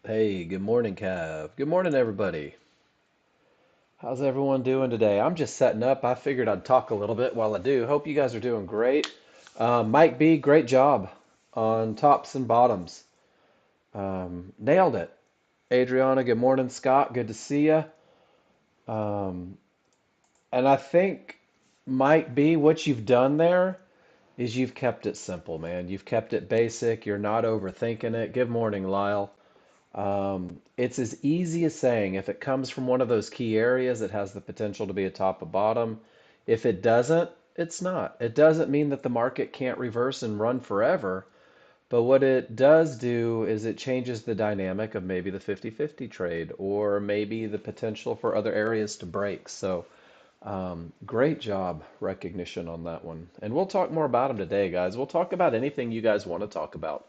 Hey, good morning, Cav. Good morning, everybody. How's everyone doing today? I'm just setting up. I figured I'd talk a little bit while I do. Hope you guys are doing great. Mike B, great job on tops and bottoms. Nailed it. Adriana, good morning. Scott, good to see you. Um, and I think, Mike B, what you've done there is you've kept it simple, man. You've kept it basic. You're not overthinking it. Good morning, Lyle. It's as easy as saying if it comes from one of those key areas, it has the potential to be a top or bottom. If it doesn't, it's not. It doesn't mean that the market can't reverse and run forever, but what it does do is it changes the dynamic of maybe the 50-50 trade or maybe the potential for other areas to break. So, great job recognition on that one. And we'll talk more about them today, guys. We'll talk about anything you guys want to talk about.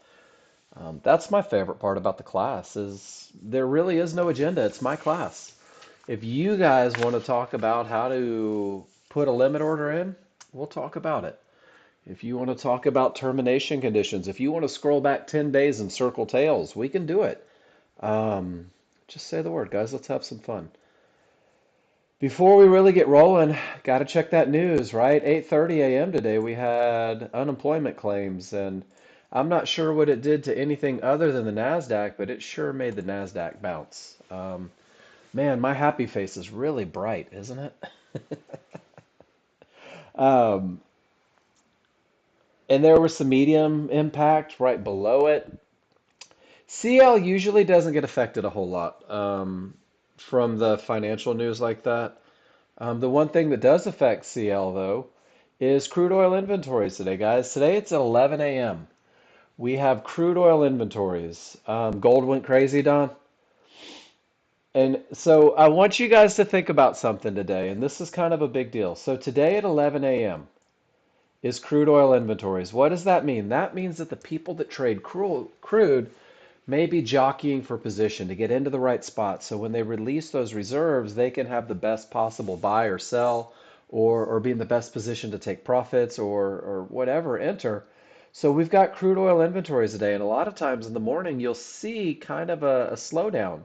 That's my favorite part about the class is there really is no agenda. It's my class. If you guys want to talk about how to put a limit order in, we'll talk about it. If you want to talk about termination conditions, if you want to scroll back 10 days and circle tails, we can do it. Um, just say the word, guys. Let's have some fun. Before we really get rolling, got to check that news, right? 8:30 a.m. today, we had unemployment claims, and I'm not sure what it did to anything other than the Nasdaq, but it sure made the Nasdaq bounce. Man, my happy face is really bright, isn't it? Um, and there was some medium impact right below it. CL usually doesn't get affected a whole lot from the financial news like that. The one thing that does affect CL, though, is crude oil inventories today, guys. Today it's at 11 a.m. We have crude oil inventories. Gold went crazy, Don. And so I want you guys to think about something today, and this is kind of a big deal. So today at 11 a.m. is crude oil inventories. What does that mean? That means that the people that trade crude may be jockeying for position to get into the right spot. So when they release those reserves, they can have the best possible buy or sell or be in the best position to take profits or whatever, enter. So we've got crude oil inventories today, and a lot of times in the morning you'll see kind of a slowdown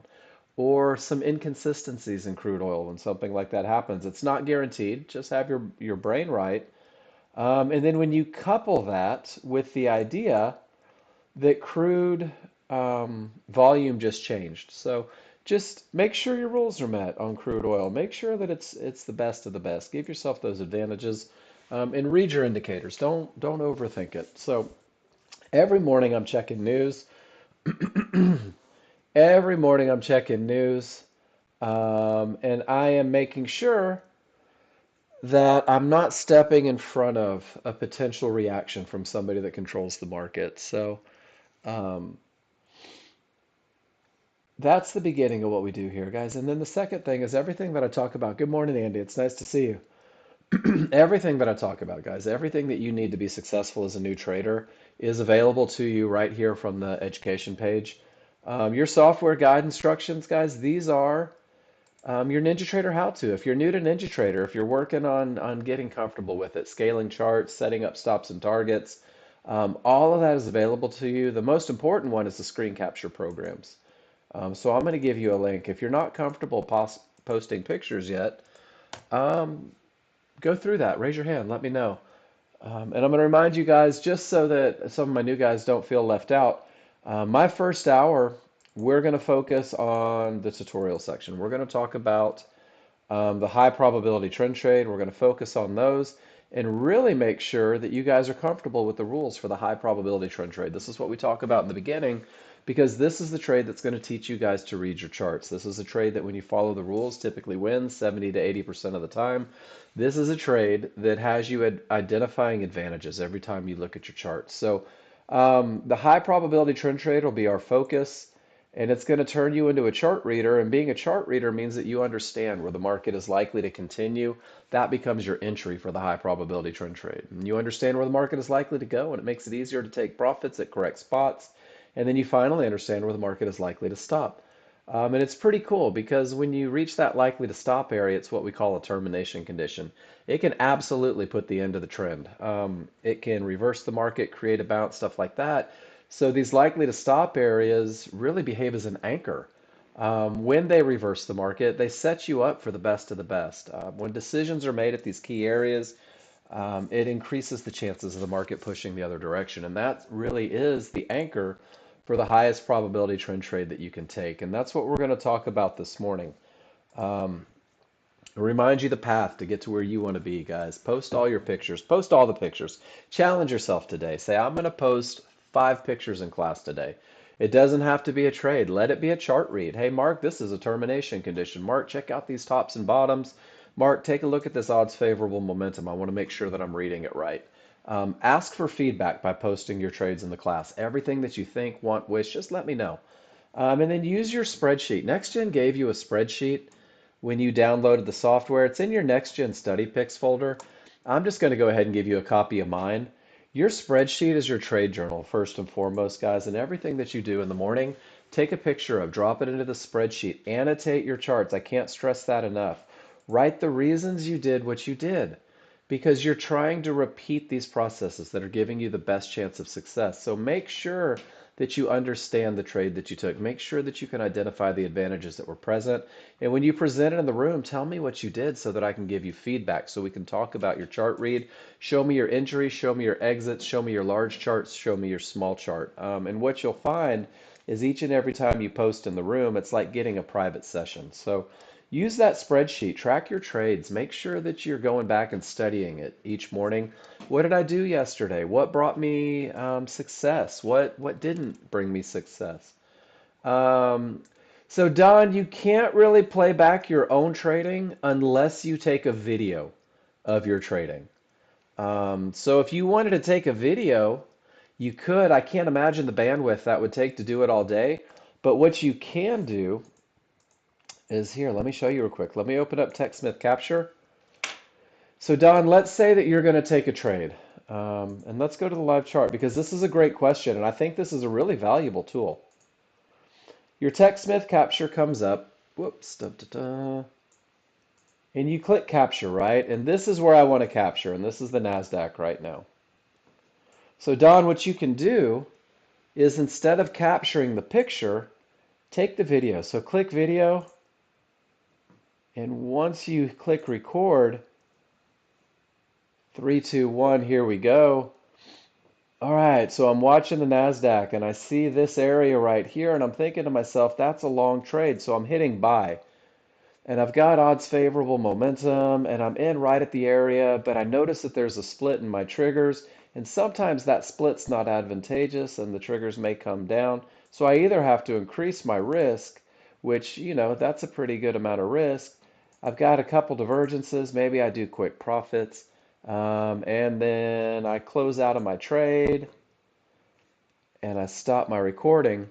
or some inconsistencies in crude oil when something like that happens. It's not guaranteed. Just have your brain right. And then when you couple that with the idea that crude volume just changed. So just make sure your rules are met on crude oil. Make sure that it's the best of the best. Give yourself those advantages, and read your indicators. Don't overthink it. So every morning I'm checking news. Every morning I'm checking news, and I am making sure that I'm not stepping in front of a potential reaction from somebody that controls the market. So um, that's the beginning of what we do here, guys. And then the second thing is everything that I talk about. Good morning, Andy. It's nice to see you. Everything that I talk about, guys, everything that you need to be successful as a new trader is available to you right here from the education page. Your software guide instructions, guys, these are your NinjaTrader how-to. If you're new to NinjaTrader, if you're working on getting comfortable with it, scaling charts, setting up stops and targets, all of that is available to you. The most important one is the screen capture programs. So I'm going to give you a link. If you're not comfortable posting pictures yet, um, go through that. Raise your hand. Let me know. And I'm going to remind you guys, just so that some of my new guys don't feel left out, my first hour, we're going to focus on the tutorial section. We're going to talk about the high probability trend trade. We're going to focus on those and really make sure that you guys are comfortable with the rules for the high probability trend trade. This is what we talk about in the beginning because this is the trade that's going to teach you guys to read your charts. This is a trade that when you follow the rules typically wins 70 to 80% of the time. This is a trade that has you identifying advantages every time you look at your charts. So the high probability trend trade will be our focus. And it's going to turn you into a chart reader. And being a chart reader means that you understand where the market is likely to continue. That becomes your entry for the high probability trend trade. And you understand where the market is likely to go, and it makes it easier to take profits at correct spots. And then you finally understand where the market is likely to stop. And it's pretty cool because when you reach that likely to stop area, it's what we call a termination condition. It can absolutely put the end of the trend. It can reverse the market, create a bounce, stuff like that. So these likely to stop areas really behave as an anchor. When they reverse the market, they set you up for the best of the best. When decisions are made at these key areas, it increases the chances of the market pushing the other direction. And that really is the anchor for the highest probability trend trade that you can take. And that's what we're going to talk about this morning. Um, Remind you the path to get to where you want to be, guys. Post all your pictures. Post all the pictures. Challenge yourself today. Say, I'm going to post 5 pictures in class today. It doesn't have to be a trade. Let it be a chart read. Hey, Mark, this is a termination condition. Mark, check out these tops and bottoms. Mark, take a look at this odds favorable momentum. I want to make sure that I'm reading it right. Ask for feedback by posting your trades in the class. Everything that you think, want, wish, just let me know. And then use your spreadsheet. Nexgen gave you a spreadsheet when you downloaded the software. It's in your Nexgen Study Picks folder. I'm just going to go ahead and give you a copy of mine. Your spreadsheet is your trade journal, first and foremost, guys, and everything that you do in the morning, take a picture of, drop it into the spreadsheet, annotate your charts. I can't stress that enough. Write the reasons you did what you did because you're trying to repeat these processes that are giving you the best chance of success. So make sure that you understand the trade that you took. Make sure that you can identify the advantages that were present. And when you present it in the room, tell me what you did so that I can give you feedback so we can talk about your chart read. Show me your entries, show me your exits, show me your large charts, show me your small chart. And what you'll find is each and every time you post in the room, it's like getting a private session. So use that spreadsheet, track your trades, make sure that you're going back and studying it each morning. What did I do yesterday? What brought me success? What didn't bring me success? Um, so Don, you can't really play back your own trading unless you take a video of your trading. So if you wanted to take a video, you could. I can't imagine the bandwidth that would take to do it all day. But what you can do is here, let me show you real quick. Let me open up TechSmith Capture. So Don, let's say that you're going to take a trade. And let's go to the live chart because this is a great question, and I think this is a really valuable tool. Your TechSmith Capture comes up. Whoops. Da, da, da. And you click Capture, right? And this is where I want to capture, and this is the NASDAQ right now. So Don, what you can do is instead of capturing the picture, take the video. So click Video, and once you click Record, 3, 2, 1, here we go. All right, so I'm watching the NASDAQ and I see this area right here and I'm thinking to myself, that's a long trade. So I'm hitting buy and I've got odds favorable momentum and I'm in right at the area, but I notice that there's a split in my triggers and sometimes that split's not advantageous and the triggers may come down. So I either have to increase my risk, which, that's a pretty good amount of risk. I've got a couple divergences. Maybe I do quick profits. And then I close out of my trade and I stop my recording.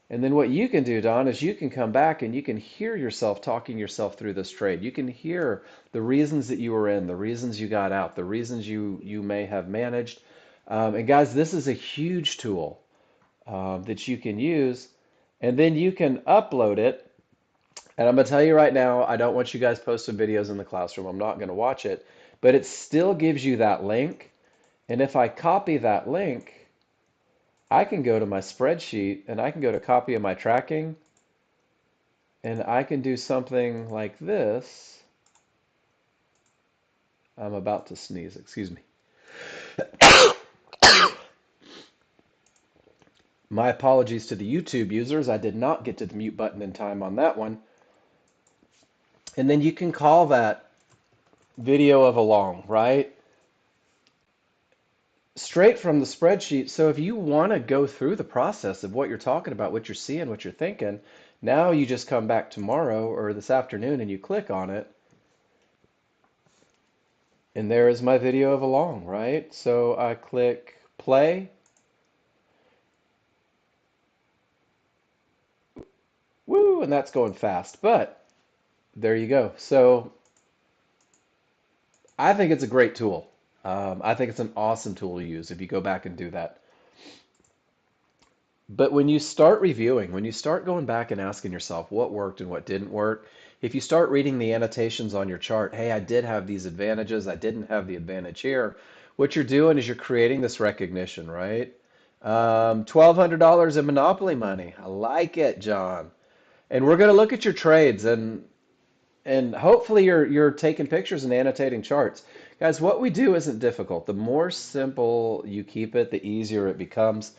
And then what you can do, Don, is you can come back and you can hear yourself talking yourself through this trade. You can hear the reasons that you were in, the reasons you got out, the reasons you may have managed. And guys, this is a huge tool that you can use. And then you can upload it. And I'm going to tell you right now, I don't want you guys posting videos in the classroom. I'm not going to watch it. But it still gives you that link. And if I copy that link, I can go to my spreadsheet and I can go to copy of my tracking and I can do something like this. I'm about to sneeze, excuse me. My apologies to the YouTube users. I did not get to the mute button in time on that one. And then you can call that video of along, right? Straight from the spreadsheet. So if you want to go through the process of what you're talking about, what you're seeing, what you're thinking, now you just come back tomorrow or this afternoon and you click on it. And there is my video of along, right? So I click play. Woo, and that's going fast. But there you go. So I think it's a great tool. I think it's an awesome tool to use if you go back and do that. But when you start reviewing, when you start going back and asking yourself what worked and what didn't work, if you start reading the annotations on your chart, hey, I did have these advantages, I didn't have the advantage here, what you're doing is you're creating this recognition, right? $1,200 in Monopoly money. I like it, John. And we're going to look at your trades and hopefully you're taking pictures and annotating charts. Guys, what we do isn't difficult. The more simple you keep it, the easier it becomes.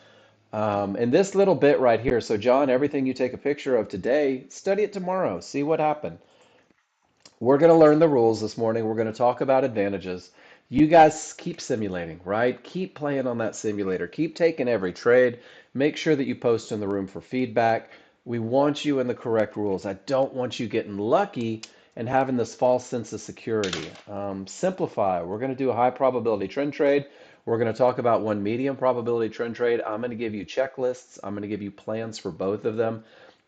And this little bit right here. So, John, everything you take a picture of today, study it tomorrow. See what happened. We're going to learn the rules this morning. We're going to talk about advantages. You guys keep simulating, right? Keep playing on that simulator. Keep taking every trade. Make sure that you post in the room for feedback. We want you in the correct rules. I don't want you getting lucky and having this false sense of security. Simplify. We're going to do a high probability trend trade. We're going to talk about one medium probability trend trade. I'm going to give you checklists. I'm going to give you plans for both of them.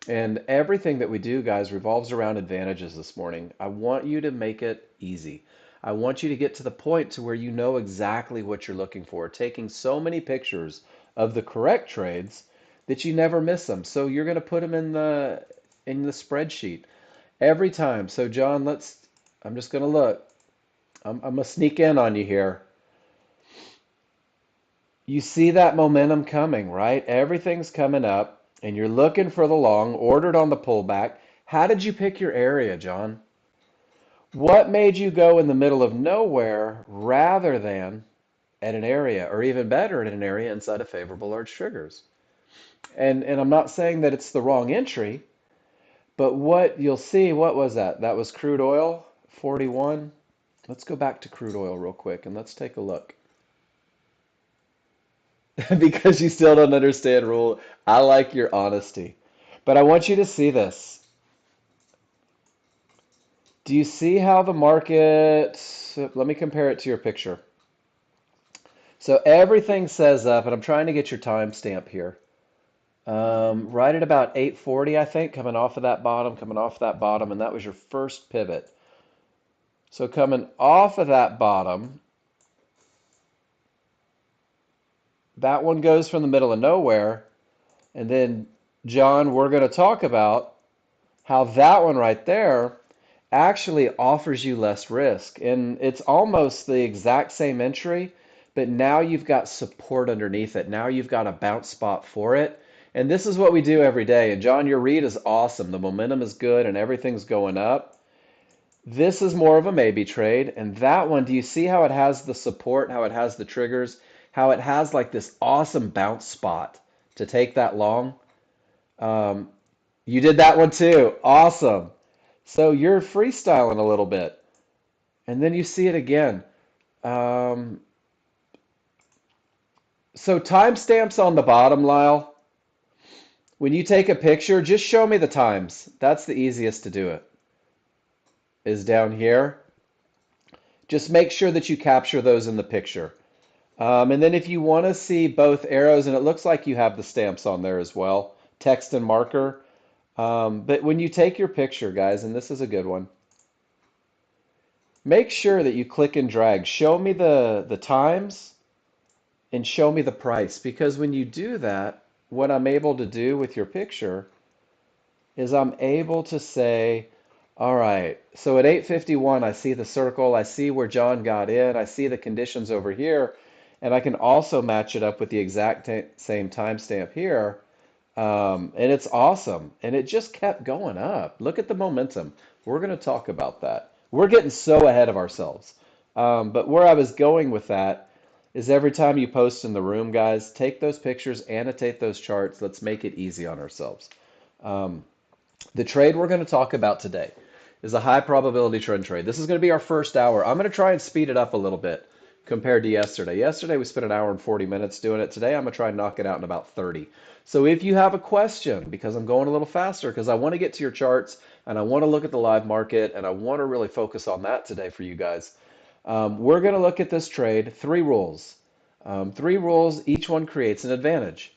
And everything that we do, guys, revolves around advantages this morning. I want you to make it easy. I want you to get to the point to where you know exactly what you're looking for, taking so many pictures of the correct trades that you never miss them. So you're going to put them in the spreadsheet every time. So John, I'm just going to look. I'm going to sneak in on you here. You see that momentum coming, right? Everything's coming up, and you're looking for the long, ordered on the pullback. How did you pick your area, John? What made you go in the middle of nowhere rather than at an area, or even better, at an area inside of favorable large triggers? And I'm not saying that it's the wrong entry, but what you'll see, what was that? That was crude oil, 41. Let's go back to crude oil real quick and let's take a look. Because you still don't understand rule. I like your honesty. But I want you to see this. Do you see how the market, let me compare it to your picture. So everything says up, and I'm trying to get your timestamp here. Right at about 840, I think, coming off that bottom, and that was your first pivot. So coming off of that bottom, that one goes from the middle of nowhere. And then, John, we're going to talk about how that one right there actually offers you less risk. And it's almost the exact same entry, but now you've got support underneath it. Now you've got a bounce spot for it. And this is what we do every day. And John, your read is awesome. The momentum is good and everything's going up. This is more of a maybe trade. And that one, do you see how it has the support, how it has the triggers, how it has like this awesome bounce spot to take that long? Um, you did that one too. Awesome. So you're freestyling a little bit. And then you see it again. Um, so timestamps on the bottom, Lyle. When you take a picture, just show me the times. That's the easiest to do it, is down here. Just make sure that you capture those in the picture. And then if you want to see both arrows, and it looks like you have the stamps on there as well, text and marker. But when you take your picture, guys, and this is a good one, make sure that you click and drag. Show me the times and show me the price. Because when you do that, what I'm able to do with your picture is I'm able to say, all right, so at 8:51, I see the circle, I see where John got in, I see the conditions over here, and I can also match it up with the exact same timestamp here. And it's awesome. And it just kept going up. Look at the momentum. We're going to talk about that. We're getting so ahead of ourselves. But where I was going with that is every time you post in the room, guys, take those pictures, annotate those charts. Let's make it easy on ourselves. Um, the trade we're going to talk about today is a high probability trend trade. This is going to be our first hour. I'm going to try and speed it up a little bit compared to yesterday. Yesterday we spent an hour and 40 minutes doing it. Today I'm going to try and knock it out in about 30. So if you have a question, because I'm going a little faster, because I want to get to your charts and I want to look at the live market and I want to really focus on that today for you guys. We're going to look at this trade, three rules. Three rules, each one creates an advantage.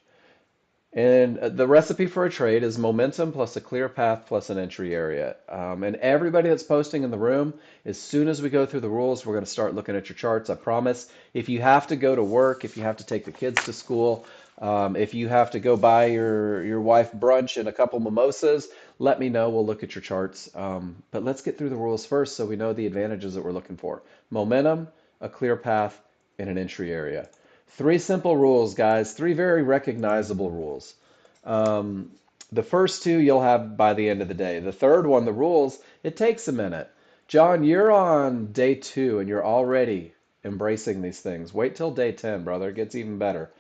And the recipe for a trade is momentum plus a clear path plus an entry area. And everybody that's posting in the room, as soon as we go through the rules, we're going to start looking at your charts. I promise. If you have to go to work, if you have to take the kids to school, if you have to go buy your wife brunch and a couple mimosas, let me know. We'll look at your charts. But let's get through the rules first so we know the advantages that we're looking for. Momentum, a clear path, and an entry area. Three simple rules, guys. Three very recognizable rules. Um, the first two you'll have by the end of the day. The third one, the rules, it takes a minute. John, you're on day two and you're already embracing these things. Wait till day 10, brother. It gets even better.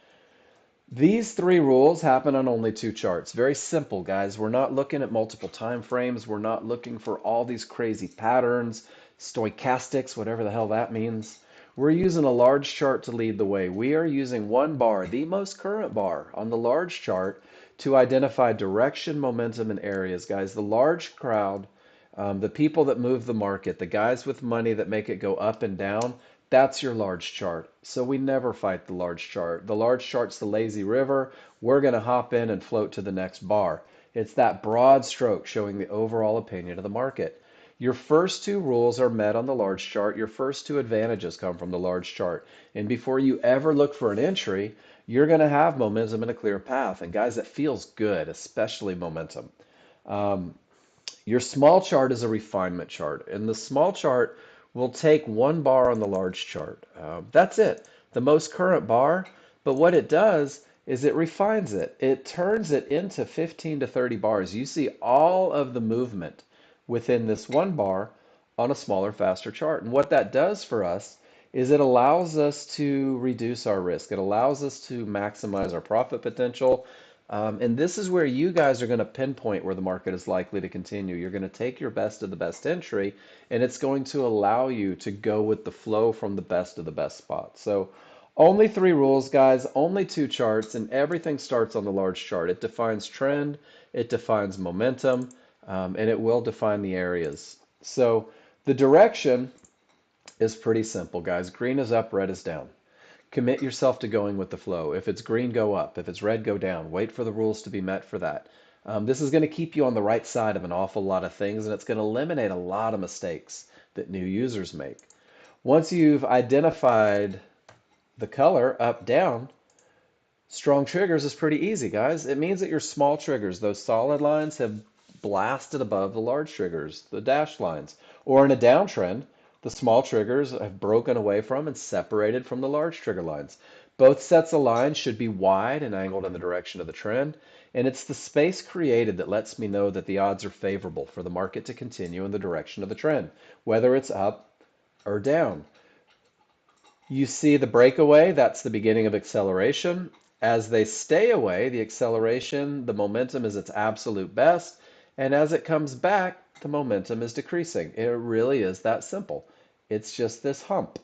These three rules happen on only two charts. Very simple, guys. We're not looking at multiple time frames. We're not looking for all these crazy patterns, stochastics, whatever the hell that means. We're using a large chart to lead the way. We are using one bar, the most current bar on the large chart, to identify direction, momentum, and areas, guys. The large crowd, the people that move the market, the guys with money that make it go up and down, that's your large chart. So we never fight the large chart. The large chart's the lazy river. We're going to hop in and float to the next bar. It's that broad stroke showing the overall opinion of the market. Your first two rules are met on the large chart. Your first two advantages come from the large chart. And before you ever look for an entry, you're going to have momentum and a clear path. And guys, that feels good, especially momentum. Um, your small chart is a refinement chart, and the small chart will take one bar on the large chart. That's it, the most current bar. But what it does is it refines it. It turns it into 15 to 30 bars. You see all of the movement within this one bar on a smaller, faster chart. And what that does for us is it allows us to reduce our risk. It allows us to maximize our profit potential. And this is where you guys are going to pinpoint where the market is likely to continue. You're going to take your best of the best entry, and it's going to allow you to go with the flow from the best of the best spot. So only three rules, guys, only two charts, and everything starts on the large chart. It defines trend, it defines momentum, and it will define the areas. So the direction is pretty simple, guys. Green is up, red is down. Commit yourself to going with the flow. If it's green, go up. If it's red, go down. Wait for the rules to be met for that. This is going to keep you on the right side of an awful lot of things, and it's going to eliminate a lot of mistakes that new users make. Once you've identified the color up, down, strong triggers is pretty easy, guys. It means that your small triggers, those solid lines, have blasted above the large triggers, the dashed lines. Or in a downtrend, the small triggers have broken away from and separated from the large trigger lines. Both sets of lines should be wide and angled in the direction of the trend, and it's the space created that lets me know that the odds are favorable for the market to continue in the direction of the trend, whether it's up or down. You see the breakaway, that's the beginning of acceleration. As they stay away, the acceleration, the momentum is its absolute best. And as it comes back, the momentum is decreasing. It really is that simple. It's just this hump.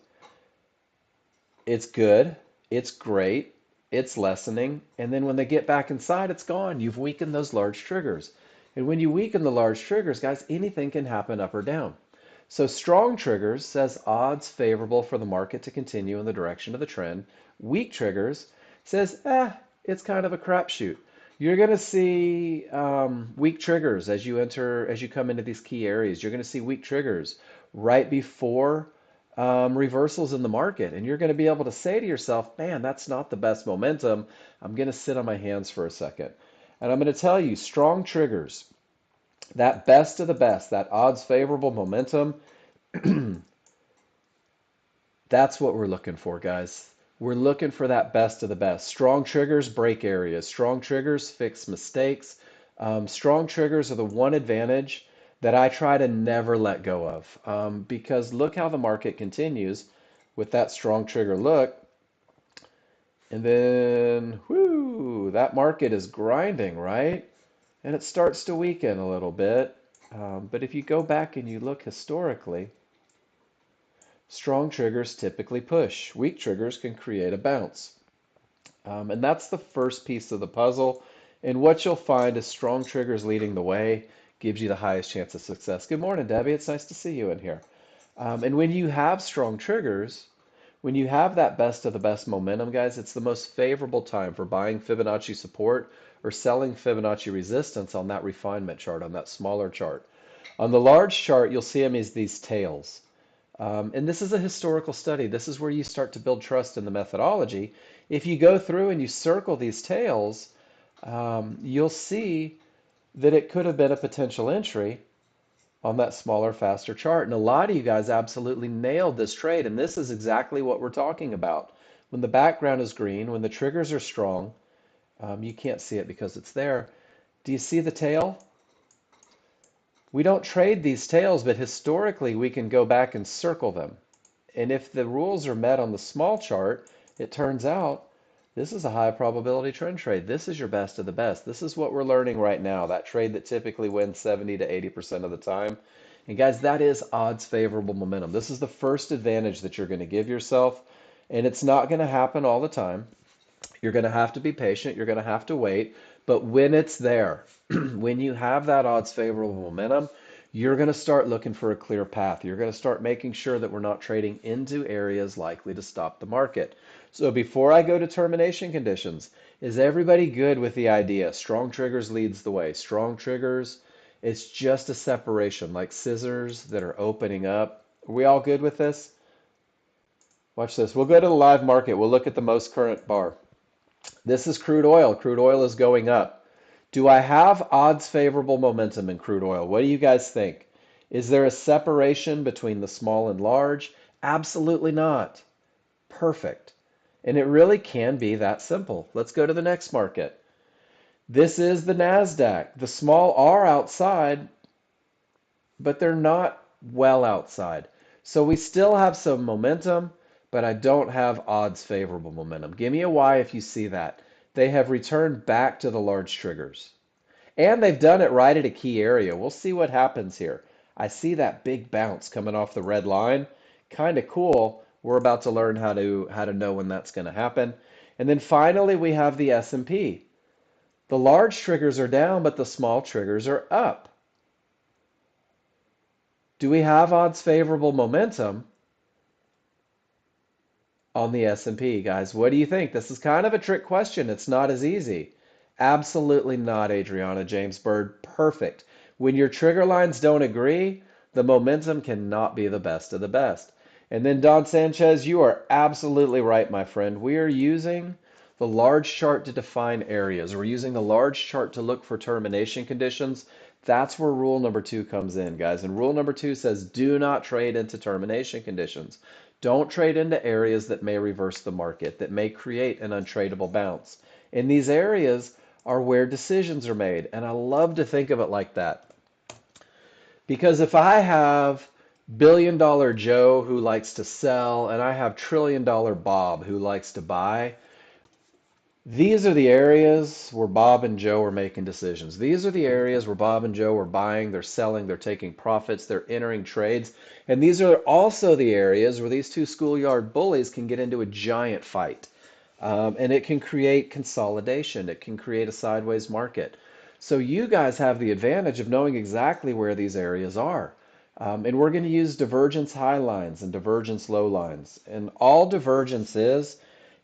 It's good, it's great, it's lessening, and then when they get back inside, it's gone. You've weakened those large triggers. And when you weaken the large triggers, guys, anything can happen up or down. So strong triggers says odds favorable for the market to continue in the direction of the trend. Weak triggers says, it's kind of a crapshoot. You're going to see weak triggers as you come into these key areas. You're going to see weak triggers right before reversals in the market. And you're going to be able to say to yourself, man, that's not the best momentum. I'm going to sit on my hands for a second. And I'm going to tell you, strong triggers, that best of the best, that odds favorable momentum, that's what we're looking for, guys. We're looking for that best of the best. Strong triggers break areas. Strong triggers fix mistakes. Strong triggers are the one advantage that I try to never let go of. Because look how the market continues with that strong trigger look. And then, whoo, that market is grinding, right? And it starts to weaken a little bit. But if you go back and you look historically, strong triggers typically push. Weak triggers can create a bounce. And that's the first piece of the puzzle. And what you'll find is strong triggers leading the way gives you the highest chance of success. Good morning, Debbie. It's nice to see you in here. And when you have strong triggers, when you have that best of the best momentum, guys, it's the most favorable time for buying Fibonacci support or selling Fibonacci resistance on that refinement chart, on that smaller chart. On the large chart, you'll see them as these tails. And this is a historical study. This is where you start to build trust in the methodology. If you go through and you circle these tails, you'll see that it could have been a potential entry on that smaller, faster chart. And a lot of you guys absolutely nailed this trade. And this is exactly what we're talking about when the background is green, when the triggers are strong, you can't see it because it's there. Do you see the tail? We don't trade these tails, but historically we can go back and circle them. And if the rules are met on the small chart, it turns out this is a high probability trend trade. This is your best of the best. This is what we're learning right now, that trade that typically wins 70 to 80% of the time. And guys, that is odds favorable momentum. This is the first advantage that you're going to give yourself, and it's not going to happen all the time. You're going to have to be patient. You're going to have to wait. But when it's there, when you have that odds favorable momentum, you're going to start looking for a clear path. You're going to start making sure that we're not trading into areas likely to stop the market. So before I go to termination conditions, is everybody good with the idea? Strong triggers leads the way. Strong triggers, it's just a separation, like scissors that are opening up. Are we all good with this? Watch this. We'll go to the live market. We'll look at the most current bar. This is crude oil. Crude oil is going up. Do I have odds favorable momentum in crude oil? What do you guys think? Is there a separation between the small and large? Absolutely not. Perfect. And it really can be that simple. Let's go to the next market. This is the NASDAQ. The small are outside, but they're not well outside. So we still have some momentum, but I don't have odds favorable momentum. Give me a Y if you see that. They have returned back to the large triggers. And they've done it right at a key area. We'll see what happens here. I see that big bounce coming off the red line. Kind of cool. We're about to learn how to know when that's going to happen. And then finally we have the S&P. The large triggers are down, but the small triggers are up. Do we have odds favorable momentum on the S&P, guys? What do you think? This is kind of a trick question. It's not as easy. Absolutely not, Adriana James Bird. Perfect. When your trigger lines don't agree, the momentum cannot be the best of the best. And then Don Sanchez, you are absolutely right, my friend. We are using the large chart to define areas. We're using the large chart to look for termination conditions. That's where rule number 2 comes in, guys. And rule number 2 says do not trade into termination conditions. Don't trade into areas that may reverse the market, that may create an untradeable bounce. In these areas are where decisions are made. And I love to think of it like that. Because if I have billion-dollar Joe who likes to sell and I have trillion-dollar Bob who likes to buy, these are the areas where Bob and Joe are making decisions. These are the areas where Bob and Joe are buying, they're selling, they're taking profits, they're entering trades. And these are also the areas where these two schoolyard bullies can get into a giant fight. And it can create consolidation. It can create a sideways market. So you guys have the advantage of knowing exactly where these areas are. And we're going to use divergence high lines and divergence low lines. And all divergence is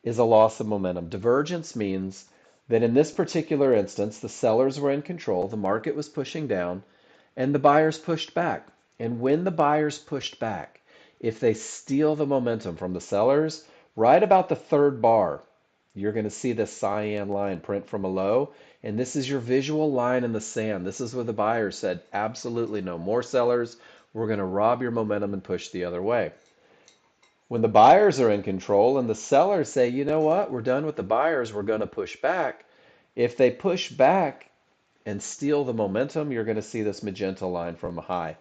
a loss of momentum. Divergence means that in this particular instance, the sellers were in control, the market was pushing down, and the buyers pushed back. And when the buyers pushed back, if they steal the momentum from the sellers, right about the third bar, you're going to see this cyan line print from a low, and this is your visual line in the sand. This is where the buyers said, absolutely no more sellers. We're going to rob your momentum and push the other way. When the buyers are in control and the sellers say, you know what, we're done with the buyers, we're going to push back. If they push back and steal the momentum, you're going to see this magenta line from a high.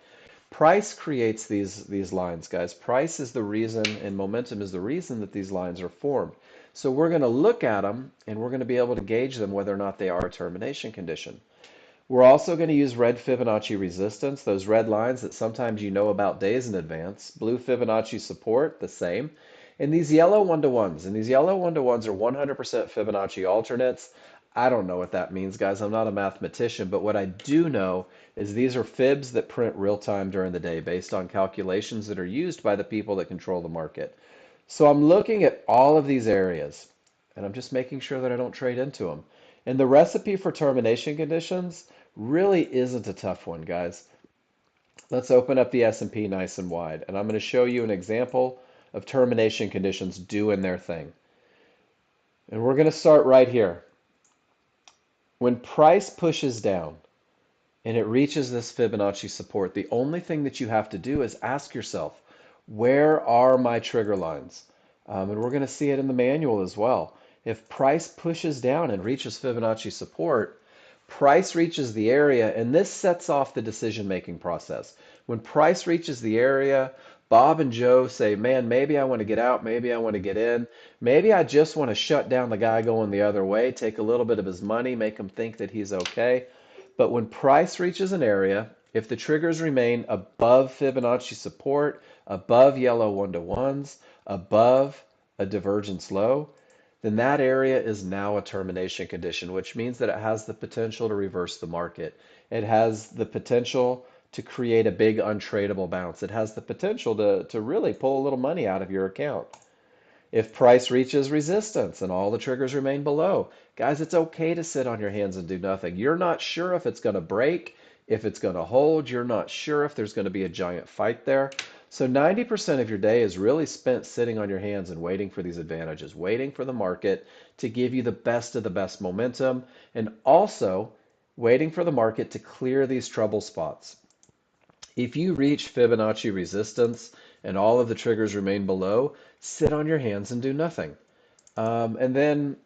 Price creates these lines, guys. Price is the reason, and momentum is the reason that these lines are formed. So we're going to look at them, and we're going to be able to gauge them whether or not they are a termination condition. We're also going to use red Fibonacci resistance, those red lines that sometimes you know about days in advance. Blue Fibonacci support, the same. And these yellow one-to-ones, and these yellow one-to-ones are 100% Fibonacci alternates. I don't know what that means, guys. I'm not a mathematician, but what I do know is these are fibs that print real time during the day based on calculations that are used by the people that control the market. So I'm looking at all of these areas, and I'm just making sure that I don't trade into them. And the recipe for termination conditions really isn't a tough one, guys. Let's open up the S&P nice and wide, and I'm going to show you an example of termination conditions doing their thing. And we're going to start right here. When price pushes down and it reaches this Fibonacci support, the only thing that you have to do is ask yourself, where are my trigger lines? And we're going to see it in the manual as well. If price pushes down and reaches Fibonacci support, price reaches the area, and this sets off the decision-making process. When price reaches the area, Bob and Joe say, man, maybe I want to get out, maybe I want to get in, maybe I just want to shut down the guy going the other way, take a little bit of his money, make him think that he's okay. But when price reaches an area, if the triggers remain above Fibonacci support, above yellow one-to-ones, above a divergence low, then that area is now a termination condition, which means that it has the potential to reverse the market. It has the potential to create a big untradeable bounce. It has the potential to really pull a little money out of your account. If price reaches resistance and all the triggers remain below, guys, it's okay to sit on your hands and do nothing. You're not sure if it's going to break, if it's going to hold. You're not sure if there's going to be a giant fight there. So 90% of your day is really spent sitting on your hands and waiting for these advantages, waiting for the market to give you the best of the best momentum, and also waiting for the market to clear these trouble spots. If you reach Fibonacci resistance and all of the triggers remain below, sit on your hands and do nothing. And then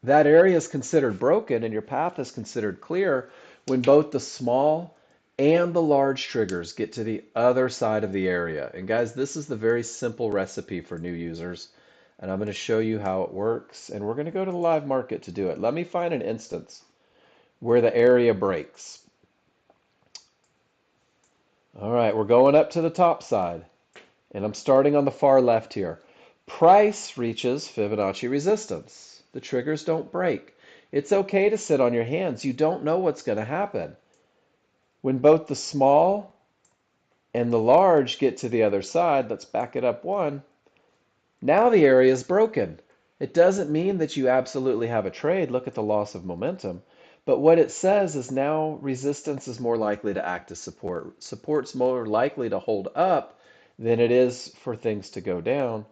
that area is considered broken and your path is considered clear when both the small and the large triggers get to the other side of the area. And guys, this is the very simple recipe for new users. And I'm going to show you how it works. And we're going to go to the live market to do it. Let me find an instance where the area breaks. All right, we're going up to the top side. And I'm starting on the far left here. Price reaches Fibonacci resistance. The triggers don't break. It's okay to sit on your hands. You don't know what's going to happen. When both the small and the large get to the other side, let's back it up one, now the area is broken. It doesn't mean that you absolutely have a trade. Look at the loss of momentum. But what it says is now resistance is more likely to act as support. Support's more likely to hold up than it is for things to go down.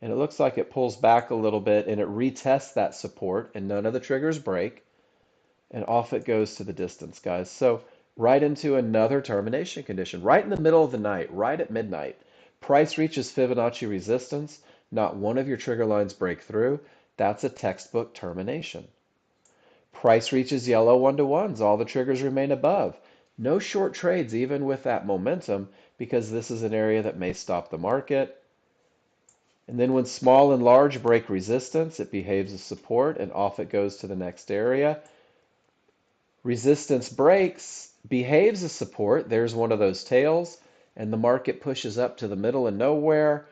And it looks like it pulls back a little bit and it retests that support and none of the triggers break. And off it goes to the distance, guys. So right into another termination condition, right in the middle of the night, right at midnight. Price reaches Fibonacci resistance. Not one of your trigger lines break through. That's a textbook termination. Price reaches yellow one-to-ones. All the triggers remain above. No short trades even with that momentum because this is an area that may stop the market. And then when small and large break resistance, it behaves as support and off it goes to the next area. Resistance breaks, behaves as support. There's one of those tails. And the market pushes up to the middle of nowhere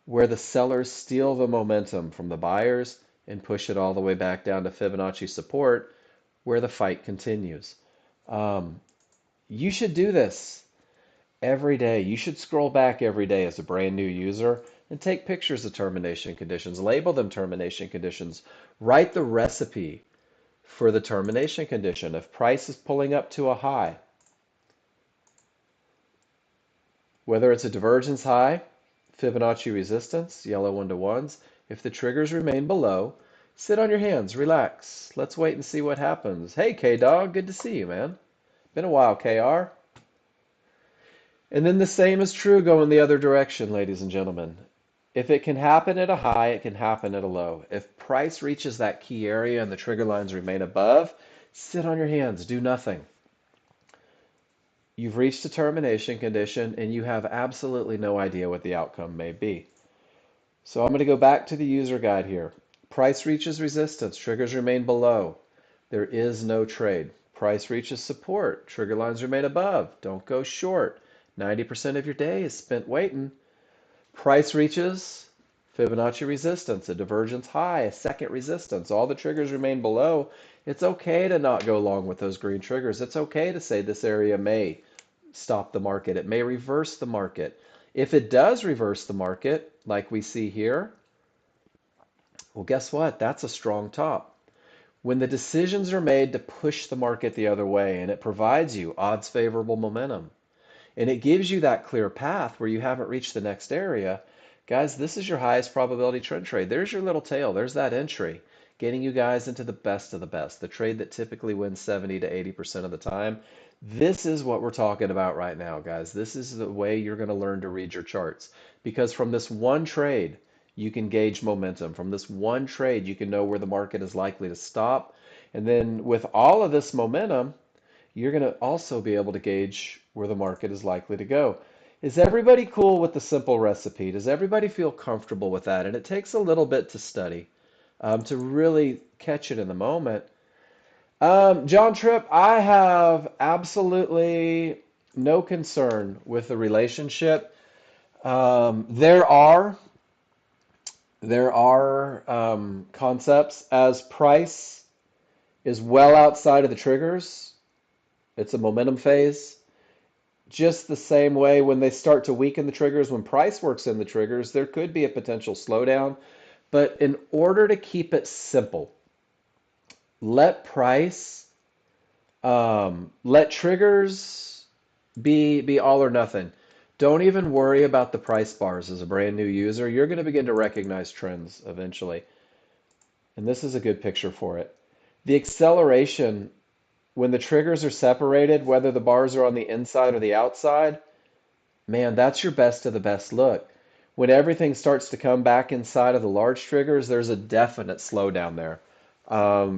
where the sellers steal the momentum from the buyers and push it all the way back down to Fibonacci support where the fight continues. You should do this every day. You should scroll back every day as a brand new user and take pictures of termination conditions, label them termination conditions, write the recipe for the termination condition. If price is pulling up to a high, whether it's a divergence high, Fibonacci resistance, yellow one-to-ones, if the triggers remain below, sit on your hands, relax. Let's wait and see what happens. Hey, K-Dog, good to see you, man. Been a while, KR. And then the same is true going the other direction, ladies and gentlemen. If it can happen at a high, it can happen at a low. If price reaches that key area and the trigger lines remain above, sit on your hands, do nothing. You've reached a termination condition and you have absolutely no idea what the outcome may be. So I'm going to go back to the user guide here. Price reaches resistance, triggers remain below. There is no trade. Price reaches support, trigger lines remain above. Don't go short. 90% of your day is spent waiting. Price reaches Fibonacci resistance, a divergence high, a second resistance. All the triggers remain below. It's okay to not go long with those green triggers. It's okay to say this area may stop the market. It may reverse the market. If it does reverse the market, like we see here, well, guess what? That's a strong top. When the decisions are made to push the market the other way and it provides you odds favorable momentum and it gives you that clear path where you haven't reached the next area, guys, this is your highest probability trend trade. There's your little tail. There's that entry. getting you guys into the best of the best, the trade that typically wins 70 to 80% of the time. This is what we're talking about right now, guys. This is the way you're going to learn to read your charts. Because from this one trade, you can gauge momentum. From this one trade, you can know where the market is likely to stop. And then with all of this momentum, you're going to also be able to gauge where the market is likely to go. Is everybody cool with the simple recipe? Does everybody feel comfortable with that? And it takes a little bit to study to really catch it in the moment. John Tripp, I have absolutely no concern with the relationship. Um, there are there are concepts as price is well outside of the triggers. It's a momentum phase. Just the same way when they start to weaken the triggers, when price works in the triggers, there could be a potential slowdown. But in order to keep it simple, let price, let triggers be all or nothing. Don't even worry about the price bars as a brand new user. You're going to begin to recognize trends eventually. And this is a good picture for it. The acceleration, when the triggers are separated, whether the bars are on the inside or the outside, man, that's your best of the best look. When everything starts to come back inside of the large triggers, there's a definite slowdown there.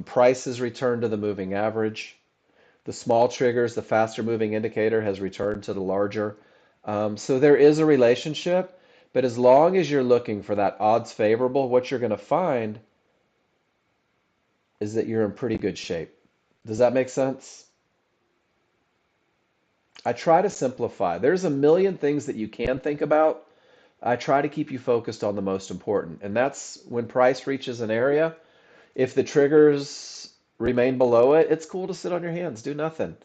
Prices return to the moving average. The small triggers, the faster moving indicator has returned to the larger. So there is a relationship, but as long as you're looking for that odds favorable, what you're going to find is that you're in pretty good shape. Does that make sense? I try to simplify. There's a million things that you can think about. I try to keep you focused on the most important. And that's when price reaches an area. If the triggers remain below it, it's cool to sit on your hands, do nothing.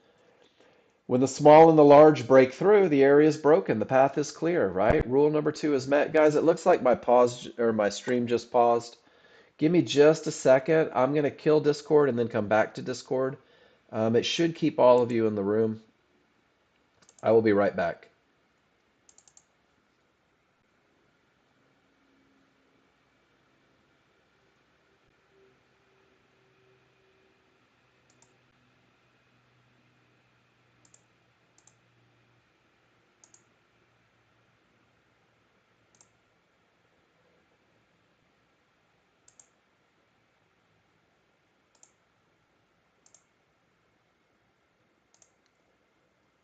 When the small and the large break through, the area is broken. The path is clear, right? Rule number 2 is met. Guys, it looks like my pause or my stream just paused. Give me just a second. I'm going to kill Discord and then come back to Discord. It should keep all of you in the room. I will be right back.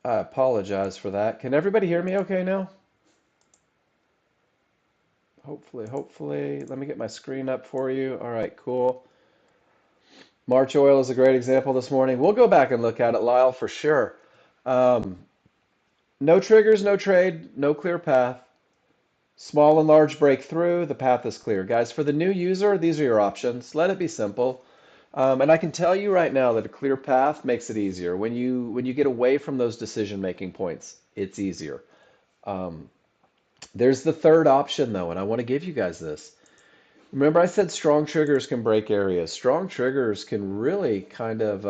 I apologize for that. Can everybody hear me okay now? Hopefully. Let me get my screen up for you. All right, cool. March oil is a great example this morning. We'll go back and look at it, Lyle, for sure. Um, no triggers, no trade, no clear path. Small and large break through, the path is clear. Guys, for the new user, these are your options. Let it be simple. And I can tell you right now that a clear path makes it easier. When you get away from those decision-making points, it's easier. Um, there's the third option, though, and I want to give you guys this. Remember, I said strong triggers can break areas. Strong triggers can really kind of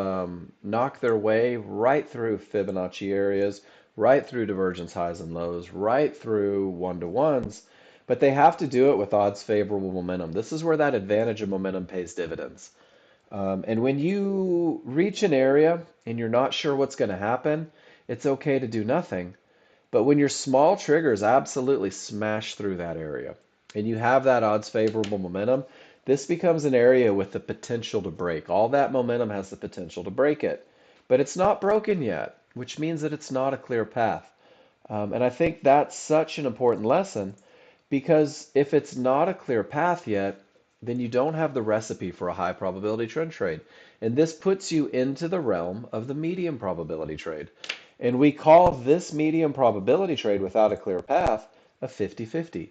knock their way right through Fibonacci areas, right through divergence highs and lows, right through one-to-ones, but they have to do it with odds favorable momentum. This is where that advantage of momentum pays dividends. And when you reach an area and you're not sure what's going to happen, it's okay to do nothing. But when your small triggers absolutely smash through that area and you have that odds favorable momentum, this becomes an area with the potential to break. All that momentum has the potential to break it. But it's not broken yet, which means that it's not a clear path. And I think that's such an important lesson because if it's not a clear path yet, then you don't have the recipe for a high probability trend trade. And this puts you into the realm of the medium probability trade. And we call this medium probability trade without a clear path a 50-50.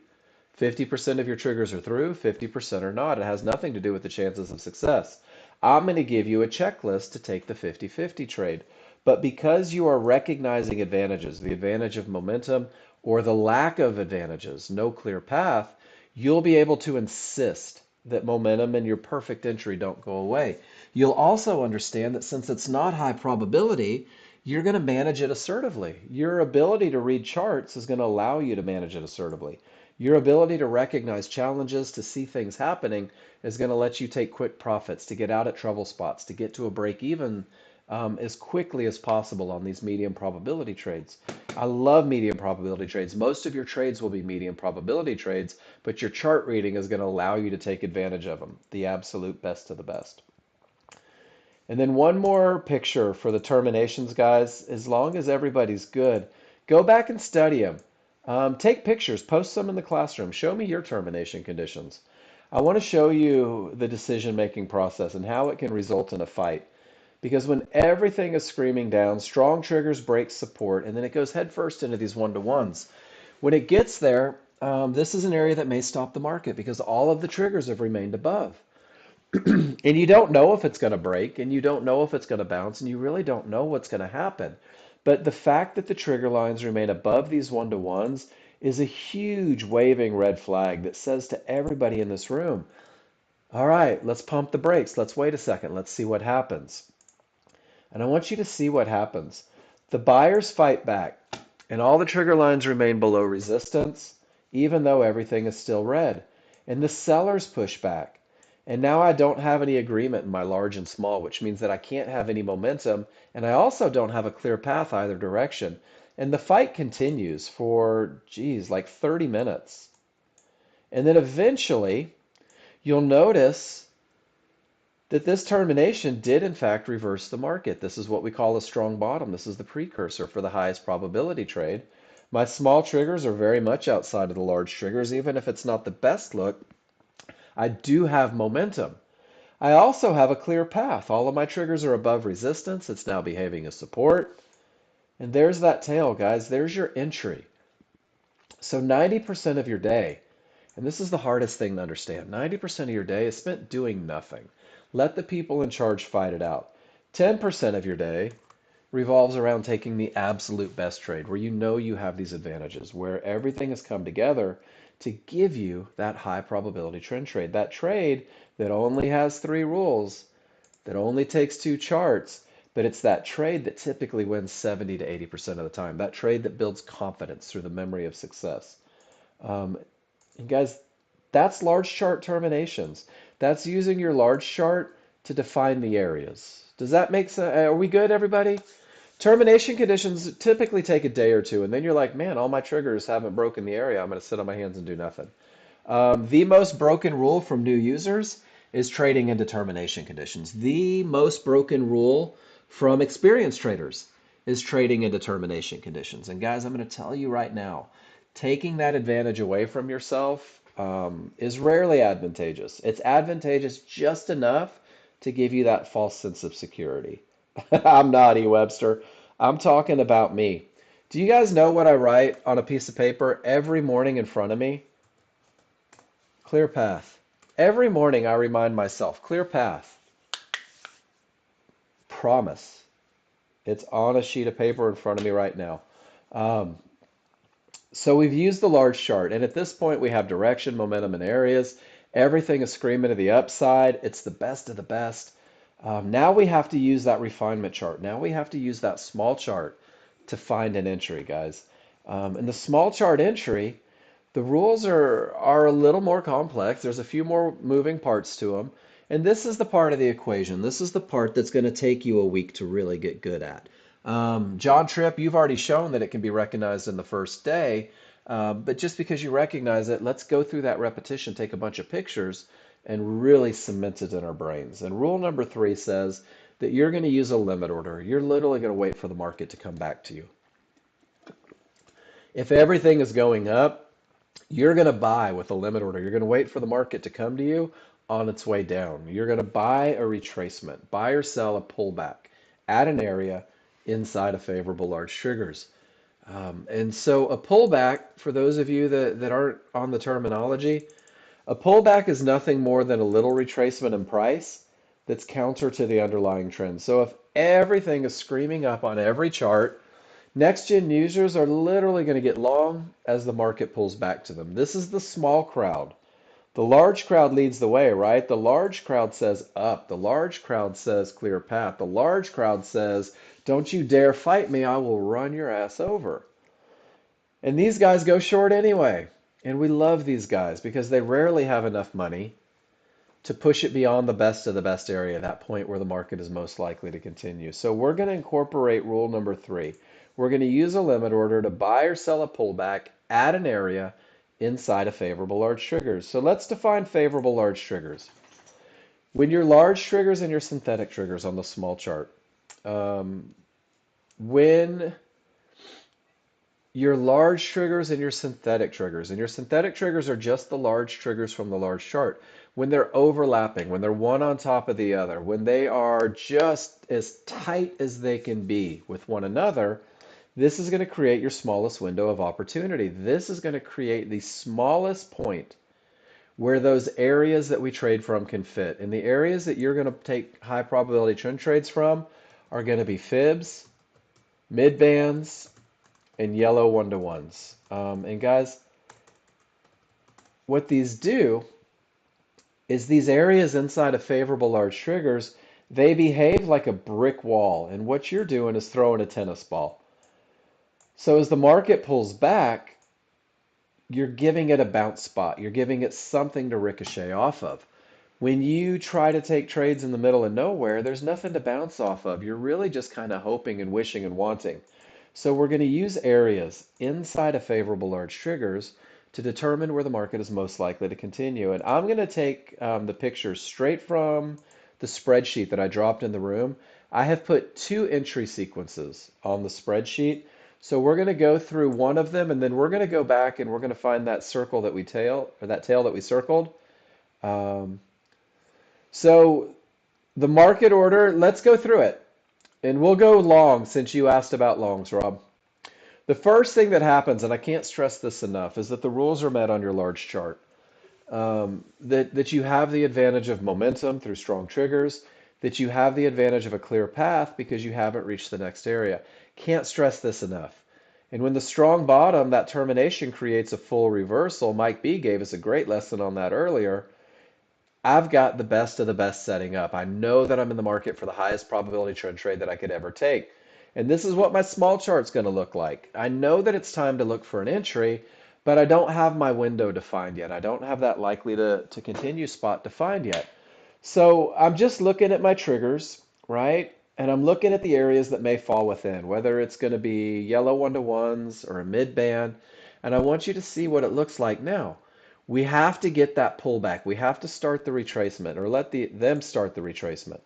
50% of your triggers are through, 50% are not. It has nothing to do with the chances of success. I'm going to give you a checklist to take the 50-50 trade. But because you are recognizing advantages, the advantage of momentum or the lack of advantages, no clear path, you'll be able to insist that momentum and your perfect entry don't go away. You'll also understand that since it's not high probability, you're going to manage it assertively. Your ability to read charts is going to allow you to manage it assertively. Your ability to recognize challenges, to see things happening, is going to let you take quick profits, to get out at trouble spots, to get to a break even as quickly as possible on these medium probability trades. I love medium probability trades. Most of your trades will be medium probability trades, but your chart reading is going to allow you to take advantage of them, the absolute best of the best. And then one more picture for the terminations, guys. As long as everybody's good, go back and study them. Take pictures, post them in the classroom. Show me your termination conditions. I want to show you the decision-making process and how it can result in a fight. Because when everything is screaming down, strong triggers break support, and then it goes headfirst into these one-to-ones. When it gets there, this is an area that may stop the market because all of the triggers have remained above. And you don't know if it's going to break, and you don't know if it's going to bounce, and you really don't know what's going to happen. But the fact that the trigger lines remain above these one-to-ones is a huge waving red flag that says to everybody in this room, all right, let's pump the brakes. Let's wait a second. Let's see what happens. And I want you to see what happens. The buyers fight back, and all the trigger lines remain below resistance, even though everything is still red. And the sellers push back. And now I don't have any agreement in my large and small, which means that I can't have any momentum, and I also don't have a clear path either direction. And the fight continues for, geez, like 30 minutes. And then eventually, you'll notice that this termination did in fact reverse the market. This is what we call a strong bottom. This is the precursor for the highest probability trade. My small triggers are very much outside of the large triggers. Even if it's not the best look, I do have momentum. I also have a clear path. All of my triggers are above resistance. It's now behaving as support. And there's that tail, guys. There's your entry. So 90% of your day, and this is the hardest thing to understand, 90% of your day is spent doing nothing. Let the people in charge fight it out. 10% of your day revolves around taking the absolute best trade, where you know you have these advantages, where everything has come together to give you that high probability trend trade. That trade that only has 3 rules, that only takes 2 charts, but it's that trade that typically wins 70 to 80% of the time. That trade that builds confidence through the memory of success. Um, and guys, that's large chart terminations. That's using your large chart to define the areas. Does that make sense? Are we good, everybody? Termination conditions typically take a day or two, and then you're like, man, all my triggers haven't broken the area. I'm going to sit on my hands and do nothing. The most broken rule from new users is trading into termination conditions. The most broken rule from experienced traders is trading into termination conditions. And guys, I'm going to tell you right now, taking that advantage away from yourself is rarely advantageous. It's advantageous just enough to give you that false sense of security. I'm not E. Webster. I'm talking about me. Do you guys know what I write on a piece of paper every morning in front of me? Clear path. Every morning I remind myself, clear path. Promise. It's on a sheet of paper in front of me right now. Um, so we've used the large chart, and at this point we have direction, momentum, and areas. Everything is screaming to the upside. It's the best of the best. Now we have to use that refinement chart. Now we have to use that small chart to find an entry, guys. And the small chart entry, the rules are a little more complex. There's a few more moving parts to them. And this is the part of the equation. This is the part that's going to take you a week to really get good at. John Tripp, you've already shown that it can be recognized in the first day. But just because you recognize it, let's go through that repetition, take a bunch of pictures, and really cement it in our brains. And rule number 3 says that you're going to use a limit order. You're literally going to wait for the market to come back to you. If everything is going up, you're going to buy with a limit order. You're going to wait for the market to come to you on its way down. You're going to buy a retracement, buy or sell a pullback at an area inside of favorable large triggers. And so a pullback, for those of you that aren't on the terminology, a pullback is nothing more than a little retracement in price that's counter to the underlying trend. So if everything is screaming up on every chart, Nexgen users are literally going to get long as the market pulls back to them. This is the small crowd. The large crowd leads the way, right? The large crowd says up. The large crowd says clear path. The large crowd says, don't you dare fight me, I will run your ass over. And these guys go short anyway. And we love these guys because they rarely have enough money to push it beyond the best of the best area, that point where the market is most likely to continue. So we're going to incorporate rule number 3. We're going to use a limit order to buy or sell a pullback at an area inside of favorable large triggers. So let's define favorable large triggers. When your large triggers and your synthetic triggers on the small chart, um, when your large triggers and your synthetic triggers are just the large triggers from the large chart. When they're overlapping, when they're one on top of the other, when they are just as tight as they can be with one another, this is going to create your smallest window of opportunity. This is going to create the smallest point where those areas that we trade from can fit. And the areas that you're going to take high probability trend trades from are going to be fibs, mid bands, and yellow one-to-ones. And guys, what these do is these areas inside of favorable large triggers, they behave like a brick wall. And what you're doing is throwing a tennis ball. So as the market pulls back, you're giving it a bounce spot. You're giving it something to ricochet off of. When you try to take trades in the middle of nowhere, there's nothing to bounce off of. You're really just kind of hoping and wishing and wanting. So we're going to use areas inside of favorable large triggers to determine where the market is most likely to continue. And I'm going to take the pictures straight from the spreadsheet that I dropped in the room. I have put 2 entry sequences on the spreadsheet. So we're going to go through one of them, and then we're going to go back and we're going to find that circle that we tail, or that tail that we circled. Um, so the market order, let's go through it. And we'll go long since you asked about longs, Rob. The first thing that happens, and I can't stress this enough, is that the rules are met on your large chart. That you have the advantage of momentum through strong triggers, that you have the advantage of a clear path because you haven't reached the next area. Can't stress this enough. And when the strong bottom, that termination creates a full reversal, Mike B gave us a great lesson on that earlier. I've got the best of the best setting up. I know that I'm in the market for the highest probability trend trade that I could ever take. And this is what my small chart's going to look like. I know that it's time to look for an entry, but I don't have my window defined yet. I don't have that likely to continue spot defined yet. So I'm just looking at my triggers, right? And I'm looking at the areas that may fall within, whether it's going to be yellow one-to-ones or a mid band. And I want you to see what it looks like now. We have to get that pullback. We have to start the retracement, or let them start the retracement.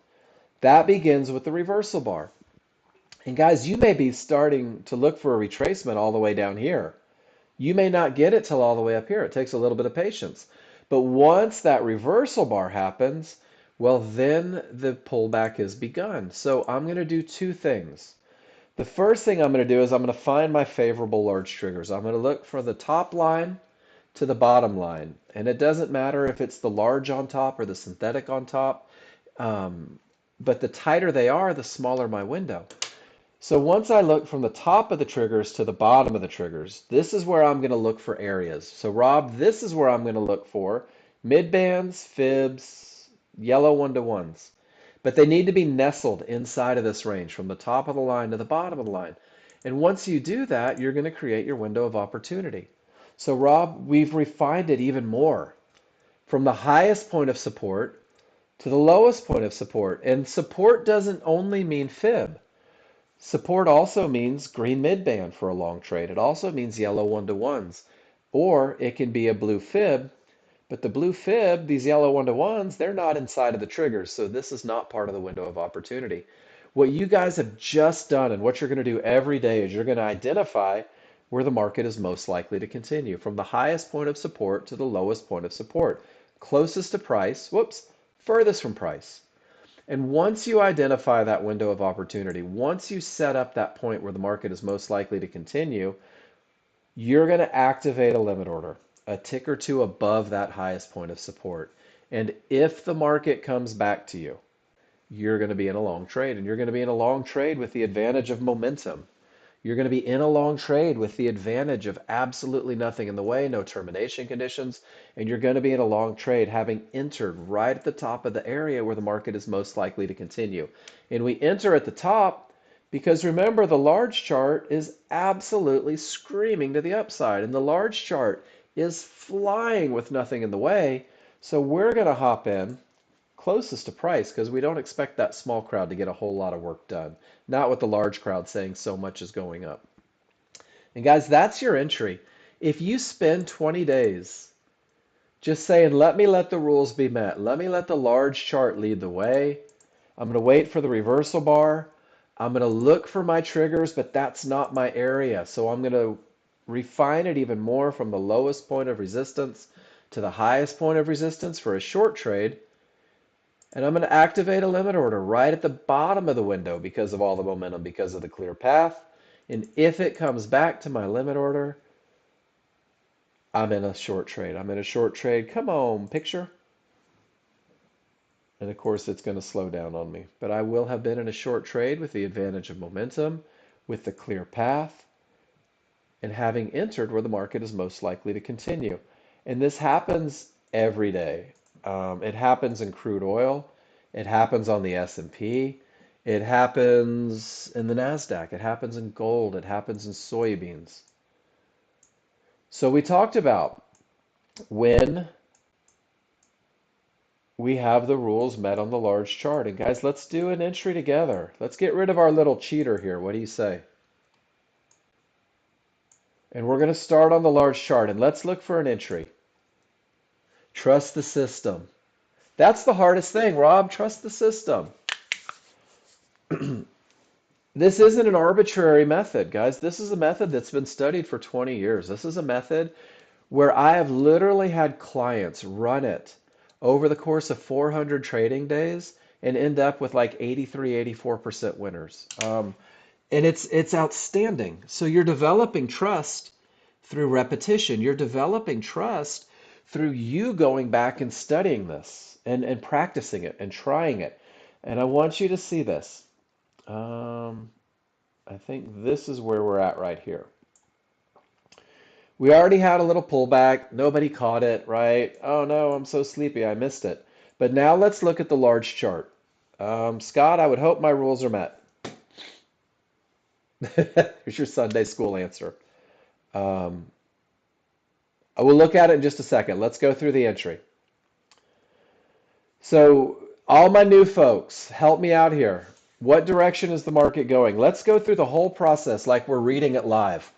That begins with the reversal bar. And guys, you may be starting to look for a retracement all the way down here. You may not get it till all the way up here. It takes a little bit of patience. But once that reversal bar happens, well, then the pullback has begun. So I'm going to do 2 things. The first thing I'm going to do is I'm going to find my favorable large triggers. I'm going to look for the top line to the bottom line. And it doesn't matter if it's the large on top or the synthetic on top, but the tighter they are, the smaller my window. So once I look from the top of the triggers to the bottom of the triggers, this is where I'm going to look for areas. So Rob, this is where I'm going to look for mid bands, fibs, yellow one-to-ones. But they need to be nestled inside of this range from the top of the line to the bottom of the line. And once you do that, you're going to create your window of opportunity. So Rob, we've refined it even more from the highest point of support to the lowest point of support. And support doesn't only mean fib. Support also means green midband for a long trade. It also means yellow one-to-ones. Or it can be a blue fib, but the blue fib, these yellow one-to-ones, they're not inside of the triggers, so this is not part of the window of opportunity. What you guys have just done and what you're going to do every day is you're going to identify where the market is most likely to continue, from the highest point of support to the lowest point of support. Closest to price, whoops, furthest from price. And once you identify that window of opportunity, once you set up that point where the market is most likely to continue, you're going to activate a limit order, a tick or two above that highest point of support. And if the market comes back to you, you're going to be in a long trade, and you're going to be in a long trade with the advantage of momentum. You're going to be in a long trade with the advantage of absolutely nothing in the way, no termination conditions, and you're going to be in a long trade having entered right at the top of the area where the market is most likely to continue. And we enter at the top because remember, the large chart is absolutely screaming to the upside, and the large chart is flying with nothing in the way. So we're going to hop in closest to price because we don't expect that small crowd to get a whole lot of work done. Not with the large crowd saying so much is going up. And guys, that's your entry. If you spend 20 days just saying, let the rules be met, let me let the large chart lead the way, I'm going to wait for the reversal bar, I'm going to look for my triggers, but that's not my area. So I'm going to refine it even more from the lowest point of resistance to the highest point of resistance for a short trade. And I'm going to activate a limit order right at the bottom of the window because of all the momentum, because of the clear path. And if it comes back to my limit order, I'm in a short trade. I'm in a short trade. Come on, picture. And of course, it's going to slow down on me. But I will have been in a short trade with the advantage of momentum, with the clear path, and having entered where the market is most likely to continue. And this happens every day. It happens in crude oil. It happens on the S&P. It happens in the NASDAQ. It happens in gold. It happens in soybeans. So we talked about when we have the rules met on the large chart. And guys, let's do an entry together. Let's get rid of our little cheater here. What do you say? And we're going to start on the large chart and let's look for an entry. Trust the system. That's the hardest thing, Rob. Trust the system. This isn't an arbitrary method, guys. This is a method that's been studied for 20 years. This is a method where I have literally had clients run it over the course of 400 trading days and end up with like 83, 84% winners. And it's outstanding. So you're developing trust through repetition. You're developing trust through you going back and studying this and practicing it and trying it. And I want you to see this. I think this is where we're at right here. We already had a little pullback. Nobody caught it, right? Oh no, I'm so sleepy. I missed it. But now let's look at the large chart. Scott, I would hope my rules are met. Here's your Sunday school answer. Um, I will look at it in just a second. Let's go through the entry. So, all my new folks, help me out here. What direction is the market going? Let's go through the whole process like we're reading it live.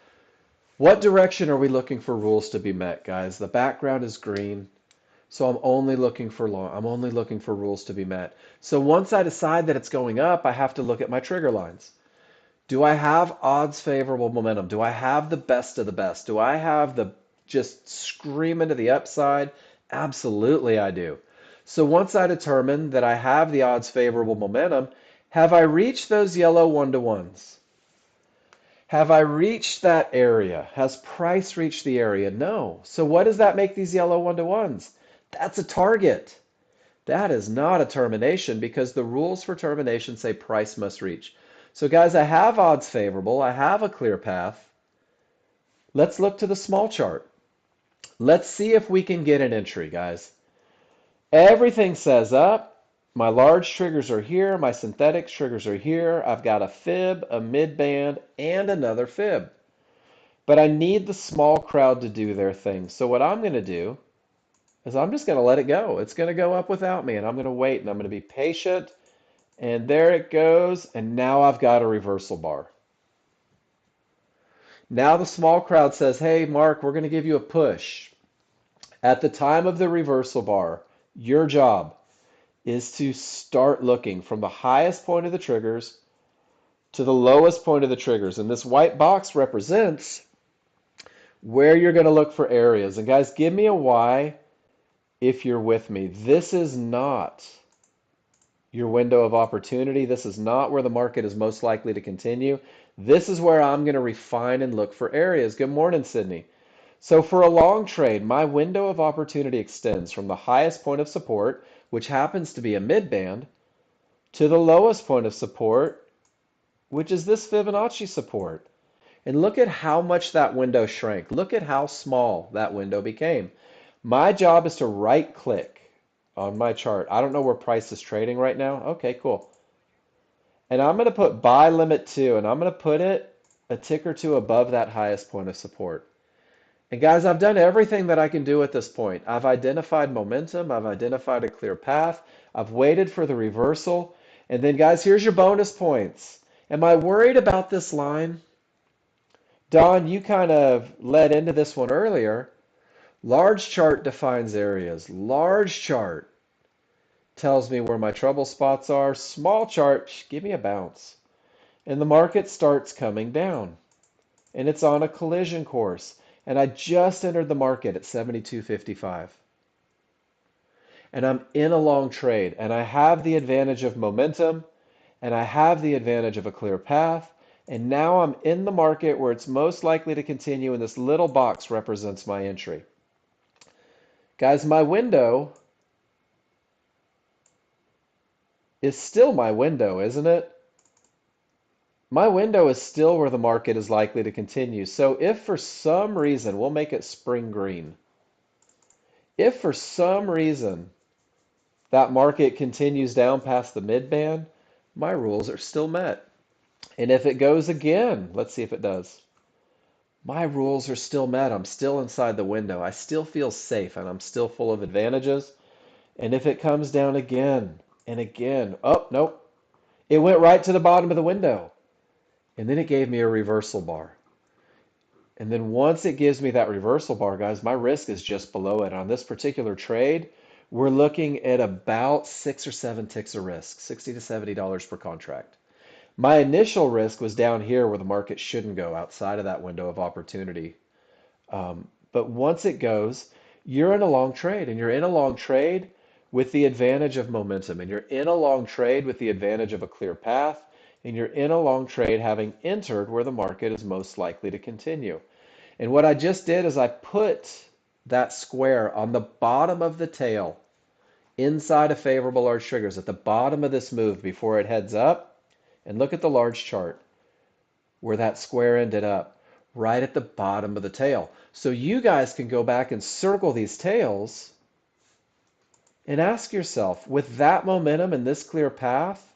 What direction are we looking for rules to be met, guys? The background is green, so I'm only looking for rules to be met. So once I decide that it's going up, I have to look at my trigger lines. Do I have odds favorable momentum? Do I have the best of the best? Do I have the just screaming to the upside? Absolutely, I do. So once I determine that I have the odds favorable momentum, have I reached those yellow one-to-ones? Have I reached that area? Has price reached the area? No. So what does that make these yellow one-to-ones? That's a target. That is not a termination because the rules for termination say price must reach. So guys, I have odds favorable. I have a clear path. Let's look to the small chart. Let's see if we can get an entry, guys. Everything says up. My large triggers are here. My synthetic triggers are here. I've got a fib, a mid band, and another fib. But I need the small crowd to do their thing. So what I'm going to do is I'm just going to let it go. It's going to go up without me, and I'm going to wait, and I'm going to be patient. And there it goes, and now I've got a reversal bar. Now the small crowd says, hey, Mark, we're going to give you a push. At the time of the reversal bar, your job is to start looking from the highest point of the triggers to the lowest point of the triggers. And this white box represents where you're going to look for areas. And guys, give me a Y if you're with me. This is not your window of opportunity. This is not where the market is most likely to continue. This is where I'm going to refine and look for areas. Good morning, Sydney. So for a long trade, my window of opportunity extends from the highest point of support, which happens to be a mid band, to the lowest point of support, which is this Fibonacci support. And look at how much that window shrank. Look at how small that window became. My job is to right click on my chart. I don't know where price is trading right now. Okay, cool. And I'm going to put buy limit 2, and I'm going to put it a tick or two above that highest point of support. And guys, I've done everything that I can do at this point. I've identified momentum. I've identified a clear path. I've waited for the reversal. And then, guys, here's your bonus points. Am I worried about this line? Don, you kind of led into this one earlier. Large chart defines areas. Large chart tells me where my trouble spots are. Small chart, give me a bounce. And the market starts coming down. And it's on a collision course. And I just entered the market at 72.55. And I'm in a long trade. And I have the advantage of momentum. And I have the advantage of a clear path. And now I'm in the market where it's most likely to continue. And this little box represents my entry. Guys, my window is still my window, isn't it? My window is still where the market is likely to continue. So if for some reason, we'll make it spring green. If for some reason that market continues down past the mid band, my rules are still met. And if it goes again, let's see if it does. My rules are still met. I'm still inside the window. I still feel safe and I'm still full of advantages. And if it comes down again and again, oh, nope. It went right to the bottom of the window. And then it gave me a reversal bar. And then once it gives me that reversal bar, guys, my risk is just below it. On this particular trade, we're looking at about 6 or 7 ticks of risk, $60 to $70 per contract. My initial risk was down here where the market shouldn't go, outside of that window of opportunity. But once it goes, you're in a long trade, and you're in a long trade with the advantage of momentum, and you're in a long trade with the advantage of a clear path, and you're in a long trade having entered where the market is most likely to continue. And what I just did is I put that square on the bottom of the tail inside of favorable large triggers at the bottom of this move before it heads up. And look at the large chart where that square ended up, right at the bottom of the tail. So you guys can go back and circle these tails and ask yourself, with that momentum and this clear path,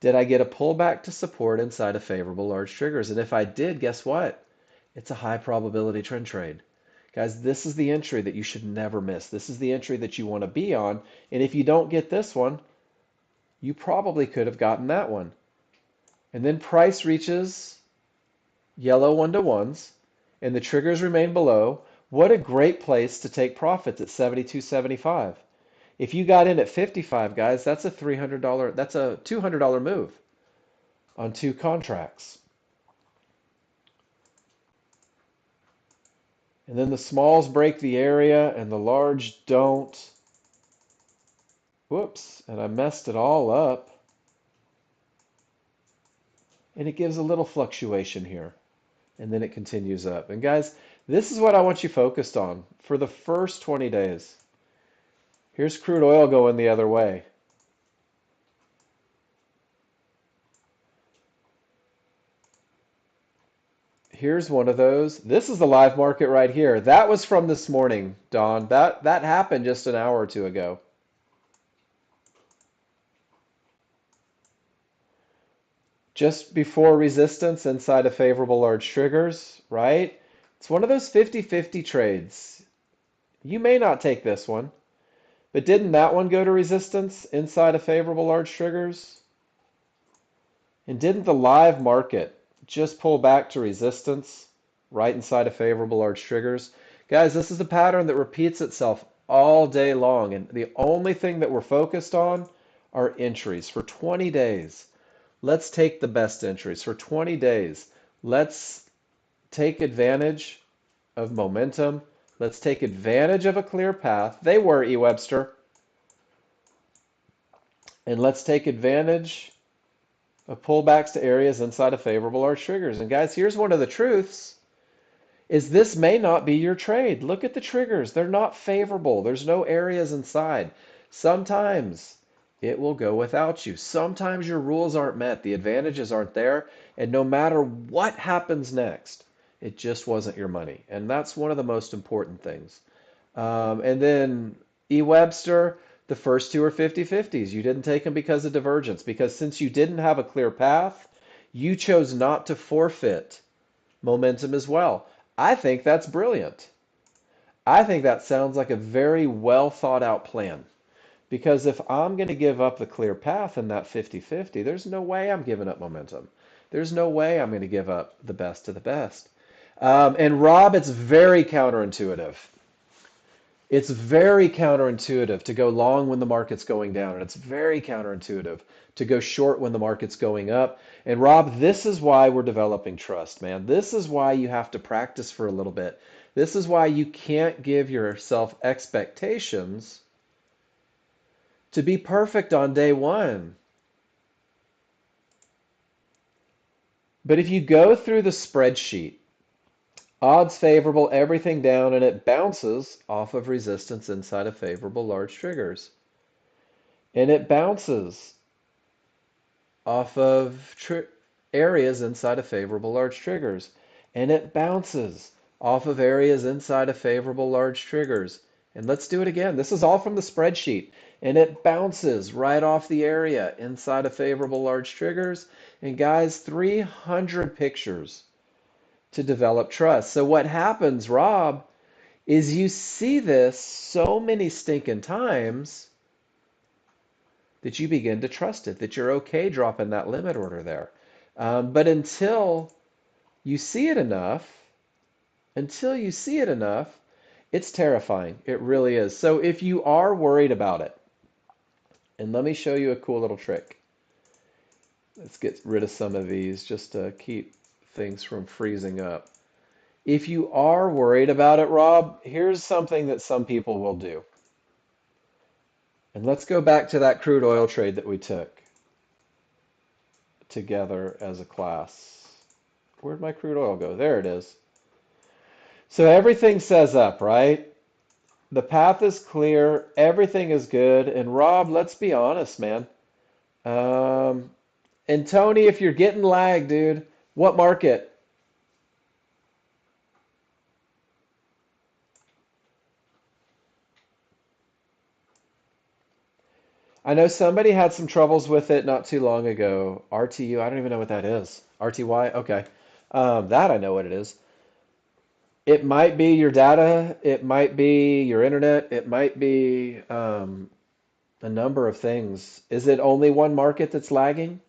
did I get a pullback to support inside of favorable large triggers? And if I did, guess what? It's a high probability trend trade. Guys, this is the entry that you should never miss. This is the entry that you want to be on. And if you don't get this one, you probably could have gotten that one. And then price reaches yellow 1-to-1s and the triggers remain below. What a great place to take profits at 72.75. If you got in at 55, guys, that's a $300, that's a $200 move on 2 contracts. And then the smalls break the area and the large don't. Whoops, and I messed it all up. And it gives a little fluctuation here. And then it continues up. And guys, this is what I want you focused on for the first 20 days. Here's crude oil going the other way. Here's one of those. This is the live market right here. That was from this morning, Don. That happened just an hour or two ago. Just before resistance inside of favorable large triggers, right? It's one of those 50-50 trades. You may not take this one, but didn't that one go to resistance inside of favorable large triggers? And didn't the live market just pull back to resistance right inside of favorable large triggers? Guys, this is a pattern that repeats itself all day long, and the only thing that we're focused on are entries for 20 days. Let's take the best entries for 20 days. Let's take advantage of momentum. Let's take advantage of a clear path. They were E. Webster. And let's take advantage of pullbacks to areas inside of favorable large triggers. And guys, here's one of the truths, is this may not be your trade. Look at the triggers. They're not favorable. There's no areas inside. Sometimes it will go without you. Sometimes your rules aren't met. The advantages aren't there. And no matter what happens next, it just wasn't your money. And that's one of the most important things. And then E. Webster, the first 2 are 50-50s. You didn't take them because of divergence, because since you didn't have a clear path, you chose not to forfeit momentum as well. I think that's brilliant. I think that sounds like a very well thought out plan. Because if I'm going to give up the clear path in that 50-50, there's no way I'm giving up momentum. There's no way I'm going to give up the best of the best. And Rob, it's very counterintuitive. It's very counterintuitive to go long when the market's going down, and it's very counterintuitive to go short when the market's going up. And Rob, this is why we're developing trust, man. This is why you have to practice for a little bit. This is why you can't give yourself expectations to be perfect on day one. But if you go through the spreadsheet, odds favorable, everything down, and it bounces off of resistance inside of favorable large triggers. And it bounces off of areas inside of favorable large triggers. And it bounces off of areas inside of favorable large triggers. And let's do it again. This is all from the spreadsheet. And it bounces right off the area inside of favorable large triggers. And guys, 300 pictures to develop trust. So what happens, Rob, is you see this so many stinking times that you begin to trust it, that you're okay dropping that limit order there. But you see it enough, until you see it enough, it's terrifying. It really is. So if you are worried about it, and let me show you a cool little trick. Let's get rid of some of these just to keep things from freezing up. If you are worried about it, Rob, here's something that some people will do. And let's go back to that crude oil trade that we took together as a class. Where'd my crude oil go? There it is. So everything says up, right? The path is clear. Everything is good. And Rob, let's be honest, man. And Tony, if you're getting lag, dude, what market? I know somebody had some troubles with it not too long ago. RTU, I don't even know what that is. RTY? Okay. That I know what it is. It might be your data, it might be your internet, it might be a number of things. Is it only one market that's lagging?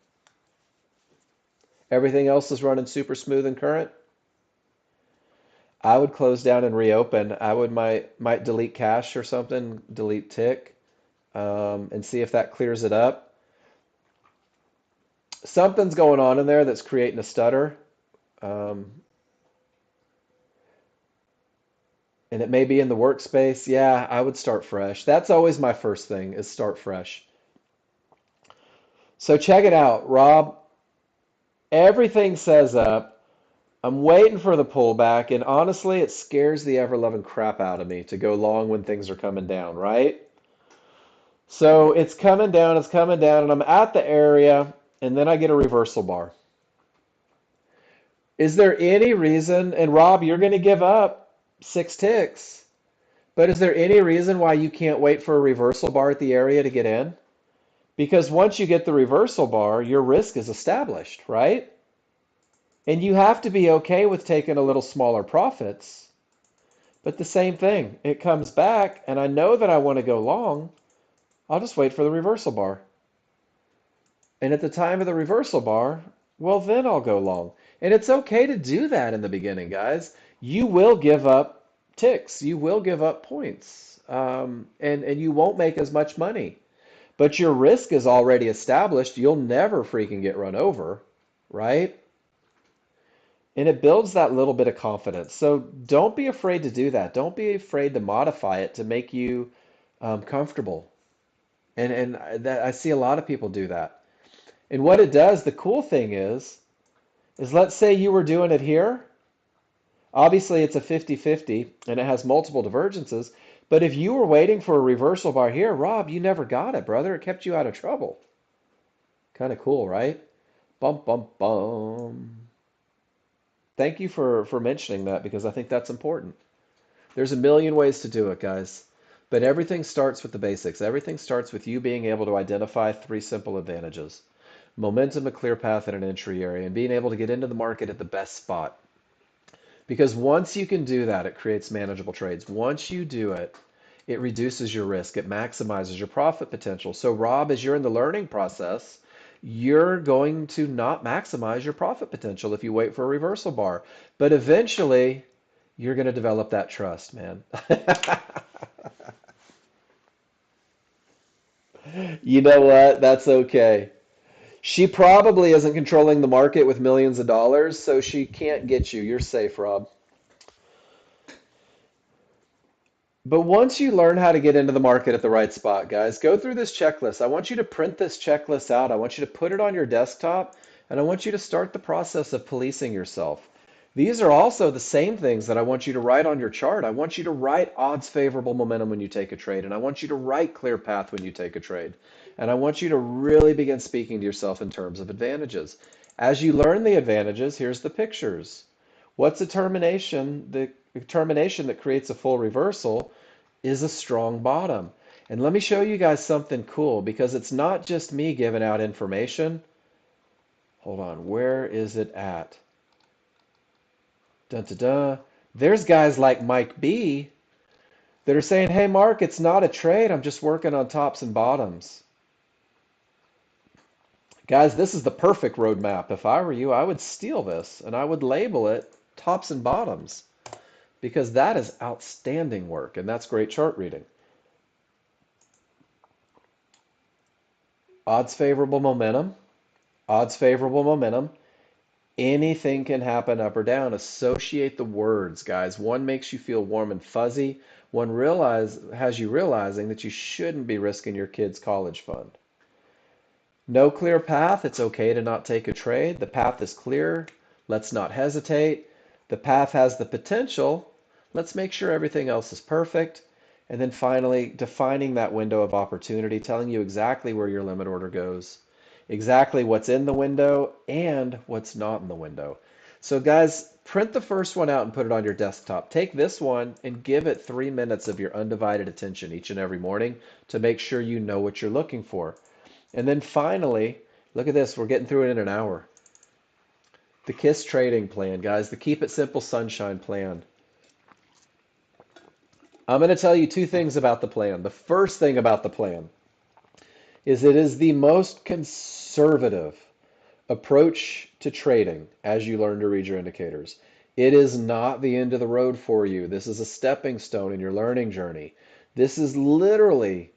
Everything else is running super smooth and current? I would close down and reopen. I would might delete cache or something, delete tick, and see if that clears it up. Something's going on in there that's creating a stutter. Um, and it may be in the workspace. Yeah, I would start fresh. That's always my first thing is start fresh. So check it out, Rob. Everything says up. I'm waiting for the pullback, and honestly, it scares the ever-loving crap out of me to go long when things are coming down, right? So it's coming down, and I'm at the area, and then I get a reversal bar. Is there any reason, and Rob, you're going to give up 6 ticks, but is there any reason why you can't wait for a reversal bar at the area to get in? Because once you get the reversal bar, your risk is established, right? And you have to be okay with taking a little smaller profits. But the same thing, it comes back, and I know that I want to go long. I'll just wait for the reversal bar. And at the time of the reversal bar, well, then I'll go long. And it's okay to do that in the beginning, guys. You will give up ticks, you will give up points, and you won't make as much money. But your risk is already established. You'll never freaking get run over, right? And it builds that little bit of confidence. So don't be afraid to do that. Don't be afraid to modify it to make you comfortable. And that I see a lot of people do that. And what it does, the cool thing is let's say you were doing it here. Obviously, it's a 50-50 and it has multiple divergences. But if you were waiting for a reversal bar here, Rob, you never got it, brother. It kept you out of trouble. Kind of cool, right? Bum, bum, bum. Thank you for mentioning that because I think that's important. There's a million ways to do it, guys. But everything starts with the basics. Everything starts with you being able to identify 3 simple advantages. Momentum, a clear path, and an entry area, and being able to get into the market at the best spot. Because once you can do that, it creates manageable trades. Once you do it, it reduces your risk, it maximizes your profit potential. So, Rob, as you're in the learning process, you're going to not maximize your profit potential if you wait for a reversal bar. But eventually, you're going to develop that trust, man. You know what? That's okay. She probably isn't controlling the market with millions of dollars, so she can't get you. You're safe, Rob. But once you learn how to get into the market at the right spot, guys, go through this checklist. I want you to print this checklist out. I want you to put it on your desktop, and I want you to start the process of policing yourself. These are also the same things that I want you to write on your chart. I want you to write odds favorable momentum when you take a trade, and I want you to write clear path when you take a trade. And I want you to really begin speaking to yourself in terms of advantages. As you learn the advantages, here's the pictures. What's a termination? The termination that creates a full reversal is a strong bottom. And let me show you guys something cool because it's not just me giving out information. Hold on, where is it at? Dun, dun, dun. There's guys like Mike B that are saying, hey, Mark, it's not a trade. I'm just working on tops and bottoms. Guys, this is the perfect roadmap. If I were you, I would steal this and I would label it tops and bottoms because that is outstanding work and that's great chart reading. Odds favorable momentum. Odds favorable momentum. Anything can happen up or down. Associate the words, guys. One makes you feel warm and fuzzy. One has you realizing that you shouldn't be risking your kid's college fund. No clear path. It's okay to not take a trade. The path is clear. Let's not hesitate. The path has the potential. Let's make sure everything else is perfect. And then finally, defining that window of opportunity, telling you exactly where your limit order goes, exactly what's in the window and what's not in the window. So, guys, print the first one out and put it on your desktop. Take this one and give it 3 minutes of your undivided attention each and every morning to make sure you know what you're looking for. And then finally, look at this. We're getting through it in an hour. The KISS trading plan, guys, the Keep It Simple Sunshine plan. I'm going to tell you two things about the plan. The first thing about the plan is it is the most conservative approach to trading as you learn to read your indicators. It is not the end of the road for you. This is a stepping stone in your learning journey. This is literally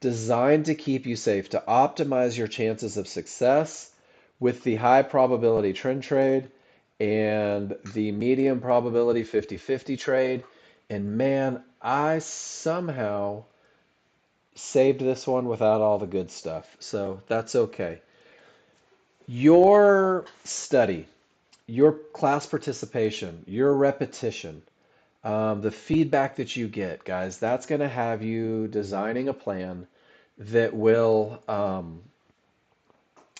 designed to keep you safe, to optimize your chances of success with the high probability trend trade and the medium probability 50-50 trade. And man, I somehow saved this one without all the good stuff. So that's okay. Your study, your class participation, your repetition, the feedback that you get, guys, that's going to have you designing a plan that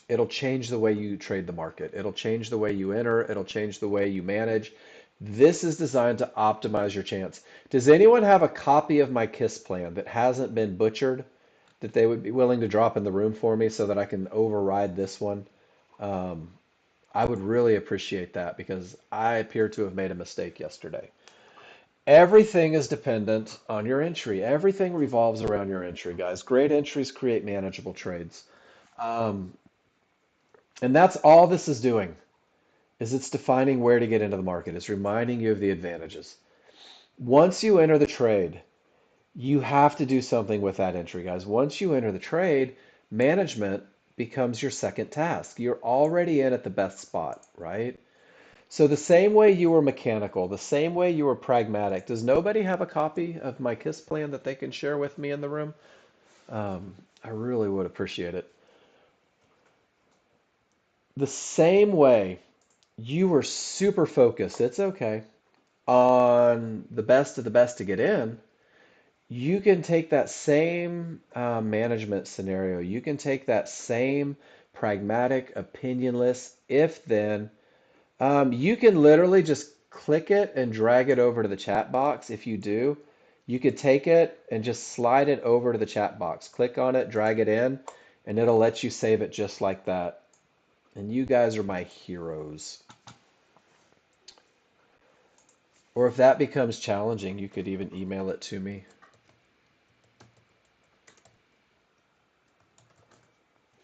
it'll change the way you trade the market. It'll change the way you enter. It'll change the way you manage. This is designed to optimize your chance. Does anyone have a copy of my KISS plan that hasn't been butchered that they would be willing to drop in the room for me so that I can override this one? Um, I would really appreciate that because I appear to have made a mistake yesterday. Everything is dependent on your entry. Everything revolves around your entry, guys. Great entries create manageable trades. Um, and that's all this is doing, is it's defining where to get into the market. It's reminding you of the advantages. Once you enter the trade, you have to do something with that entry, guys. Once you enter the trade, management becomes your second task. You're already in at the best spot, right? So the same way you were mechanical, the same way you were pragmatic, does nobody have a copy of my KISS plan that they can share with me in the room? I really would appreciate it. The same way you were super focused, it's okay, on the best of the best to get in, you can take that same management scenario, you can take that same pragmatic, opinionless, if then. You can literally just click it and drag it over to the chat box. If you do, you could take it and just slide it over to the chat box. Click on it, drag it in, and it'll let you save it just like that. And you guys are my heroes. Or if that becomes challenging, you could even email it to me.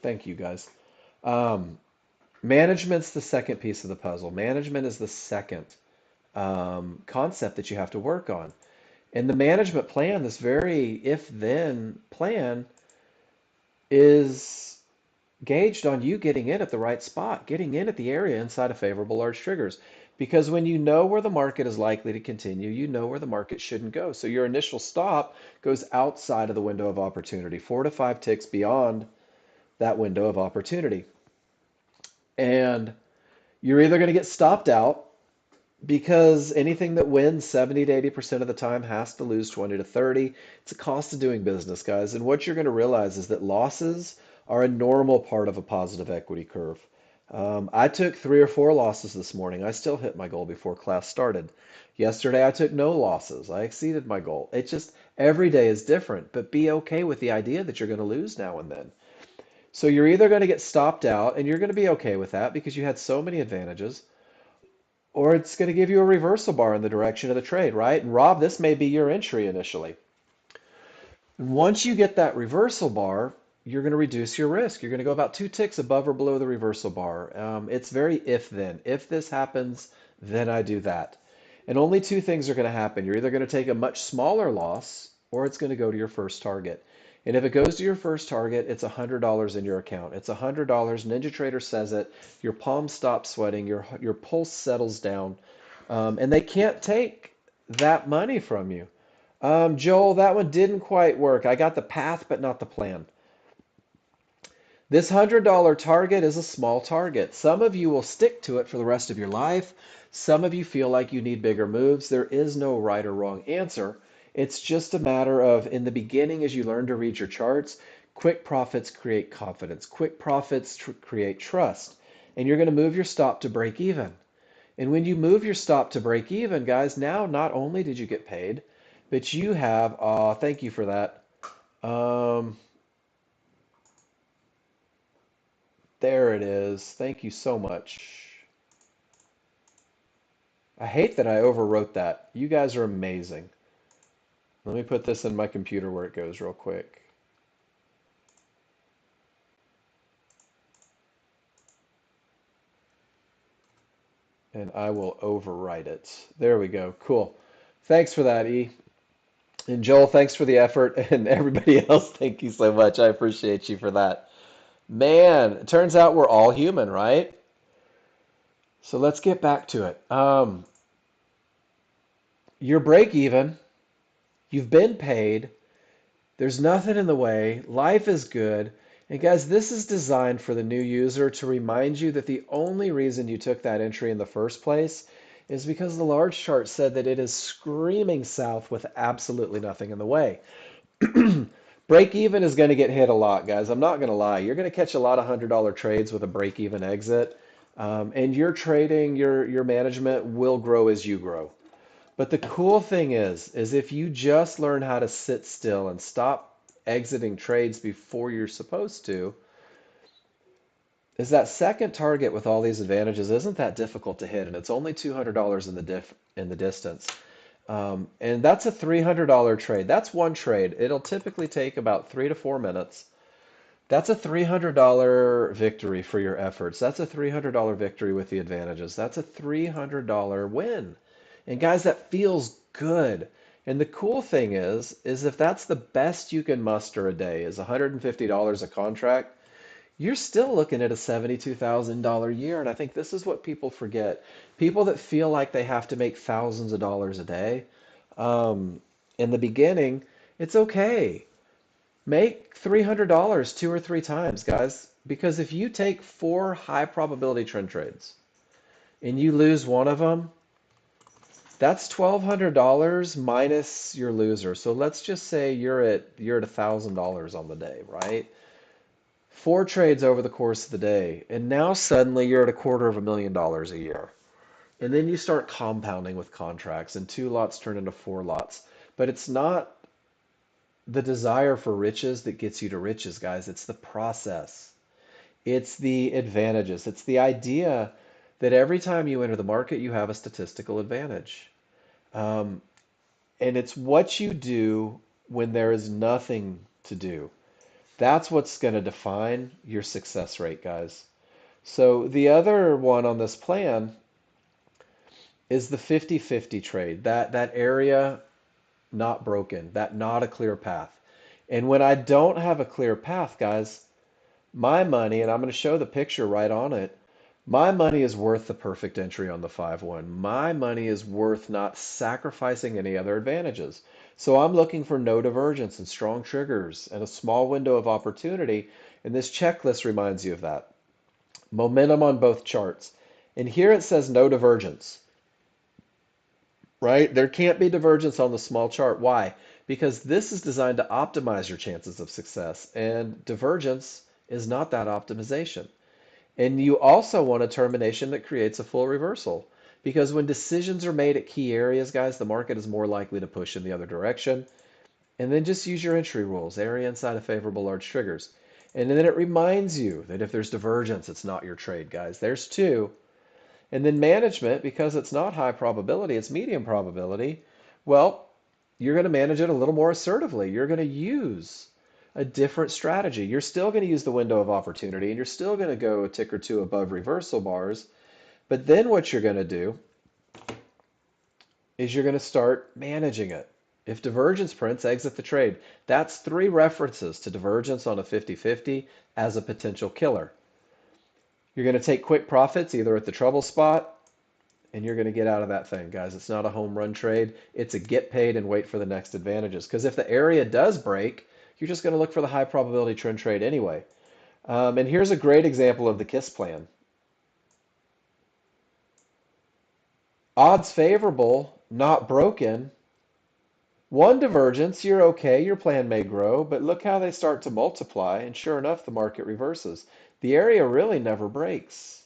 Thank you, guys. Um, Management's the second piece of the puzzle. Management is the second concept that you have to work on. And the management plan, this very if-then plan, is gauged on you getting in at the right spot, getting in at the area inside of favorable large triggers. Because when you know where the market is likely to continue, you know where the market shouldn't go. So your initial stop goes outside of the window of opportunity, 4 to 5 ticks beyond that window of opportunity. And you're either going to get stopped out because anything that wins 70 to 80% of the time has to lose 20 to 30. It's a cost of doing business, guys. And what you're going to realize is that losses are a normal part of a positive equity curve. I took 3 or 4 losses this morning. I still hit my goal before class started. Yesterday, I took no losses. I exceeded my goal. It's just every day is different, but be okay with the idea that you're going to lose now and then. So you're either going to get stopped out, and you're going to be okay with that because you had so many advantages, or it's going to give you a reversal bar in the direction of the trade, right? And Rob, this may be your entry initially. Once you get that reversal bar, you're going to reduce your risk. You're going to go about 2 ticks above or below the reversal bar. It's very if then. If this happens, then I do that. And only two things are going to happen. You're either going to take a much smaller loss or it's going to go to your first target. And if it goes to your first target, it's $100 in your account. It's $100. NinjaTrader says it. Your palms stop sweating. Your pulse settles down. And they can't take that money from you. Joel, that one didn't quite work. I got the path, but not the plan. This $100 target is a small target. Some of you will stick to it for the rest of your life. Some of you feel like you need bigger moves. There is no right or wrong answer. It's just a matter of, in the beginning, as you learn to read your charts, quick profits create confidence. Quick profits create trust. And you're going to move your stop to break even. And when you move your stop to break even, guys, now not only did you get paid, but you have, thank you for that. Um, there it is. Thank you so much. I hate that I overwrote that. You guys are amazing. Let me put this in my computer where it goes real quick. And I will overwrite it. There we go. Cool. Thanks for that, E. And Joel, thanks for the effort. And everybody else, thank you so much. I appreciate you for that. Man, it turns out we're all human, right? So let's get back to it. You're break even. You've been paid. There's nothing in the way. Life is good. And guys, this is designed for the new user to remind you that the only reason you took that entry in the first place is because the large chart said that it is screaming south with absolutely nothing in the way. Break even is going to get hit a lot, guys. I'm not going to lie. You're going to catch a lot of $100 trades with a break even exit. And your trading, your management will grow as you grow. But the cool thing is if you just learn how to sit still and stop exiting trades before you're supposed to, is that second target with all these advantages isn't that difficult to hit, and it's only $200 in the distance. And that's a $300 trade. That's one trade. It'll typically take about 3 to 4 minutes. That's a $300 victory for your efforts. That's a $300 victory with the advantages. That's a $300 win. And guys, that feels good. And the cool thing is if that's the best you can muster a day is $150 a contract, you're still looking at a $72,000 year. And I think this is what people forget. People that feel like they have to make thousands of dollars a day, um, in the beginning, it's okay. Make $300 2 or 3 times, guys. Because if you take 4 high probability trend trades and you lose one of them, that's $1,200 minus your loser. So let's just say you're at $1,000 on the day, right? 4 trades over the course of the day, and now suddenly you're at $250,000 a year. And then you start compounding with contracts, and 2 lots turn into 4 lots. But it's not the desire for riches that gets you to riches, guys. It's the process. It's the advantages. It's the idea that every time you enter the market, you have a statistical advantage. Um, and it's what you do when there is nothing to do. That's what's going to define your success rate, guys. So the other one on this plan is the 50-50 trade. That area not broken, that not a clear path. And when I don't have a clear path, guys, my money, and I'm going to show the picture right on it, my money is worth the perfect entry on the 5-1. My money is worth not sacrificing any other advantages. So I'm looking for no divergence and strong triggers and a small window of opportunity. And this checklist reminds you of that. Momentum on both charts. And here it says no divergence, right? There can't be divergence on the small chart. Why? Because this is designed to optimize your chances of success, and divergence is not that optimization. And you also want a termination that creates a full reversal. Because when decisions are made at key areas, guys, the market is more likely to push in the other direction. And then just use your entry rules, area inside of favorable large triggers. And then it reminds you that if there's divergence, it's not your trade, guys. There's two. And then management, because it's not high probability, it's medium probability, well, you're going to manage it a little more assertively. You're going to use a different strategy. You're still going to use the window of opportunity, and you're still going to go a tick or two above reversal bars. But then what you're going to do is you're going to start managing it. If divergence prints, exit the trade. That's three references to divergence on a 50-50 as a potential killer. You're going to take quick profits either at the trouble spot, and you're going to get out of that thing, guys. It's not a home run trade. It's a get paid and wait for the next advantages. Because if the area does break, you're just going to look for the high probability trend trade anyway. And here's a great example of the KISS plan. Odds favorable, not broken. One divergence, you're okay. Your plan may grow, but look how they start to multiply. And sure enough, the market reverses. The area really never breaks.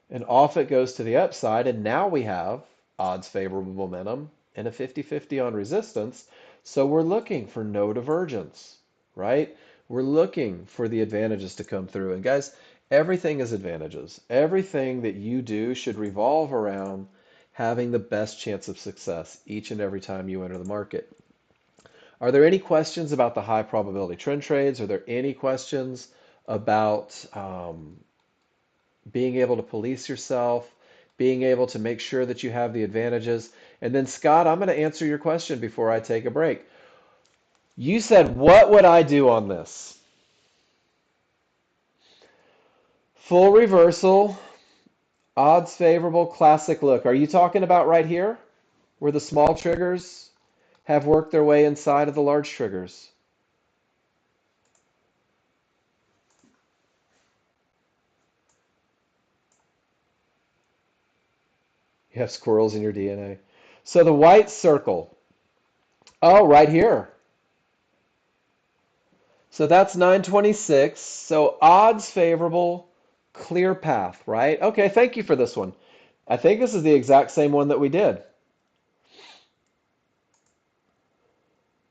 And off it goes to the upside, and now we have odds favorable momentum and a 50-50 on resistance. So we're looking for no divergence, right? We're looking for the advantages to come through. And guys, everything is advantages. Everything that you do should revolve around having the best chance of success each and every time you enter the market. Are there any questions about the high probability trend trades? Are there any questions about being able to police yourself, being able to make sure that you have the advantages? And then, Scott, I'm going to answer your question before I take a break. You said, what would I do on this? Full reversal, odds favorable, classic look. Are you talking about right here, where the small triggers have worked their way inside of the large triggers? You have squirrels in your DNA. So the white circle, oh, right here. So that's 926. So odds favorable, clear path, right? Okay, thank you for this one. I think this is the exact same one that we did.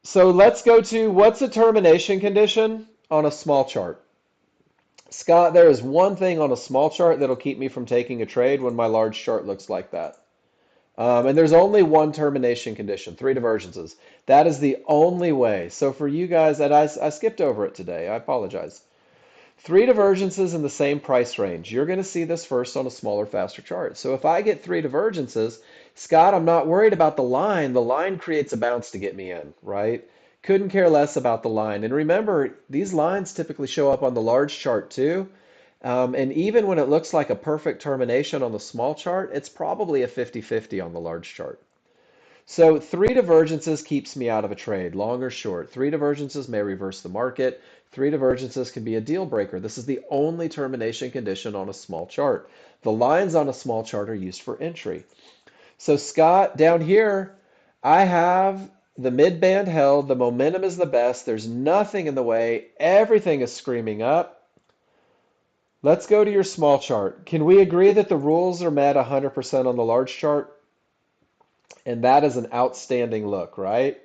So let's go to what's a termination condition on a small chart. Scott, there is one thing on a small chart that'll keep me from taking a trade when my large chart looks like that. And there's only one termination condition, three divergences. That is the only way. So for you guys, and I skipped over it today, I apologize. Three divergences in the same price range. You're going to see this first on a smaller, faster chart. So if I get three divergences, Scott, I'm not worried about the line. The line creates a bounce to get me in, right? Couldn't care less about the line. And remember, these lines typically show up on the large chart too. And even when it looks like a perfect termination on the small chart, it's probably a 50-50 on the large chart. So three divergences keeps me out of a trade, long or short. Three divergences may reverse the market. Three divergences can be a deal breaker. This is the only termination condition on a small chart. The lines on a small chart are used for entry. So Scott, down here, I have the mid band held. The momentum is the best. There's nothing in the way. Everything is screaming up. Let's go to your small chart. Can we agree that the rules are met 100% on the large chart? And that is an outstanding look, right?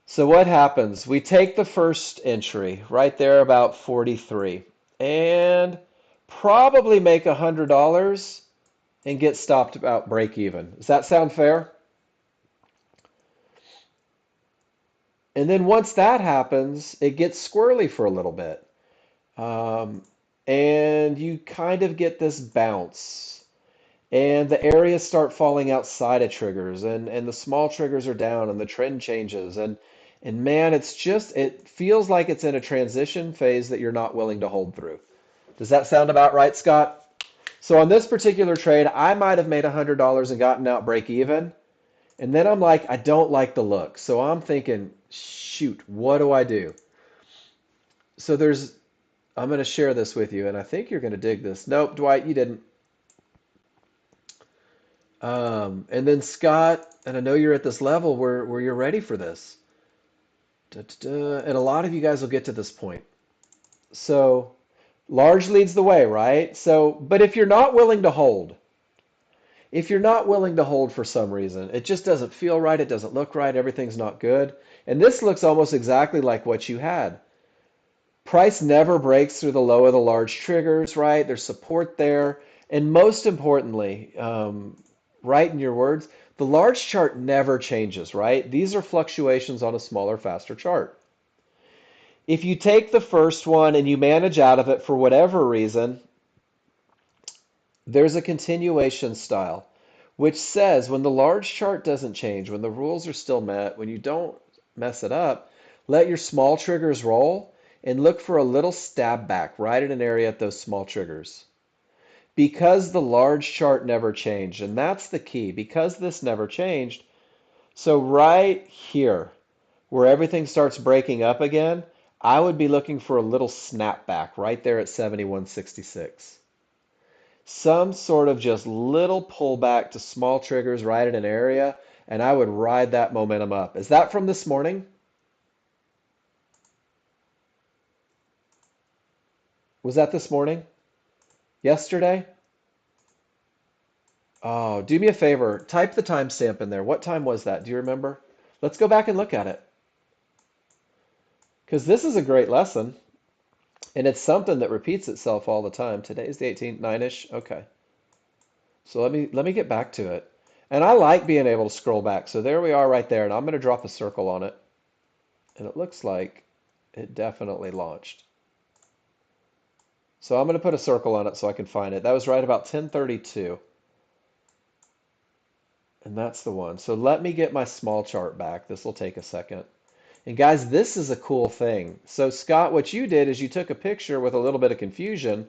So what happens? We take the first entry right there about 43. And probably make $100 and get stopped about break even. Does that sound fair? And then once that happens, it gets squirrely for a little bit. Um, and you kind of get this bounce. And the areas start falling outside of triggers, and the small triggers are down, and the trend changes. And man, it feels like it's in a transition phase that you're not willing to hold through. Does that sound about right, Scott? So on this particular trade, I might have made $100 and gotten out break even. And then I'm like, I don't like the look. So I'm thinking, shoot, what do I do? So I'm going to share this with you, and I think you're going to dig this. Nope, Dwight, you didn't. And then Scott, and I know you're at this level where you're ready for this. Da, da, da. And a lot of you guys will get to this point. So large leads the way, right? So, but if you're not willing to hold for some reason, it just doesn't feel right, it doesn't look right, everything's not good. And this looks almost exactly like what you had. Price never breaks through the low of the large triggers, right? There's support there. And most importantly, right in your words, the large chart never changes, right? These are fluctuations on a smaller, faster chart. If you take the first one and you manage out of it for whatever reason, there's a continuation style, which says when the large chart doesn't change, when the rules are still met, when you don't mess it up, let your small triggers roll and look for a little stab back right at an area at those small triggers. Because the large chart never changed, and that's the key, because this never changed, so right here, where everything starts breaking up again, I would be looking for a little snapback right there at 71.66. Some sort of just little pullback to small triggers right at an area, and I would ride that momentum up. Is that from this morning? Was that this morning? Yesterday? Oh, do me a favor. Type the timestamp in there. What time was that? Do you remember? Let's go back and look at it. Because this is a great lesson, and it's something that repeats itself all the time. Today's the 18th, 9-ish. Okay. So let me get back to it. And I like being able to scroll back. So there we are right there, and I'm going to drop a circle on it. And it looks like it definitely launched. So I'm going to put a circle on it so I can find it. That was right about 10:32. And that's the one. So let me get my small chart back. This will take a second. And guys, this is a cool thing. So Scott, what you did is you took a picture with a little bit of confusion,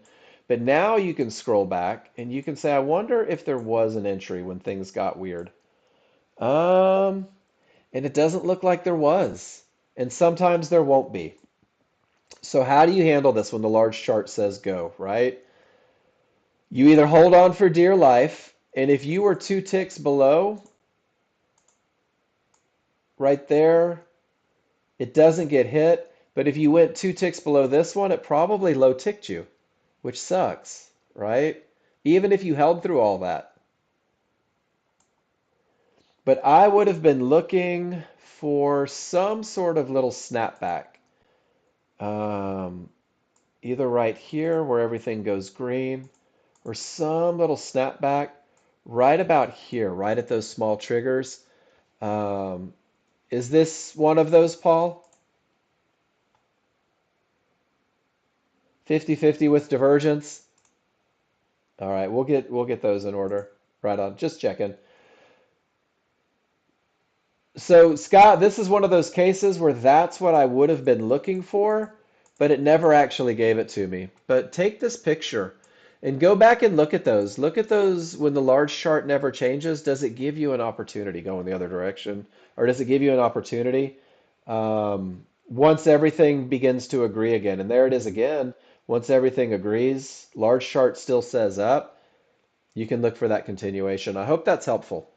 but now you can scroll back and you can say, I wonder if there was an entry when things got weird. Um, and it doesn't look like there was. And sometimes there won't be. So how do you handle this when the large chart says go, right? You either hold on for dear life, and if you were 2 ticks below, right there, it doesn't get hit. But if you went 2 ticks below this one, it probably low ticked you, which sucks, right? Even if you held through all that. But I would have been looking for some sort of little snapback. Um, Either right here where everything goes green, or some little snapback right about here, right at those small triggers. Um, is this one of those, Paul? 50-50 with divergence? All right, we'll get those in order. Right on. Just checking. So, Scott, this is one of those cases where that's what I would have been looking for, but it never actually gave it to me. But take this picture and go back and look at those. Look at those when the large chart never changes. Does it give you an opportunity going the other direction? Or does it give you an opportunity once everything begins to agree again? And there it is again. Once everything agrees, large chart still says up. You can look for that continuation. I hope that's helpful.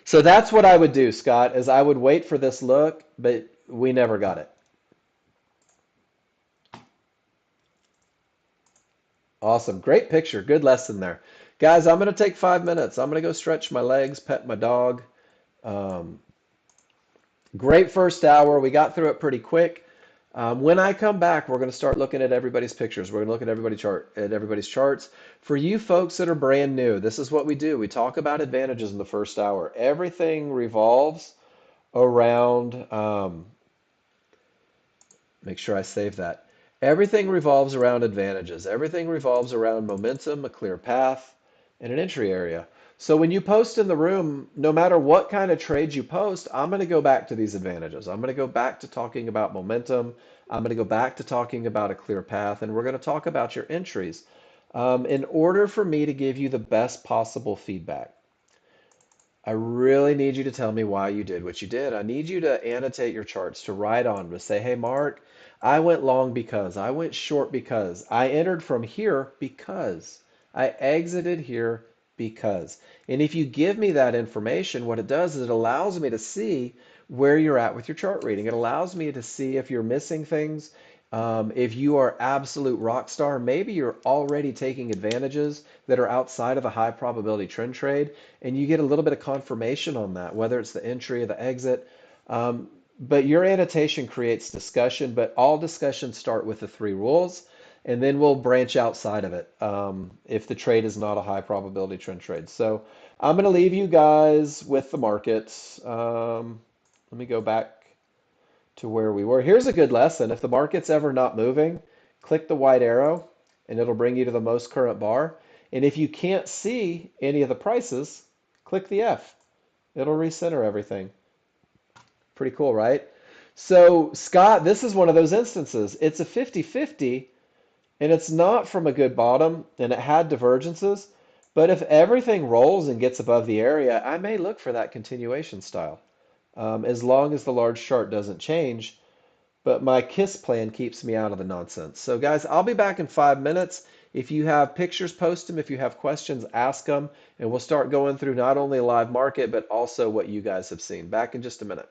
So that's what I would do, Scott, is I would wait for this look, but we never got it. Awesome. Great picture. Good lesson there. Guys, I'm going to take 5 minutes. I'm going to go stretch my legs, pet my dog. Um, Great first hour. We got through it pretty quick. When I come back, we're going to start looking at everybody's pictures. We're going to look at everybody's charts. For you folks that are brand new, this is what we do. We talk about advantages in the first hour. Everything revolves around, make sure I save that. Everything revolves around advantages. Everything revolves around momentum, a clear path, and an entry area. So when you post in the room, no matter what kind of trade you post, I'm going to go back to these advantages. I'm going to go back to talking about momentum. I'm going to go back to talking about a clear path, and we're going to talk about your entries. In order for me to give you the best possible feedback, I really need you to tell me why you did what you did. I need you to annotate your charts, to write on, to say, hey, Mark, I went long because, I went short because, I entered from here because, I exited here because. And if you give me that information, what it does is it allows me to see where you're at with your chart reading. It allows me to see if you're missing things. If you are absolute rock star, maybe you're already taking advantages that are outside of a high probability trend trade, and you get a little bit of confirmation on that, whether it's the entry or the exit. Um, but your annotation creates discussion, but all discussions start with the three rules, and then we'll branch outside of it if the trade is not a high probability trend trade. So I'm going to leave you guys with the markets. Let me go back to where we were. Here's a good lesson. If the market's ever not moving, click the white arrow and it'll bring you to the most current bar. And if you can't see any of the prices, click the F. It'll recenter everything. Pretty cool, right? So, Scott, this is one of those instances. It's a 50-50, and it's not from a good bottom, and it had divergences. But if everything rolls and gets above the area, I may look for that continuation style, as long as the large chart doesn't change. But my KISS plan keeps me out of the nonsense. So, guys, I'll be back in 5 minutes. If you have pictures, post them. If you have questions, ask them. And we'll start going through not only a live market, but also what you guys have seen. Back in just a minute.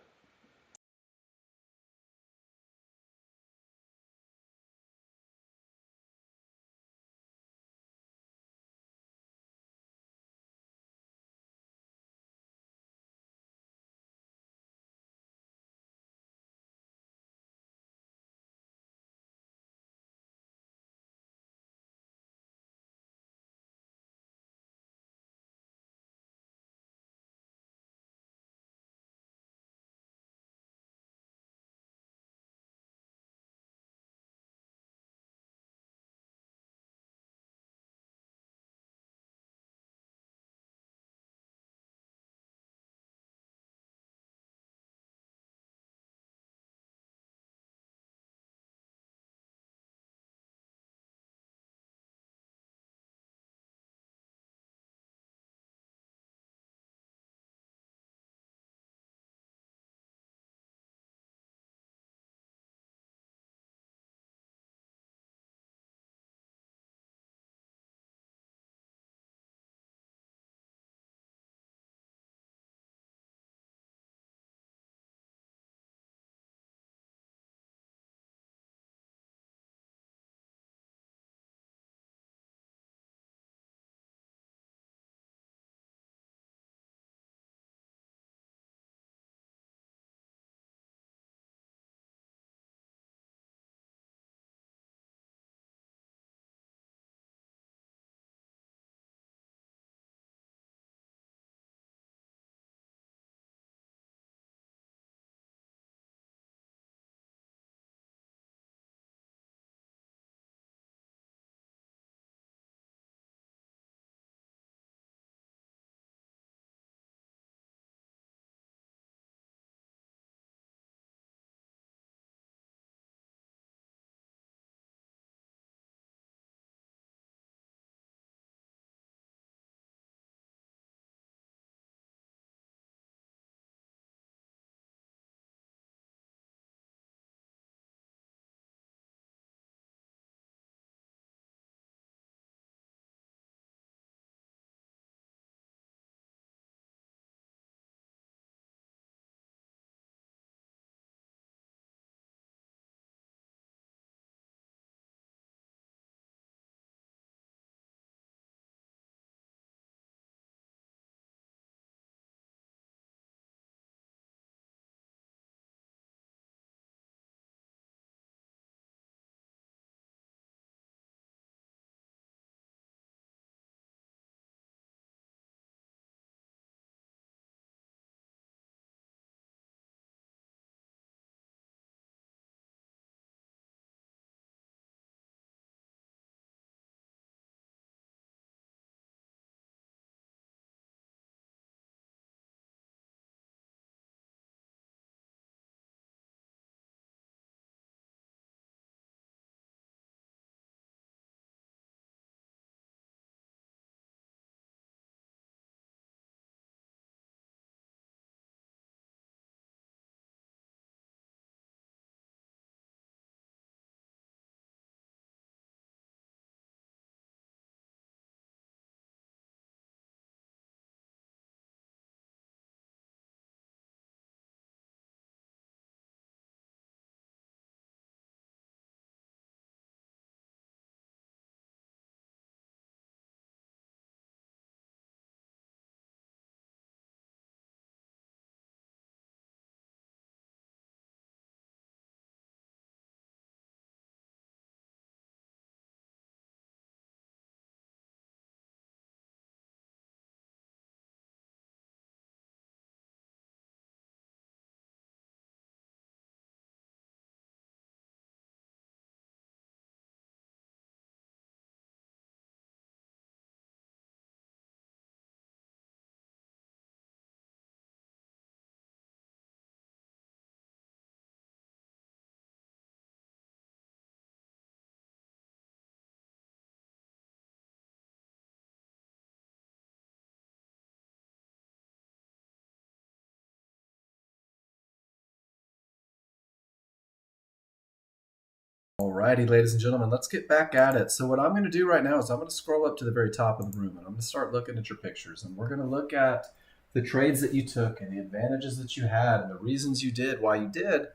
Alrighty, ladies and gentlemen, let's get back at it. So what I'm going to do right now is I'm going to scroll up to the very top of the room and I'm going to start looking at your pictures and we're going to look at the trades that you took and the advantages that you had and the reasons you did, why you did.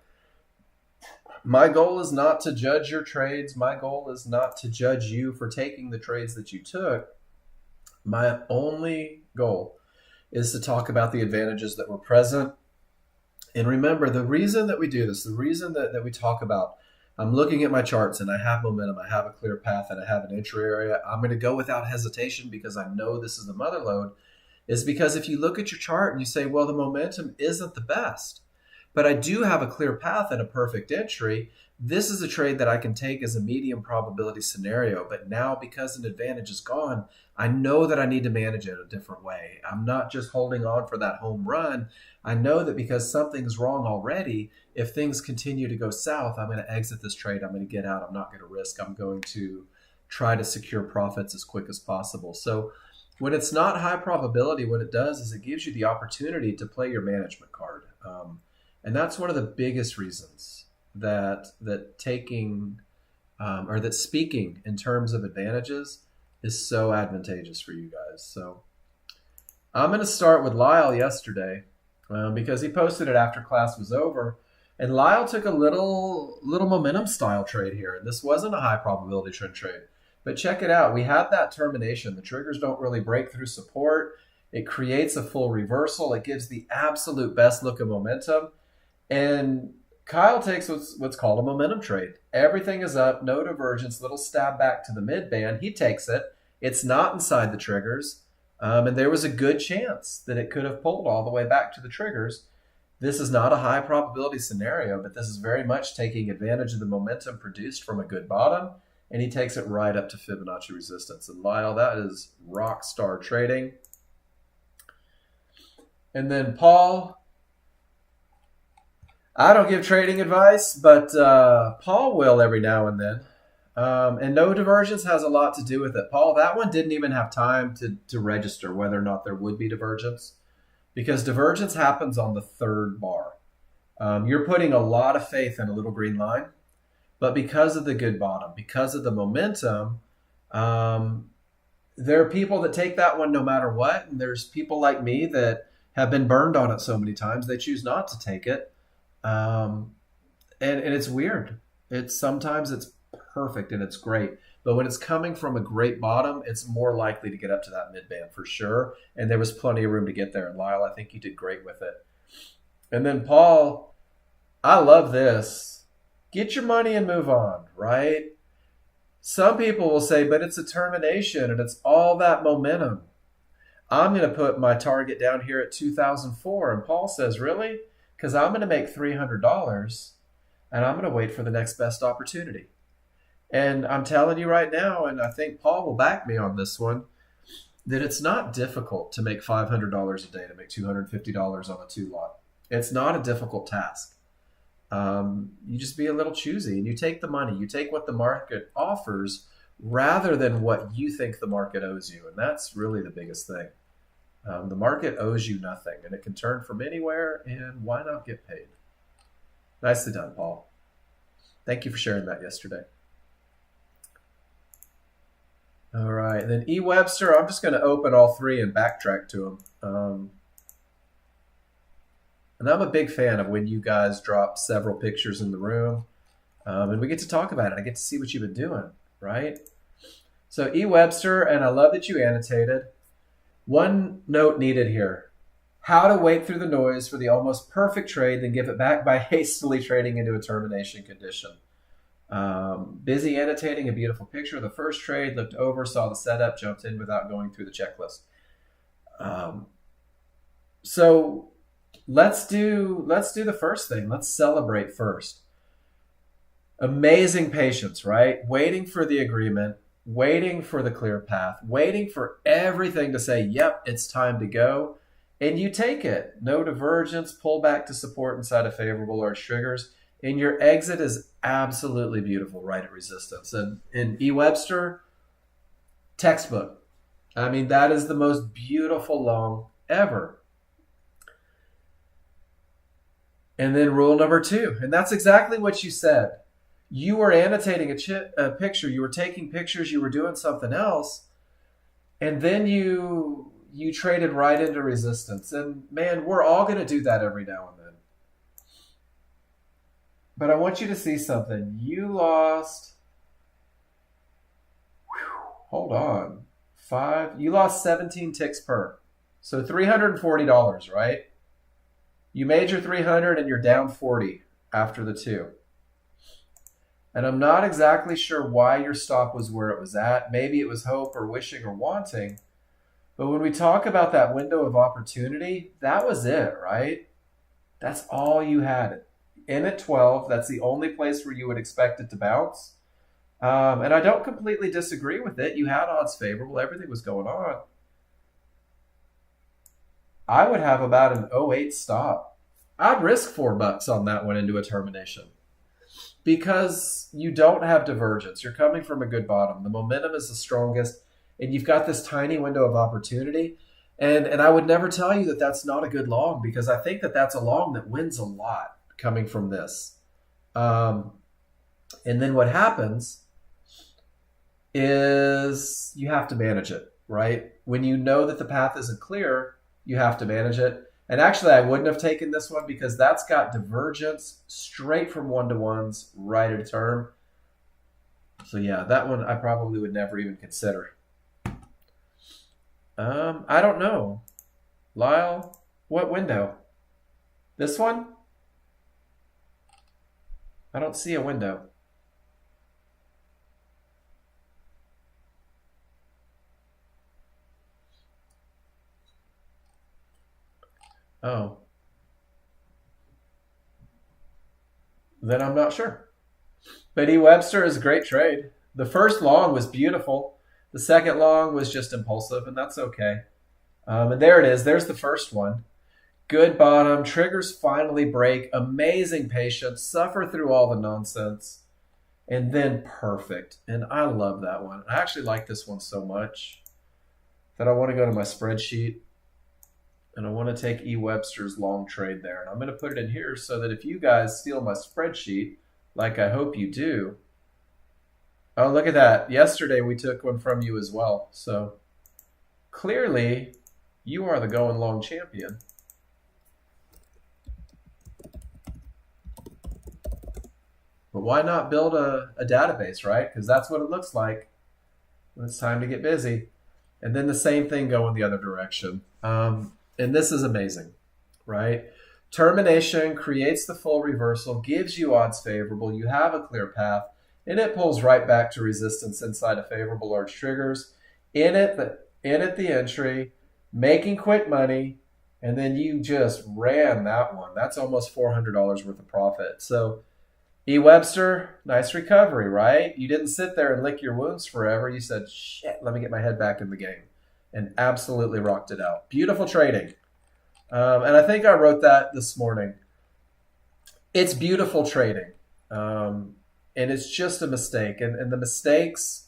My goal is not to judge your trades. My goal is not to judge you for taking the trades that you took. My only goal is to talk about the advantages that were present. And remember, the reason that we do this, the reason that we talk about, I'm looking at my charts and I have momentum, I have a clear path, and I have an entry area. I'm going to go without hesitation because I know this is the mother lode, is because if you look at your chart and you say, well, the momentum isn't the best, but I do have a clear path and a perfect entry, this is a trade that I can take as a medium probability scenario. But now because an advantage is gone, I know that I need to manage it a different way. I'm not just holding on for that home run. I know that because something's wrong already, if things continue to go south, I'm going to exit this trade. I'm going to get out. I'm not going to risk. I'm going to try to secure profits as quick as possible. So when it's not high probability, what it does is it gives you the opportunity to play your management card. And that's one of the biggest reasons that taking or that speaking in terms of advantages is so advantageous for you guys. So I'm going to start with Lyle yesterday because he posted it after class was over. And Lyle took a little momentum style trade here. And this wasn't a high probability trend trade. But check it out. We had that termination. The triggers don't really break through support. It creates a full reversal. It gives the absolute best look of momentum. And Kyle takes what's called a momentum trade. Everything is up, no divergence, little stab back to the mid band. He takes it. It's not inside the triggers. And there was a good chance that it could have pulled all the way back to the triggers. This is not a high probability scenario, but this is very much taking advantage of the momentum produced from a good bottom. And he takes it right up to Fibonacci resistance. And Lyle, that is rock star trading. And then Paul, I don't give trading advice, but Paul will every now and then. And no divergence has a lot to do with it. Paul, that one didn't even have time to register whether or not there would be divergence because divergence happens on the third bar. You're putting a lot of faith in a little green line, but because of the good bottom, because of the momentum, there are people that take that one no matter what. And there's people like me that have been burned on it so many times, they choose not to take it. And it's weird. Sometimes it's perfect and it's great, but when it's coming from a great bottom, it's more likely to get up to that mid band for sure. And there was plenty of room to get there. And Lyle, I think you did great with it. And then Paul, I love this. Get your money and move on, right? Some people will say, but it's a termination and it's all that momentum. I'm going to put my target down here at 2004. And Paul says, really? Because I'm going to make $300 and I'm going to wait for the next best opportunity. And I'm telling you right now, and I think Paul will back me on this one, that it's not difficult to make $500 a day, to make $250 on a 2-lot. It's not a difficult task. You just be a little choosy and you take the money. You take what the market offers rather than what you think the market owes you. And that's really the biggest thing. The market owes you nothing, and it can turn from anywhere, and why not get paid? Nicely done, Paul. Thank you for sharing that yesterday. All right, and then E. Webster, I'm just going to open all three and backtrack to them. And I'm a big fan of when you guys drop several pictures in the room, and we get to talk about it. I get to see what you've been doing, right? So E. Webster, and I love that you annotated. One note needed here. How to wait through the noise for the almost perfect trade, then give it back by hastily trading into a termination condition. Busy annotating a beautiful picture of the first trade, looked over, saw the setup, jumped in without going through the checklist. So let's do the first thing. Let's celebrate first. Amazing patience, right? Waiting for the agreement, waiting for the clear path, waiting for everything to say, yep, it's time to go. And you take it. No divergence, pull back to support inside of favorable large triggers. And your exit is absolutely beautiful right at resistance. And in E. Webster, textbook. I mean, that is the most beautiful long ever. And then rule number 2. And that's exactly what you said. You were annotating a picture, you were taking pictures, you were doing something else, and then you traded right into resistance. And man, we're all going to do that every now and then. But I want you to see something. You lost, hold on, you lost 17 ticks per. So $340, right? You made your 300 and you're down 40 after the two. And I'm not exactly sure why your stop was where it was at. Maybe it was hope or wishing or wanting. But when we talk about that window of opportunity, that was it, right? That's all you had. In at 12, that's the only place where you would expect it to bounce. And I don't completely disagree with it. You had odds favorable. Everything was going on. I would have about an 08 stop. I'd risk $4 on that one into a termination because you don't have divergence. You're coming from a good bottom. The momentum is the strongest, and you've got this tiny window of opportunity. And I would never tell you that that's not a good long, because I think that that's a long that wins a lot coming from this. And then what happens is you have to manage it, right? When you know that the path isn't clear, you have to manage it. And actually, I wouldn't have taken this one because that's got divergence straight from one-to-ones right at a term. So yeah, that one I probably would never even consider. I don't know. Lyle, what window? This one? I don't see a window. Oh. Then I'm not sure. But E. Webster is a great trade. The first long was beautiful. The second long was just impulsive, and that's okay. And there it is. There's the first one. Good bottom. Triggers finally break. Amazing patience. Suffer through all the nonsense. And then perfect. And I love that one. I actually like this one so much that I want to go to my spreadsheet. And I want to take E. Webster's long trade there. And I'm going to put it in here so that if you guys steal my spreadsheet, like I hope you do. Oh, look at that. Yesterday we took one from you as well. So clearly you are the going long champion. But why not build a database, right? Because that's what it looks like when it's time to get busy. And then the same thing going the other direction. And this is amazing, right? Termination creates the full reversal, gives you odds favorable. You have a clear path, and it pulls right back to resistance inside of favorable large triggers. In at the entry, making quick money, and then you just ran that one. That's almost $400 worth of profit. So E. Webster, nice recovery, right? You didn't sit there and lick your wounds forever. You said, shit, let me get my head back in the game. And absolutely rocked it out. Beautiful trading. And I think I wrote that this morning. It's beautiful trading. And it's just a mistake. And the mistakes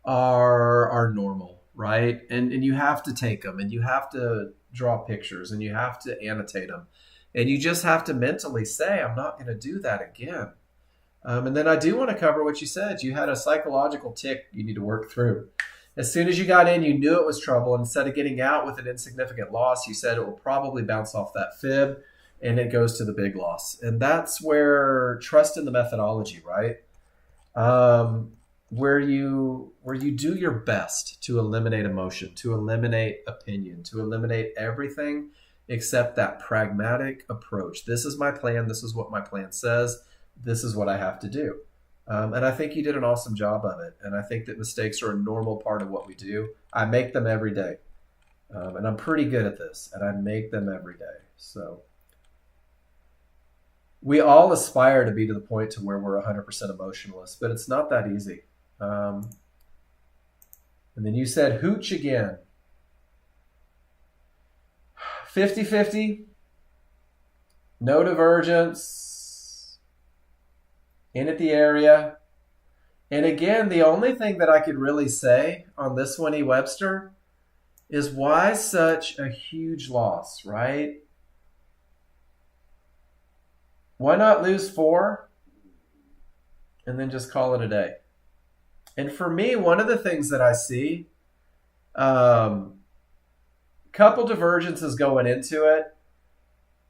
are normal, right? And you have to take them, and you have to draw pictures, and you have to annotate them. And you just have to mentally say, I'm not going to do that again. And then I do want to cover what you said. You had a psychological tick you need to work through. As soon as you got in, you knew it was trouble. And instead of getting out with an insignificant loss, you said it will probably bounce off that fib, and it goes to the big loss. And that's where trust in the methodology, right? Where you do your best to eliminate emotion, to eliminate opinion, to eliminate everything except that pragmatic approach. This is my plan. This is what my plan says. This is what I have to do. And I think you did an awesome job of it. And I think that mistakes are a normal part of what we do. I make them every day. And I'm pretty good at this. And I make them every day. So we all aspire to be to the point to where we're 100% emotionless. But it's not that easy. And then you said hooch again. 50-50. No divergence. In at the area. And again, the only thing that I could really say on this one, E. Webster, is why such a huge loss, right? Why not lose 4 and then just call it a day. And for me, one of the things that I see, couple divergences going into it.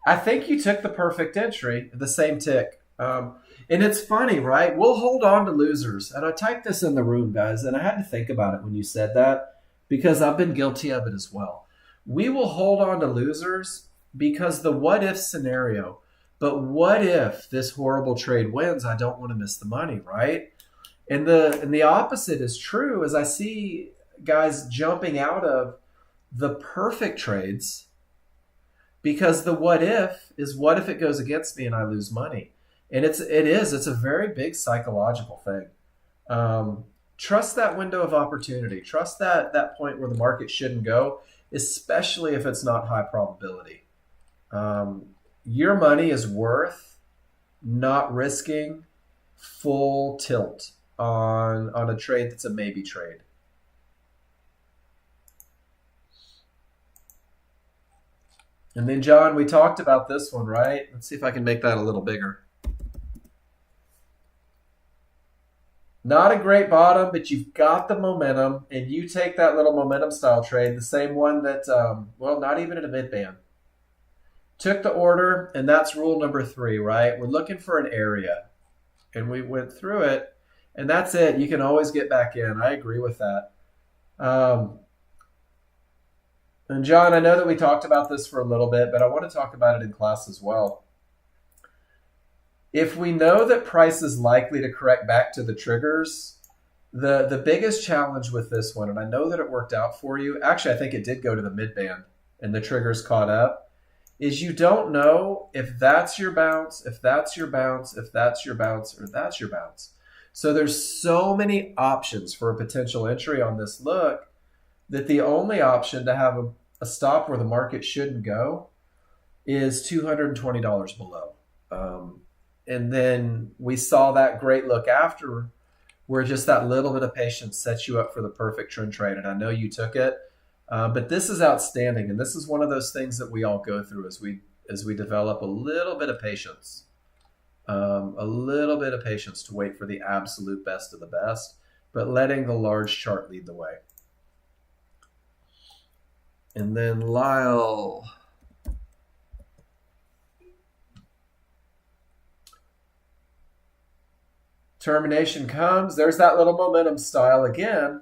I think you took the perfect entry, the same tick. And it's funny, right? We'll hold on to losers. And I typed this in the room, guys, and I had to think about it when you said that because I've been guilty of it as well. We will hold on to losers because the what if scenario. But what if this horrible trade wins? I don't want to miss the money, right? And the opposite is true as I see guys jumping out of the perfect trades because the what if is what if it goes against me and I lose money. And it's a very big psychological thing. Trust that window of opportunity. Trust that point where the market shouldn't go, especially if it's not high probability. Your money is worth not risking full tilt on a trade that's a maybe trade. And then, John, we talked about this one, right? Let's see if I can make that a little bigger. Not a great bottom, but you've got the momentum, and you take that little momentum style trade, the same one that, well, not even at a mid-band. Took the order, and that's rule number 3, right? We're looking for an area, and we went through it, and that's it. You can always get back in. I agree with that. And John, I know that we talked about this for a little bit, but I want to talk about it in class as well. If we know that price is likely to correct back to the triggers, the biggest challenge with this one, and I know that it worked out for you, actually I think it did go to the mid-band and the triggers caught up, is you don't know if that's your bounce, if that's your bounce, if that's your bounce, or that's your bounce. So there's so many options for a potential entry on this look that the only option to have a stop where the market shouldn't go is $220 below. And then we saw that great look after where just that little bit of patience sets you up for the perfect trend trade. And I know you took it, but this is outstanding. And this is one of those things that we all go through as we develop a little bit of patience. A little bit of patience to wait for the absolute best of the best, but letting the large chart lead the way. And then Lyle. Termination comes. There's that little momentum style again.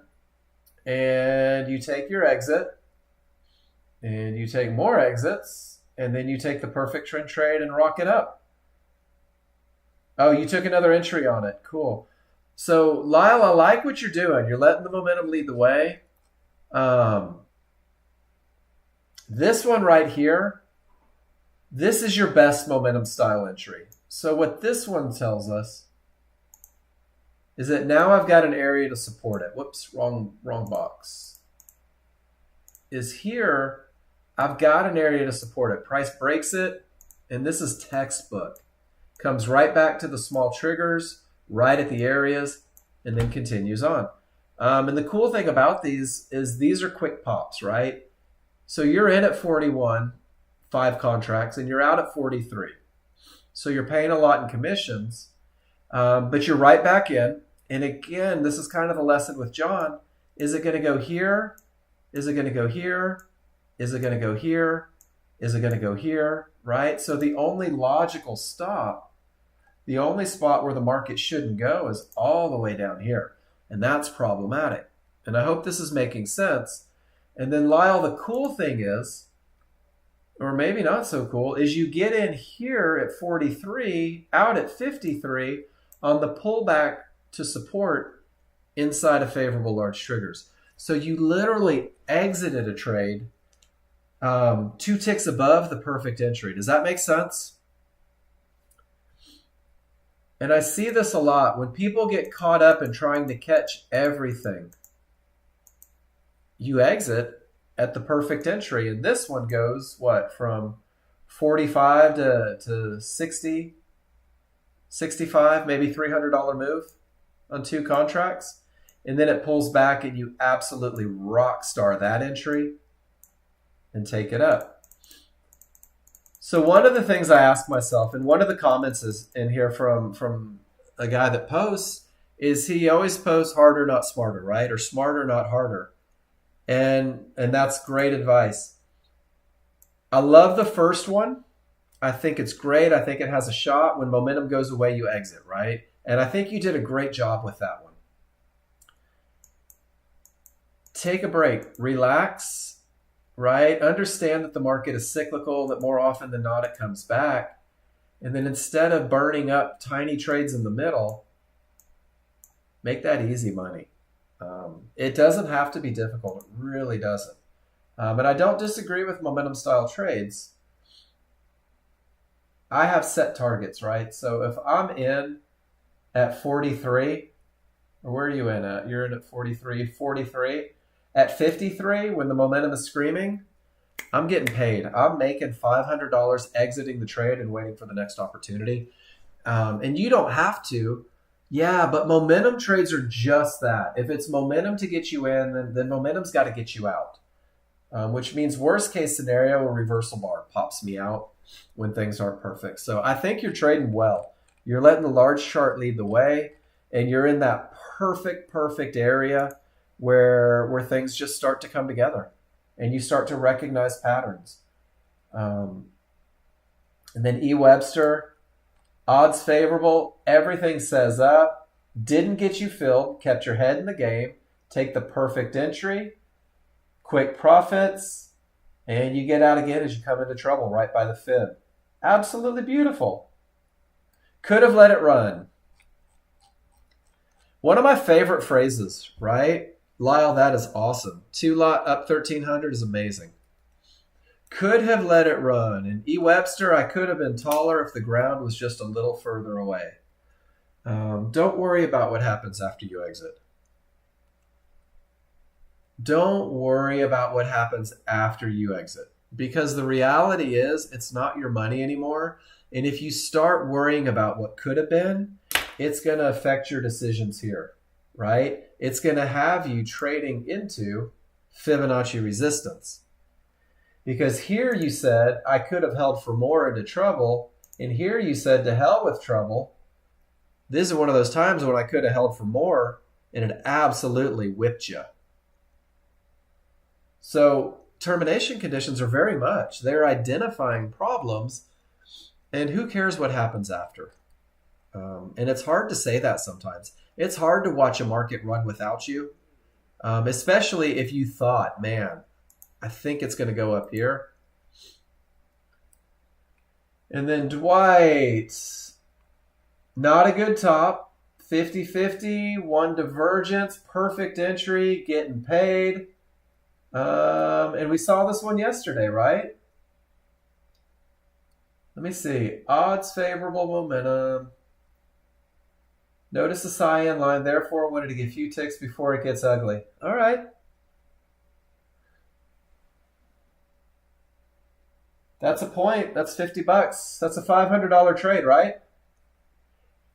And you take your exit. And you take more exits. And then you take the perfect trend trade and rock it up. Oh, you took another entry on it. Cool. So, Lyle, I like what you're doing. You're letting the momentum lead the way. This one right here, this is your best momentum style entry. So what this one tells us is that now I've got an area to support it. Whoops, wrong box. Is here, I've got an area to support it. Price breaks it, and this is textbook. Comes right back to the small triggers, right at the areas, and then continues on. And the cool thing about these is these are quick pops, right? So you're in at 41, 5 contracts, and you're out at 43. So you're paying a lot in commissions, but you're right back in. And again, this is kind of the lesson with John. Is it going to go here? Is it going to go here? Is it going to go here? Is it going to go here? Right? So the only logical stop, the only spot where the market shouldn't go is all the way down here. And that's problematic. And I hope this is making sense. And then Lyle, the cool thing is, or maybe not so cool, is you get in here at 43, out at 53 on the pullback to support inside of favorable large triggers. So you literally exited a trade 2 ticks above the perfect entry. Does that make sense? And I see this a lot when people get caught up in trying to catch everything. You exit at the perfect entry, and this one goes what, from 45 to 60, 65, maybe $300 move on 2 contracts, and then it pulls back and you absolutely rock star that entry and take it up. So one of the things I ask myself, and one of the comments is in here from a guy that posts is he always posts harder, not smarter, right? Or smarter, not harder. And that's great advice. I love the first one. I think it's great. I think it has a shot. When momentum goes away, you exit, right? And I think you did a great job with that one. Take a break, relax, right? Understand that the market is cyclical, that more often than not it comes back. And then instead of burning up tiny trades in the middle, make that easy money. It doesn't have to be difficult. It really doesn't. And I don't disagree with momentum style trades. I have set targets, right? So if I'm in at 43, or where are you in at? You're in at 43, 43. At 53, when the momentum is screaming, I'm getting paid. I'm making $500 exiting the trade and waiting for the next opportunity. And you don't have to. Yeah, but momentum trades are just that. If it's momentum to get you in, then momentum's got to get you out. Which means worst case scenario, a reversal bar pops me out when things aren't perfect. So I think you're trading well. You're letting the large chart lead the way, and you're in that perfect area where things just start to come together and you start to recognize patterns. And then E. Webster, odds favorable, everything says up, didn't get you filled, kept your head in the game, take the perfect entry, quick profits, and you get out again as you come into trouble right by the fib. Absolutely beautiful. Could have let it run. One of my favorite phrases, right? Lyle, that is awesome. 2 lot up 1,300 is amazing. Could have let it run. And E. Webster, I could have been taller if the ground was just a little further away. Don't worry about what happens after you exit. Don't worry about what happens after you exit. Because the reality is, it's not your money anymore. And if you start worrying about what could have been, it's going to affect your decisions here, right? It's going to have you trading into Fibonacci resistance. Because here you said, I could have held for more into trouble. And here you said, to hell with trouble. This is one of those times when I could have held for more, and it absolutely whipped you. So termination conditions are very much, they're identifying problems, and who cares what happens after? And it's hard to say that sometimes. It's hard to watch a market run without you, especially if you thought, man, I think it's going to go up here. And then Dwight, not a good top, 50-50, one divergence, perfect entry, getting paid. And we saw this one yesterday, right? Let me see. Odds favorable momentum. Notice the cyan line, therefore wanted to get a few ticks before it gets ugly. All right. That's a point. That's $50. That's a $500 trade, right?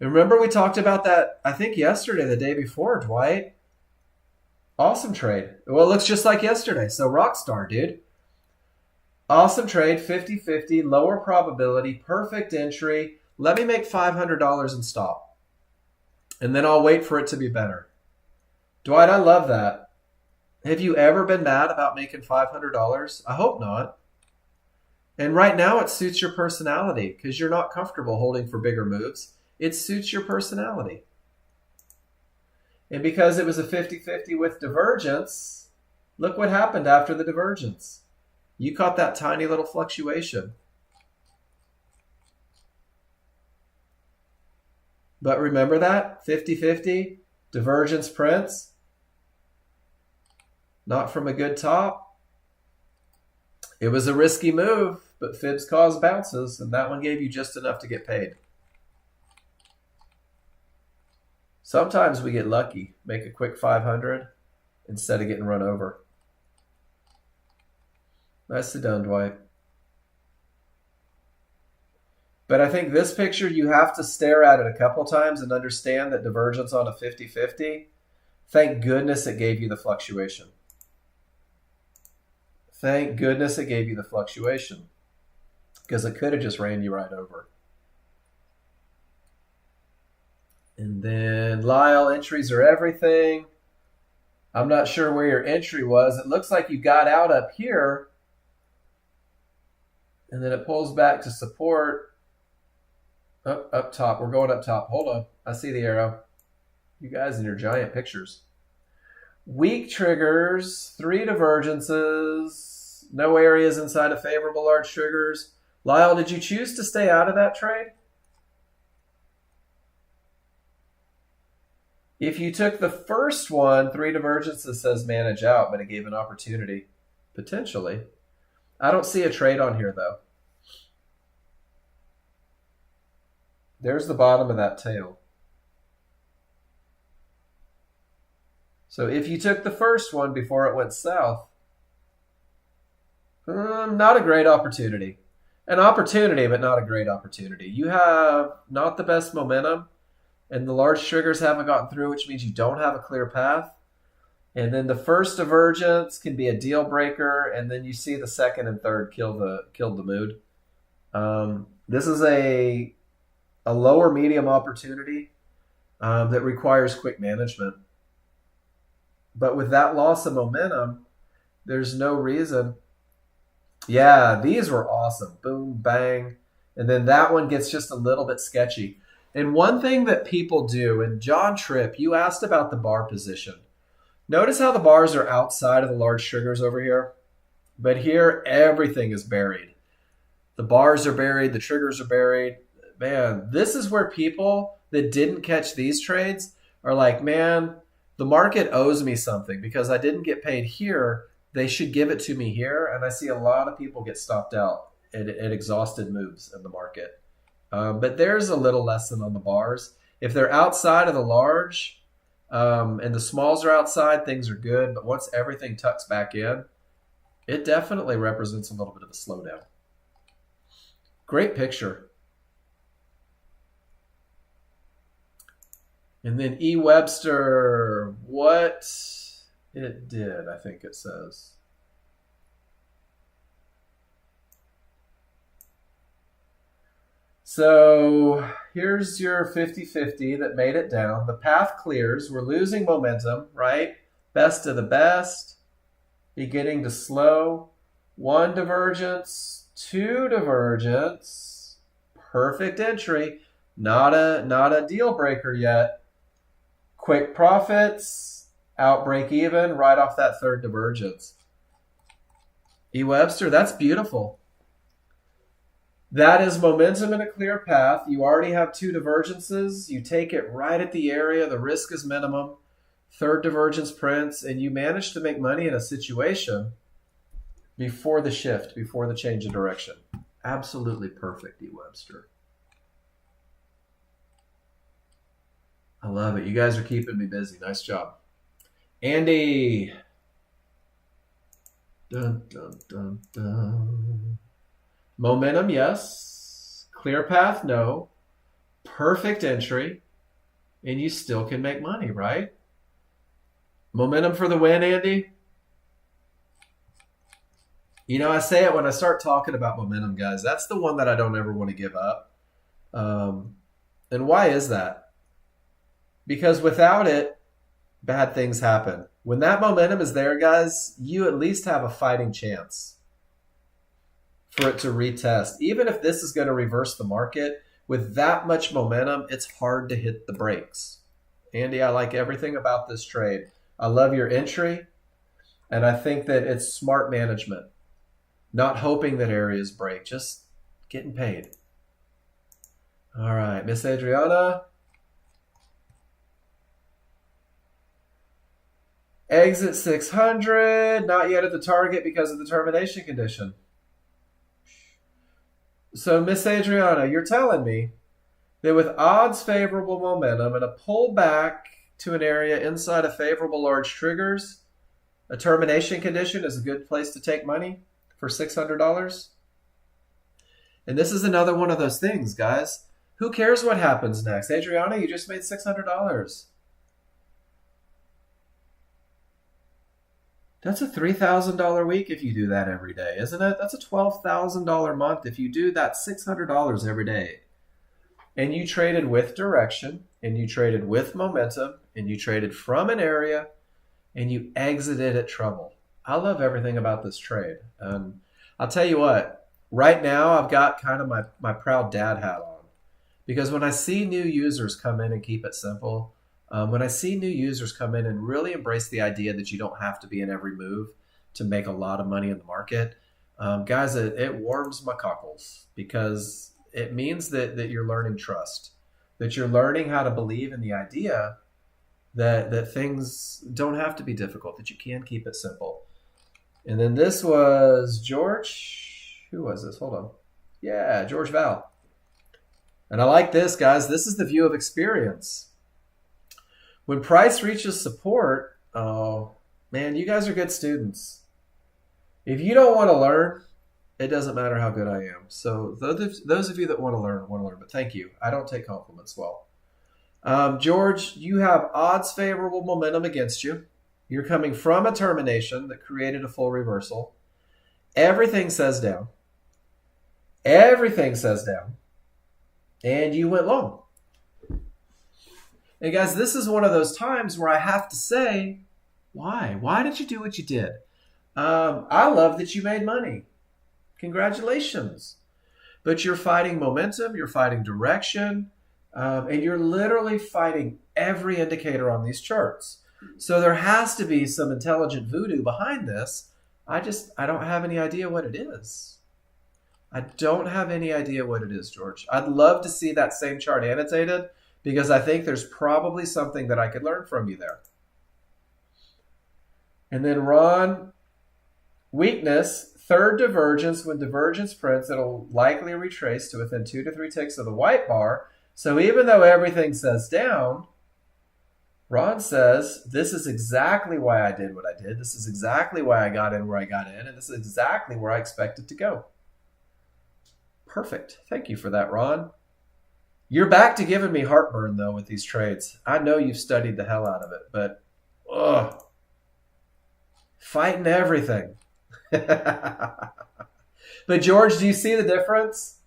And remember we talked about that, I think yesterday, the day before, Dwight. Awesome trade. Well, it looks just like yesterday. So rock star, dude. Awesome trade, 50-50, lower probability, perfect entry. Let me make $500 and stop. And then I'll wait for it to be better. Dwight, I love that. Have you ever been mad about making $500? I hope not. And right now it suits your personality because you're not comfortable holding for bigger moves. It suits your personality. And because it was a 50-50 with divergence, look what happened after the divergence. You caught that tiny little fluctuation. But remember that? 50-50, divergence prints. Not from a good top. It was a risky move, but fibs cause bounces, and that one gave you just enough to get paid. Sometimes we get lucky, make a quick 500 instead of getting run over. Nicely done, Dwight. But I think this picture, you have to stare at it a couple times and understand that divergence on a 50-50, thank goodness it gave you the fluctuation. Thank goodness it gave you the fluctuation because it could have just ran you right over. And then Lyle, entries are everything. I'm not sure where your entry was. It looks like you got out up here, and then it pulls back to support. Up top. We're going up top. Hold on. I see the arrow. You guys in your giant pictures. Weak triggers, 3 divergences, no areas inside of favorable large triggers. Lyle, did you choose to stay out of that trade? If you took the first one, 3 divergences says manage out, but it gave an opportunity, potentially. I don't see a trade on here, though. There's the bottom of that tail. So if you took the first one before it went south, not a great opportunity. An opportunity, but not a great opportunity. You have not the best momentum, and the large triggers haven't gotten through, which means you don't have a clear path. And then the first divergence can be a deal breaker, and then you see the second and third killed the mood. This is a lower medium opportunity that requires quick management. But with that loss of momentum, there's no reason. Yeah, these were awesome. Boom, bang. And then that one gets just a little bit sketchy. And one thing that people do, and John Tripp, you asked about the bar position. Notice how the bars are outside of the large triggers over here. But here, everything is buried. The bars are buried. The triggers are buried. Man, this is where people that didn't catch these trades are like, man, the market owes me something because I didn't get paid here. They should give it to me here. And I see a lot of people get stopped out at exhausted moves in the market. But there's a little lesson on the bars. If they're outside of the large and the smalls are outside, things are good. But once everything tucks back in, it definitely represents a little bit of a slowdown. Great picture. And then E. Webster, what it did, I think it says. So here's your 50-50 that made it down. The path clears. We're losing momentum, right? Best of the best. Beginning to slow. 1 divergence, 2 divergence. Perfect entry. Not a deal breaker yet. Quick profits, out break even, right off that 3rd divergence. E. Webster, that's beautiful. That is momentum in a clear path. You already have 2 divergences. You take it right at the area. The risk is minimum. 3rd divergence prints, and you manage to make money in a situation before the shift, before the change of direction. Absolutely perfect, E. Webster. I love it. You guys are keeping me busy. Nice job. Andy. Dun, dun, dun, dun. Momentum, yes. Clear path, no. Perfect entry. And you still can make money, right? Momentum for the win, Andy. You know, I say it when I start talking about momentum, guys. That's the one that I don't ever want to give up. And why is that? Because without it, bad things happen. When that momentum is there, guys, you at least have a fighting chance for it to retest. Even if this is going to reverse the market, with that much momentum, it's hard to hit the brakes. Andy, I like everything about this trade. I love your entry, and I think that it's smart management. Not hoping that areas break, just getting paid. All right, Miss Adriana. Exit 600, not yet at the target because of the termination condition. So, Miss Adriana, you're telling me that with odds favorable momentum and a pullback to an area inside of favorable large triggers, a termination condition is a good place to take money for $600? And this is another one of those things, guys. Who cares what happens next? Adriana, you just made $600. That's a $3,000 week if you do that every day, isn't it? That's a $12,000 month if you do that $600 every day. and you traded with direction, and you traded with momentum, and you traded from an area, and you exited at trouble. I love everything about this trade. And I'll tell you what, right now I've got kind of my proud dad hat on. Because when I see new users come in and keep it simple, when I see new users come in and really embrace the idea that you don't have to be in every move to make a lot of money in the market, guys, it warms my cockles because it means that you're learning trust, that you're learning how to believe in the idea that things don't have to be difficult, that you can keep it simple. And then this was George. Who was this? Hold on. Yeah, George Val. And I like this, guys. This is the view of experience. When price reaches support, oh, man, you guys are good students. If you don't want to learn, it doesn't matter how good I am. So those of you that want to learn, But thank you. I don't take compliments well. George, you have odds favorable momentum against you. You're coming from a termination that created a full reversal. Everything says down. Everything says down. And you went long. And guys, this is one of those times where I have to say, why? Why did you do what you did? I love that you made money. Congratulations. But you're fighting momentum, you're fighting direction, and you're literally fighting every indicator on these charts. So there has to be some intelligent voodoo behind this. I don't have any idea what it is. I don't have any idea what it is, George. I'd love to see that same chart annotated because I think there's probably something that I could learn from you there. And then Ron, weakness, third divergence. When divergence prints, it'll likely retrace to within 2 to 3 ticks of the white bar. So even though everything says down, Ron says, this is exactly why I did what I did. This is exactly why I got in where I got in. And this is exactly where I expected to go. Perfect. Thank you for that, Ron. You're back to giving me heartburn, though, with these trades. I know you've studied the hell out of it, but fighting everything. But, George, do you see the difference?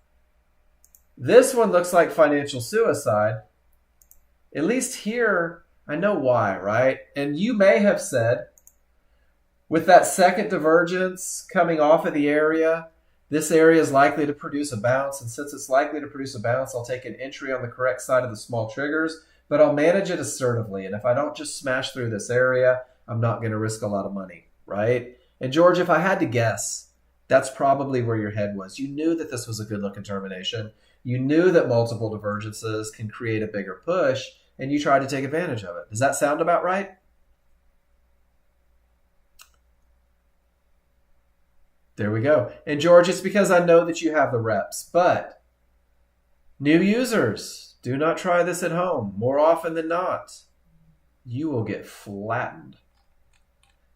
This one looks like financial suicide. At least here, I know why, right? And you may have said, with that second divergence coming off of the area, this area is likely to produce a bounce. And since it's likely to produce a bounce, I'll take an entry on the correct side of the small triggers, but I'll manage it assertively. And if I don't just smash through this area, I'm not going to risk a lot of money, right? And George, if I had to guess, that's probably where your head was. You knew that this was a good looking termination. You knew that multiple divergences can create a bigger push, and you tried to take advantage of it. Does that sound about right? There we go. And George, it's because I know that you have the reps, but new users, do not try this at home. More often than not, you will get flattened.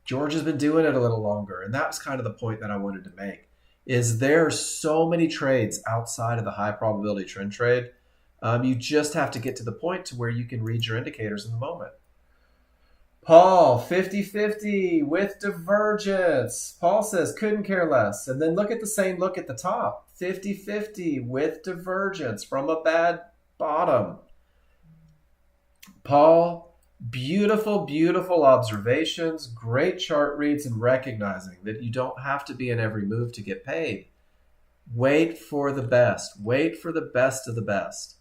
George has been doing it a little longer, and that was kind of the point that I wanted to make, is there are so many trades outside of the high probability trend trade. You just have to get to the point to where you can read your indicators in the moment. Paul, 50-50 with divergence. Paul says, couldn't care less. And then look at the same look at the top. 50-50 with divergence from a bad bottom. Paul, beautiful, beautiful observations, great chart reads, and recognizing that you don't have to be in every move to get paid. Wait for the best. Wait for the best of the best.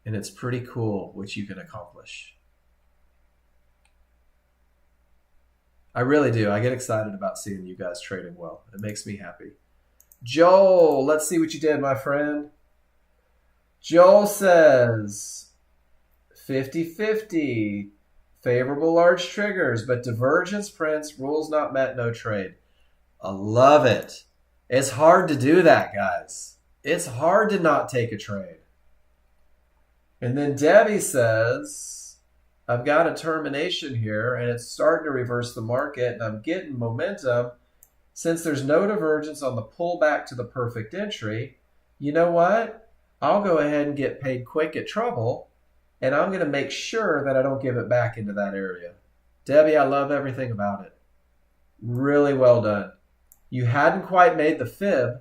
And it's pretty cool what you can accomplish. I really do. I get excited about seeing you guys trading well. It makes me happy. Joel, let's see what you did, my friend. Joel says 50-50, favorable large triggers, but divergence prints, rules not met, no trade. I love it. It's hard to do that, guys. It's hard to not take a trade. And then Debbie says, I've got a termination here, and it's starting to reverse the market, and I'm getting momentum. Since there's no divergence on the pullback to the perfect entry, you know what? I'll go ahead and get paid quick at trouble, and I'm going to make sure that I don't give it back into that area. Debbie, I love everything about it. Really well done. You hadn't quite made the fib,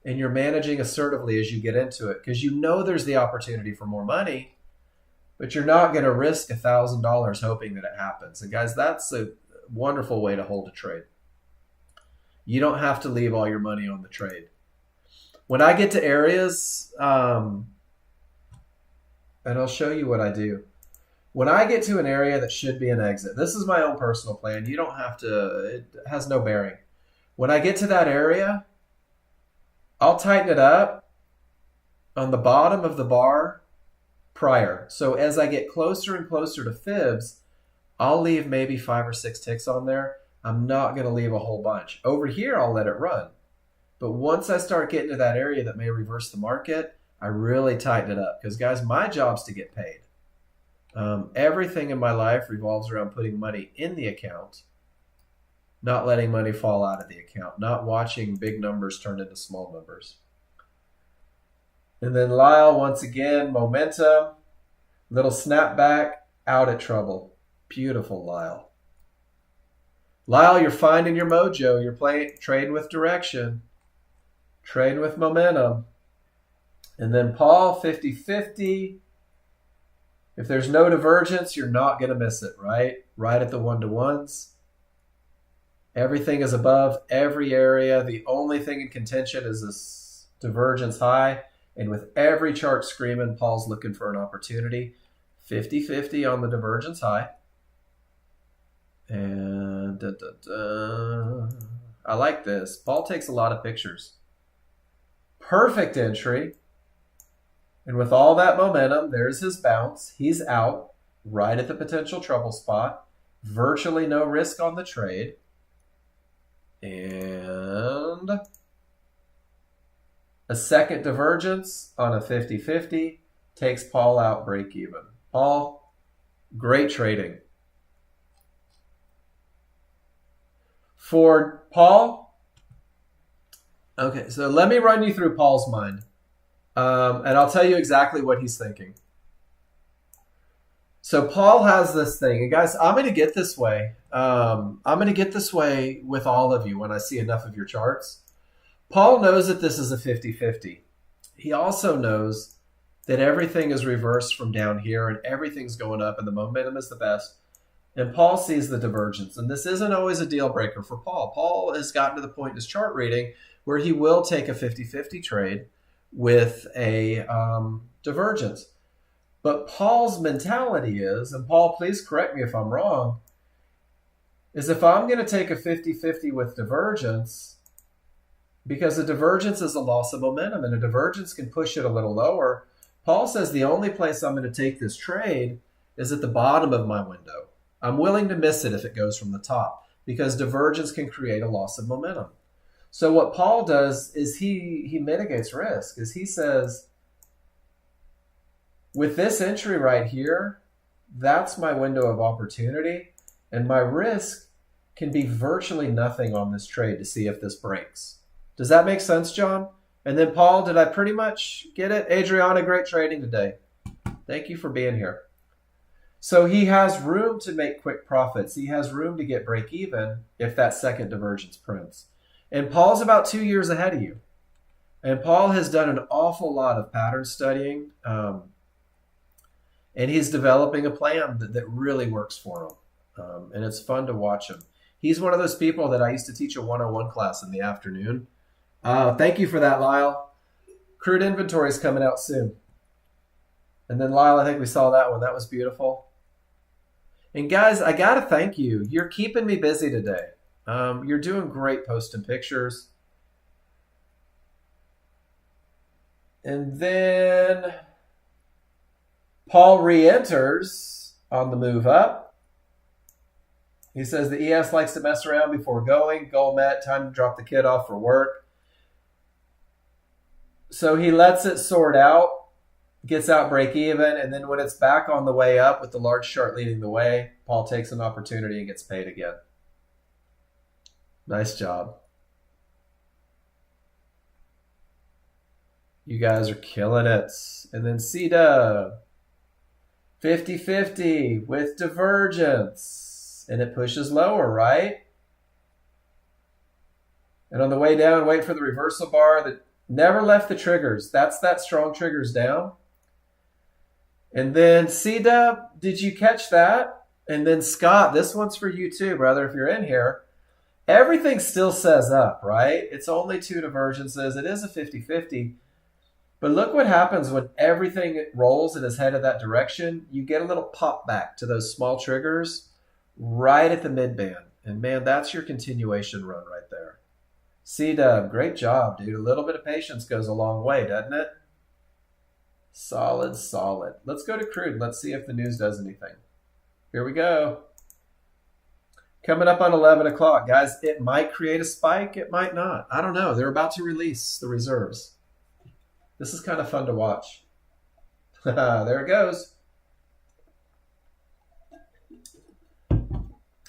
and you're managing assertively as you get into it because you know there's the opportunity for more money, but you're not going to risk $1,000 hoping that it happens. And guys, that's a wonderful way to hold a trade. You don't have to leave all your money on the trade. When I get to areas, and I'll show you what I do. When I get to an area that should be an exit, this is my own personal plan. You don't have to, it has no bearing. When I get to that area, I'll tighten it up on the bottom of the bar prior. So as I get closer and closer to fibs, I'll leave maybe 5 or 6 ticks on there. I'm not going to leave a whole bunch. Over here, I'll let it run. But once I start getting to that area that may reverse the market, I really tighten it up. Because guys, my job's to get paid. Everything in my life revolves around putting money in the account, not letting money fall out of the account, not watching big numbers turn into small numbers. And then Lyle, once again, momentum, little snapback, out of trouble. Beautiful, Lyle. Lyle, you're finding your mojo. You're trading with direction, trading with momentum. And then Paul, 50-50. If there's no divergence, you're not going to miss it, right? Right at the one-to-ones. Everything is above every area. The only thing in contention is this divergence high. And with every chart screaming, Paul's looking for an opportunity. 50-50 on the divergence high. And I like this. Paul takes a lot of pictures. Perfect entry. And with all that momentum, there's his bounce. He's out right at the potential trouble spot. Virtually no risk on the trade. And a second divergence on a 50-50 takes Paul out break even. Paul, great trading. For Paul, okay, so let me run you through Paul's mind. And I'll tell you exactly what he's thinking. So Paul has this thing. And guys, I'm going to get this way. I'm going to get this way with all of you when I see enough of your charts. Paul knows that this is a 50-50. He also knows that everything is reversed from down here and everything's going up and the momentum is the best. And Paul sees the divergence. And this isn't always a deal breaker for Paul. Paul has gotten to the point in his chart reading where he will take a 50-50 trade with a divergence. But Paul's mentality is, and Paul, please correct me if I'm wrong, is if I'm going to take a 50-50 with divergence, because a divergence is a loss of momentum and a divergence can push it a little lower, Paul says the only place I'm going to take this trade is at the bottom of my window. I'm willing to miss it if it goes from the top because divergence can create a loss of momentum. So what Paul does is he mitigates risk. Is he says, with this entry right here, that's my window of opportunity, and my risk can be virtually nothing on this trade to see if this breaks. Does that make sense, John? And then Paul, did I pretty much get it? Adriana, great trading today. Thank you for being here. So he has room to make quick profits. He has room to get break even if that second divergence prints. And Paul's about 2 years ahead of you. And Paul has done an awful lot of pattern studying. And he's developing a plan that really works for him. And it's fun to watch him. He's one of those people that I used to teach a 101 class in the afternoon. Thank you for that, Lyle. Crude inventory is coming out soon. And then Lyle, I think we saw that one. That was beautiful. And guys, I got to thank you. You're keeping me busy today. You're doing great posting pictures. And then Paul re-enters on the move up. He says the ES likes to mess around before going. Goal met. Time to drop the kid off for work. So he lets it sort out, gets out break even, and then when it's back on the way up with the large chart leading the way, Paul takes an opportunity and gets paid again. Nice job. You guys are killing it. And then C-Dub. 50-50 with divergence. And it pushes lower, right? And on the way down, wait for the reversal bar. Never left the triggers. That's that strong triggers down. And then C-Dub, did you catch that? And then Scott, this one's for you too, brother, if you're in here. Everything still says up, right? It's only two divergences. It is a 50-50. But look what happens when everything rolls and is headed that direction. You get a little pop back to those small triggers right at the mid-band. And man, that's your continuation run right there. C-Dub, great job, dude. A little bit of patience goes a long way, doesn't it? Solid, solid. Let's go to crude. Let's see if the news does anything. Here we go. Coming up on 11 o'clock. Guys, it might create a spike. It might not. I don't know. They're about to release the reserves. This is kind of fun to watch. There it goes.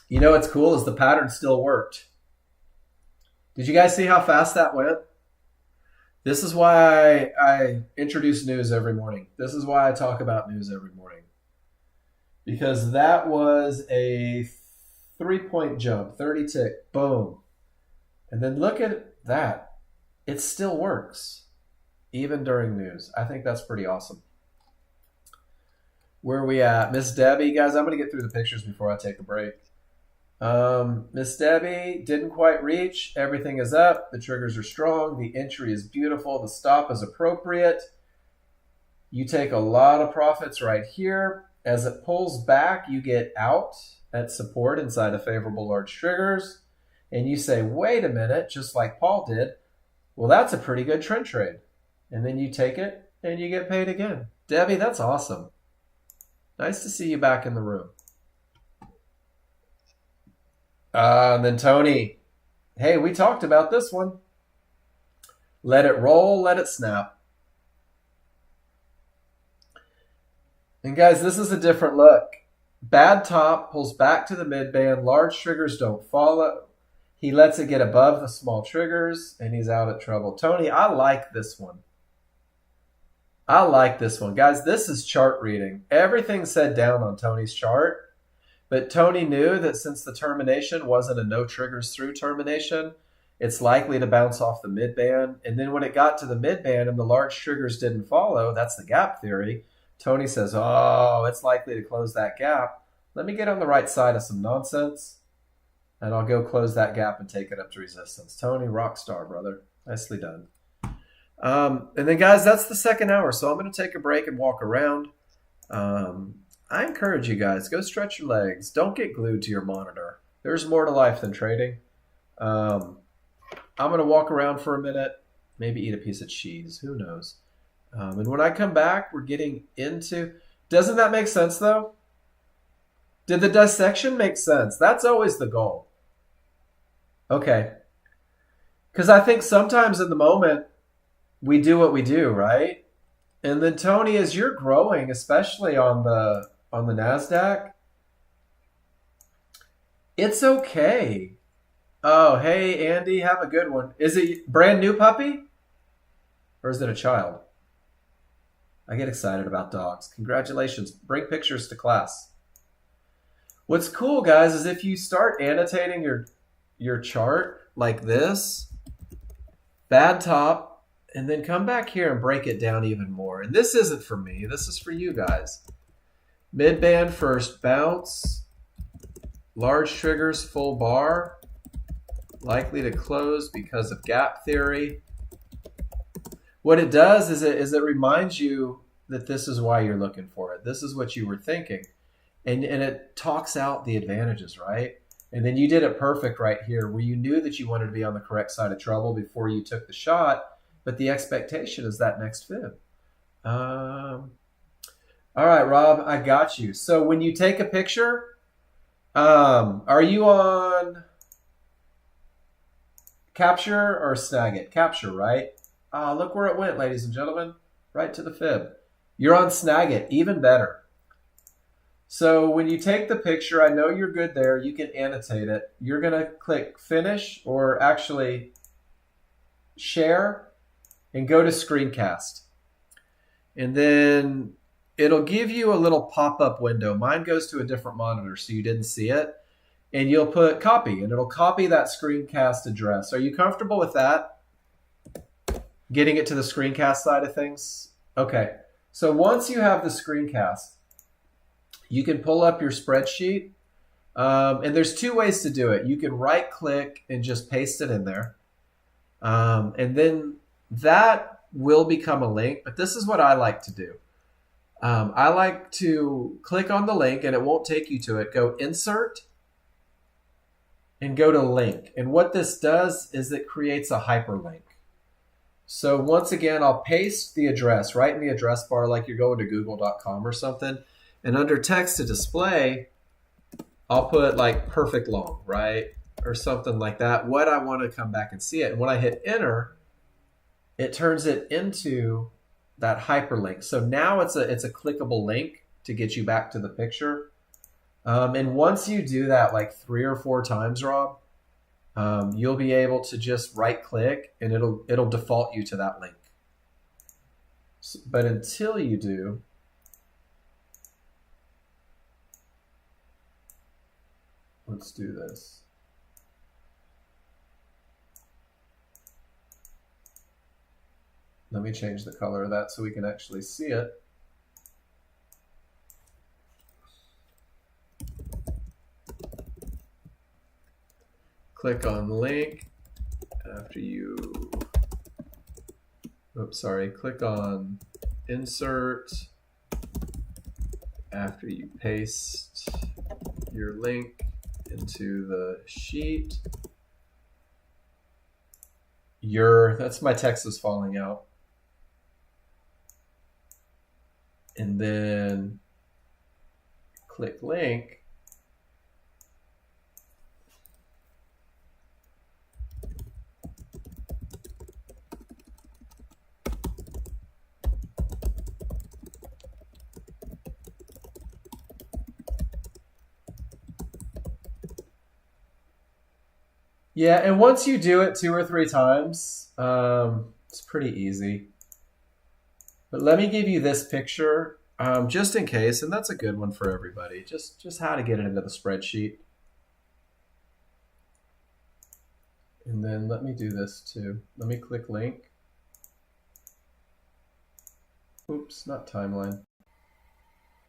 You know what's cool is the pattern still worked. Did you guys see how fast that went? This is why I introduce news every morning. This is why I talk about news every morning. Because that was a 3-point jump, 30 tick, boom. And then look at that. It still works, even during news. I think that's pretty awesome. Where are we at? Miss Debbie, guys, I'm going to get through the pictures before I take a break. Miss Debbie didn't quite reach. Everything is up. The triggers are strong. The entry is beautiful. The stop is appropriate. You take a lot of profits right here. As it pulls back, you get out at support inside of favorable large triggers. And you say, wait a minute, just like Paul did. Well, that's a pretty good trend trade. And then you take it and you get paid again. Debbie, that's awesome. Nice to see you back in the room. And then Tony, hey, we talked about this one. Let it roll, let it snap. And guys, this is a different look. Bad top, pulls back to the mid-band. Large triggers don't follow. He lets it get above the small triggers, and he's out of trouble. Tony, I like this one. I like this one. Guys, this is chart reading. Everything's said down on Tony's chart. But Tony knew that since the termination wasn't a no triggers through termination, it's likely to bounce off the mid-band. And then when it got to the mid-band and the large triggers didn't follow, that's the gap theory, Tony says, oh, it's likely to close that gap. Let me get on the right side of some nonsense, and I'll go close that gap and take it up to resistance. Tony, rock star, brother. Nicely done. And then, guys, that's the second hour. So I'm going to take a break and walk around. I encourage you guys, go stretch your legs. Don't get glued to your monitor. There's more to life than trading. I'm going to walk around for a minute, maybe eat a piece of cheese. Who knows? And when I come back, we're getting into... Doesn't that make sense, though? Did the dissection make sense? That's always the goal. Okay. Because I think sometimes in the moment, we do what we do, right? And then, Tony, as you're growing, especially on the NASDAQ, it's okay. Oh, hey, Andy, have a good one. Is it brand new puppy? Or is it a child? I get excited about dogs. Congratulations. Bring pictures to class. What's cool, guys, is if you start annotating your chart like this, bad top, and then come back here and break it down even more. And this isn't for me. This is for you guys. Mid-band first bounce. Large triggers, full bar. Likely to close because of gap theory. What it does is it reminds you that this is why you're looking for it. This is what you were thinking. And it talks out the advantages, right? And then you did it perfect right here where you knew that you wanted to be on the correct side of trouble before you took the shot. But the expectation is that next fib. All right, Rob, I got you. So when you take a picture, are you on capture or snag it? Capture, right? Look where it went, ladies and gentlemen. Right to the fib. You're on snag it. Even better. So when you take the picture, I know you're good there. You can annotate it. You're going to click finish or actually share and go to screencast. And then it'll give you a little pop-up window. Mine goes to a different monitor, so you didn't see it. And you'll put copy, and it'll copy that screencast address. Are you comfortable with that? Getting it to the screencast side of things. Okay. So once you have the screencast, you can pull up your spreadsheet. And there's two ways to do it. You can right click and just paste it in there. And then that will become a link. But this is what I like to do. I like to click on the link and it won't take you to it. Go insert and go to link. And what this does is it creates a hyperlink. So once again, I'll paste the address right in the address bar like you're going to google.com or something. And under text to display, I'll put like perfect long, right? Or something like that. What I want to come back and see it. And when I hit enter, it turns it into that hyperlink. So now it's a clickable link to get you back to the picture. And once you do that like 3 or 4 times, Rob, you'll be able to just right click and it'll default you to that link. But until you do, let's do this. Let me change the color of that so we can actually see it. Click on link after you, oops, sorry, click on insert after you paste your link into the sheet. That's my text is falling out. And then click link. Yeah, and once you do it 2 or 3 times, it's pretty easy. But let me give you this picture just in case, and that's a good one for everybody. Just how to get it into the spreadsheet. And then let me do this too. Let me click link. Oops, not timeline.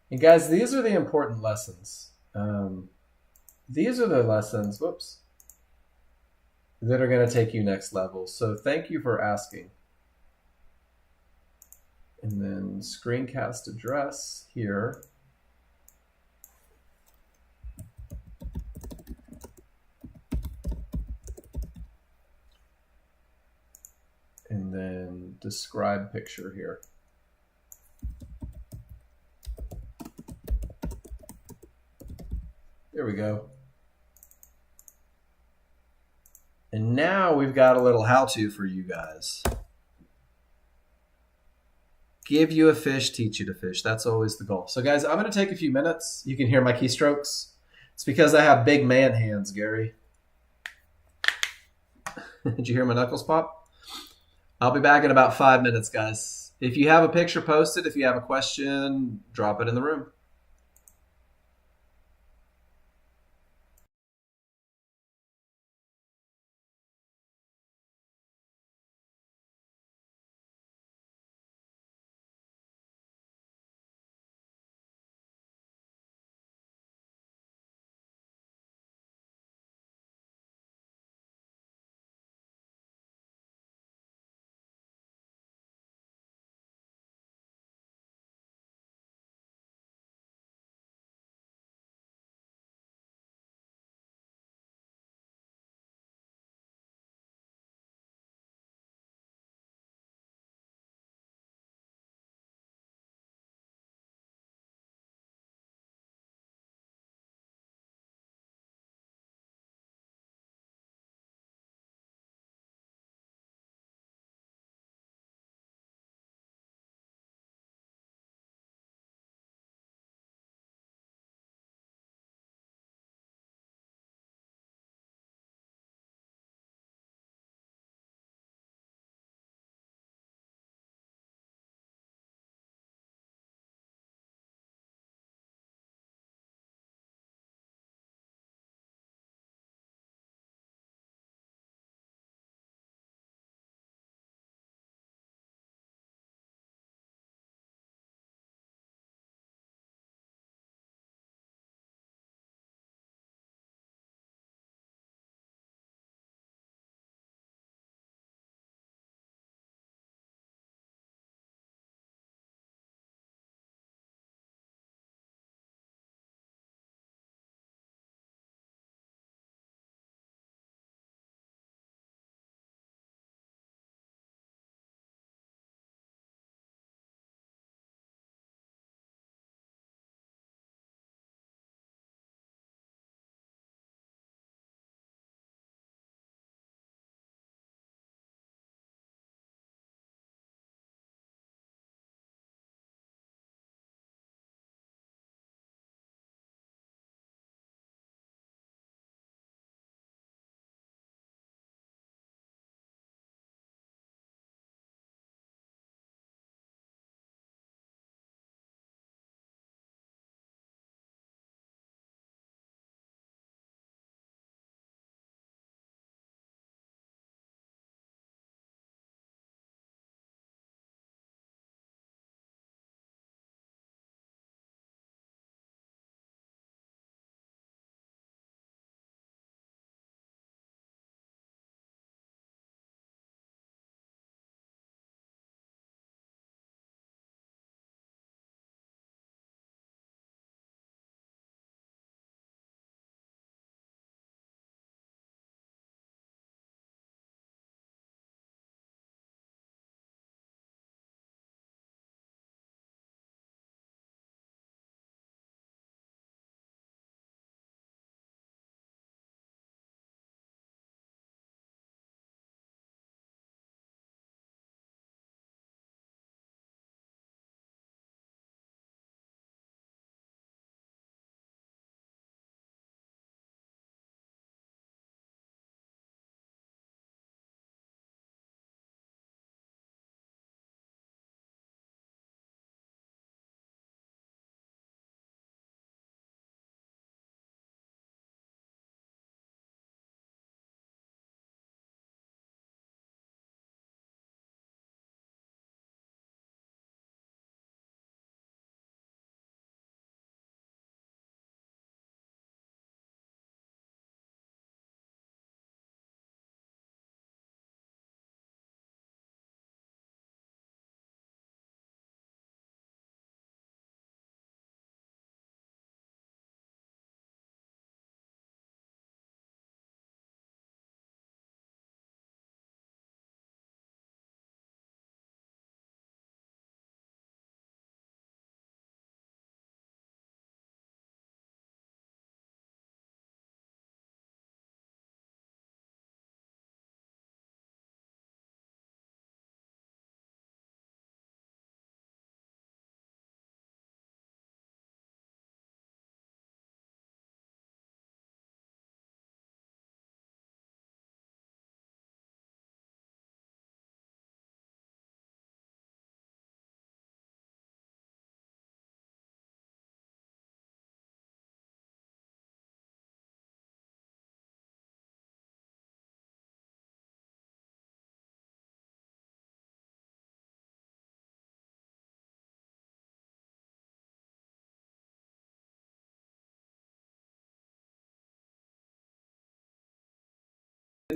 And guys, these are the important lessons. These are the lessons, whoops, that are going to take you next level. So thank you for asking. And then screencast address here. And then describe picture here. There we go. And now we've got a little how-to for you guys. Give you a fish, teach you to fish. That's always the goal. So guys, I'm going to take a few minutes. You can hear my keystrokes. It's because I have big man hands, Gary. Did you hear my knuckles pop? I'll be back in about 5 minutes, guys. If you have a picture posted, if you have a question, drop it in the room.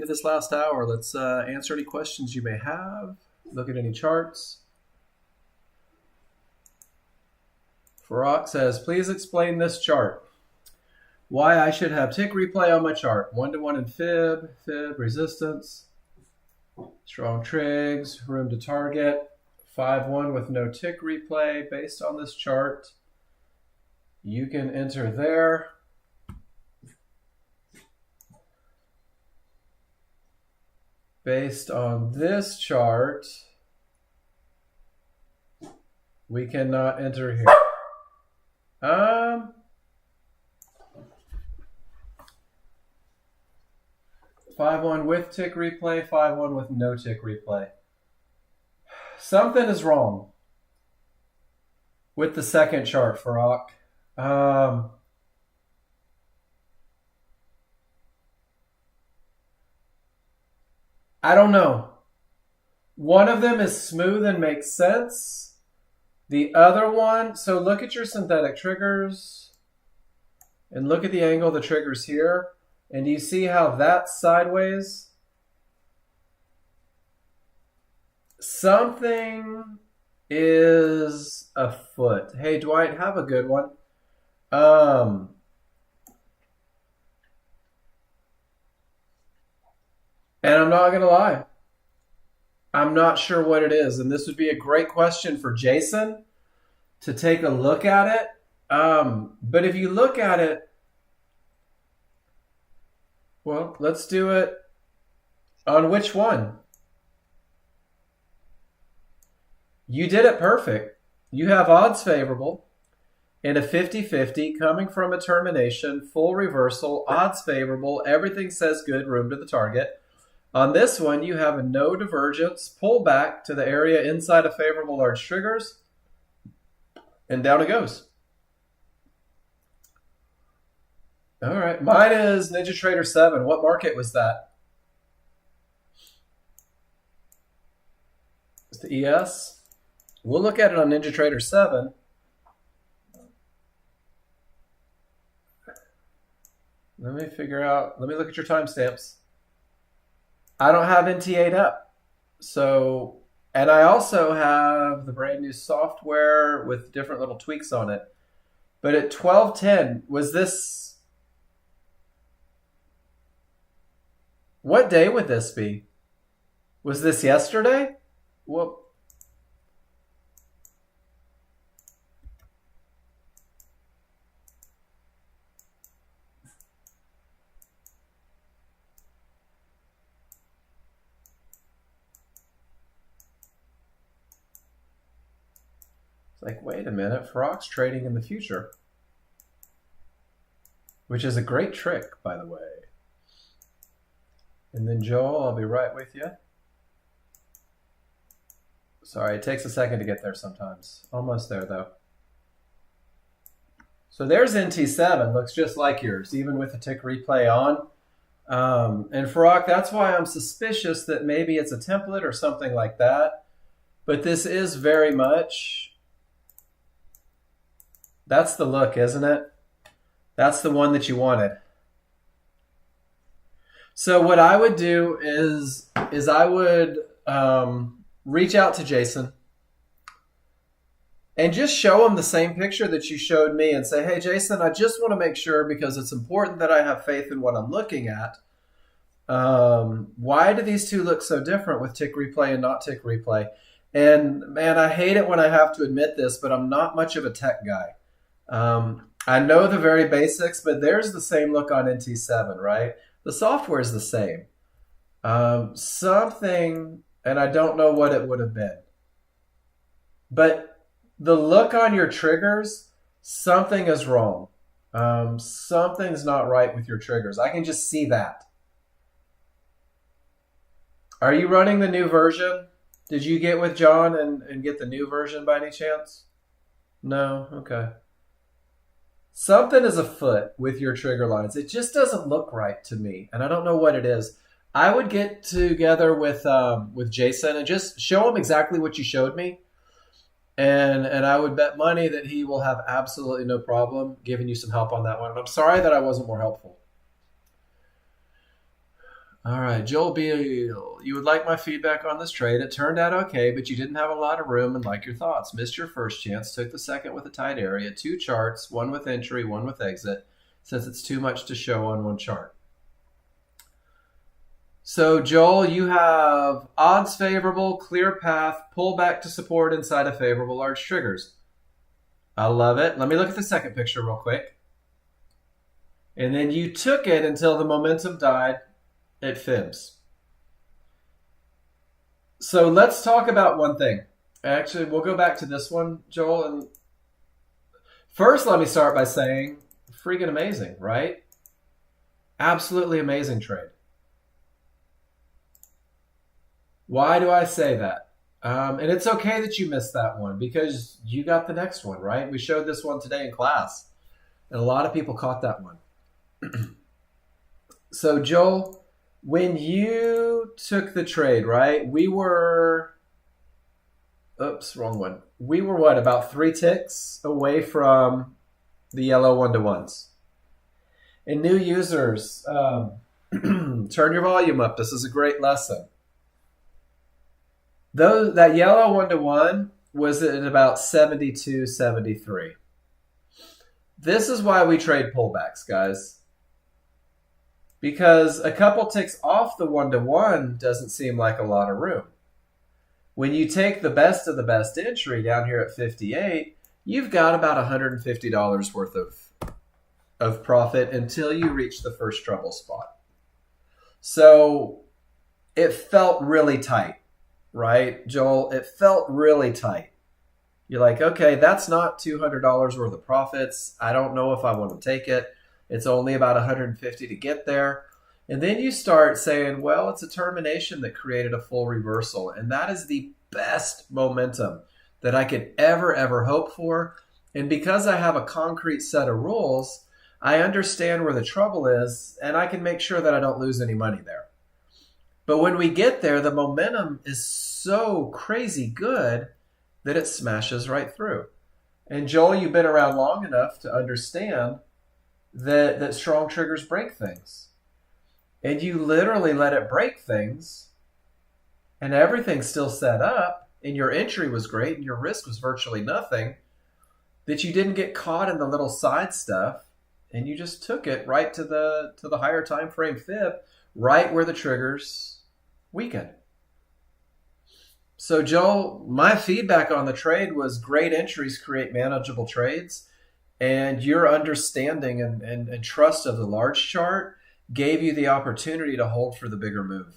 of this last hour. Let's answer any questions you may have. Look at any charts. Farak says, please explain this chart. Why I should have tick replay on my chart. 1-to-1 in fib, resistance, strong trigs, room to target, 5-1 with no tick replay based on this chart. You can enter there. Based on this chart, we cannot enter here. 5-1 with tick replay, 5-1 with no tick replay. Something is wrong with the second chart, Farak. I don't know. One of them is smooth and makes sense. The other one, so look at your synthetic triggers and look at the angle of the triggers here. And do you see how that's sideways? Something is afoot. Hey, Dwight, have a good one. And I'm not going to lie. I'm not sure what it is. And this would be a great question for Jason to take a look at it. But if you look at it, well, let's do it on which one? You did it perfect. You have odds favorable in a 50-50 coming from a termination, full reversal, odds favorable, everything says good, room to the target. On this one, you have a no divergence, pull back to the area inside of favorable large triggers, and down it goes. All right, mine is NinjaTrader 7. What market was that? It's the ES. We'll look at it on NinjaTrader 7. Let me figure out, let me look at your timestamps. I don't have NT8 up. So, and I also have the brand new software with different little tweaks on it. But at 12:10, was this, what day would this be? Was this yesterday? Well, it's like, wait a minute, Farak's trading in the future. Which is a great trick, by the way. And then Joel, I'll be right with you. Sorry, it takes a second to get there sometimes. Almost there, though. So there's NT7, looks just like yours, even with the tick replay on. And Farak, that's why I'm suspicious that maybe it's a template or something like that. But this is very much, that's the look, isn't it? That's the one that you wanted. So what I would do is I would reach out to Jason and just show him the same picture that you showed me and say, hey, Jason, I just want to make sure, because it's important that I have faith in what I'm looking at. Why do these two look so different with tick replay and not tick replay? And man, I hate it when I have to admit this, but I'm not much of a tech guy. I know the very basics, but there's the same look on NT7, right? The software is the same. Something, and I don't know what it would have been. But the look on your triggers, something is wrong. Something's not right with your triggers. I can just see that. Are you running the new version? Did you get with John and get the new version by any chance? No? Okay. Something is afoot with your trigger lines. It just doesn't look right to me, and I don't know what it is. I would get together with Jason and just show him exactly what you showed me, and I would bet money that he will have absolutely no problem giving you some help on that one. And I'm sorry that I wasn't more helpful. All right, Joel Beal, you would like my feedback on this trade. It turned out okay, but you didn't have a lot of room and like your thoughts. Missed your first chance, took the second with a tight area, two charts, one with entry, one with exit, since it's too much to show on one chart. So, Joel, you have odds favorable, clear path, pull back to support inside of favorable large triggers. I love it. Let me look at the second picture real quick. And then you took it until the momentum died at fibs. So let's talk about one thing. Actually, we'll go back to this one, Joel. And first, let me start by saying, freaking amazing, right? Absolutely amazing trade. Why do I say that? And it's okay that you missed that one because you got the next one, right? We showed this one today in class, and a lot of people caught that one. So, Joel, when you took the trade, right, we were, oops, wrong one. We were what, about 3 ticks away from the yellow 1-to-1s. And new users, turn your volume up. This is a great lesson. That yellow 1-to-1 was at about 72, 73. This is why we trade pullbacks, guys. Because a couple ticks off the 1-to-1 doesn't seem like a lot of room. When you take the best of the best entry down here at 58, you've got about $150 worth of profit until you reach the first trouble spot. So it felt really tight, right, Joel? It felt really tight. You're like, okay, that's not $200 worth of profits. I don't know if I want to take it. It's only about $150 to get there. And then you start saying, well, it's a termination that created a full reversal. And that is the best momentum that I could ever hope for. And because I have a concrete set of rules, I understand where the trouble is, and I can make sure that I don't lose any money there. But when we get there, the momentum is so crazy good that it smashes right through. And Joel, you've been around long enough to understand that strong triggers break things. And you literally let it break things, and everything's still set up, and your entry was great, and your risk was virtually nothing, that you didn't get caught in the little side stuff, and you just took it right to the higher time frame fib, right where the triggers weaken. So, Joel, my feedback on the trade was great entries create manageable trades. And your understanding and trust of the large chart gave you the opportunity to hold for the bigger move.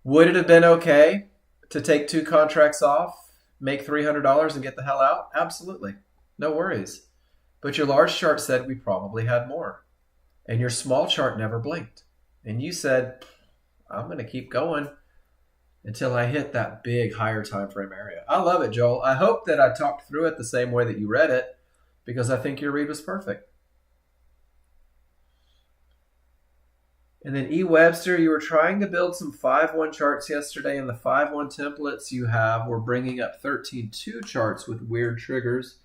Would it have been okay to take 2 contracts off, make $300 and get the hell out? Absolutely. No worries. But your large chart said we probably had more. And your small chart never blinked. And you said, I'm going to keep going until I hit that big higher time frame area. I love it, Joel. I hope that I talked through it the same way that you read it, because I think your read was perfect. And then E. Webster, you were trying to build some 5-1 charts yesterday, and the 5-1 templates you have were bringing up 13-2 charts with weird triggers.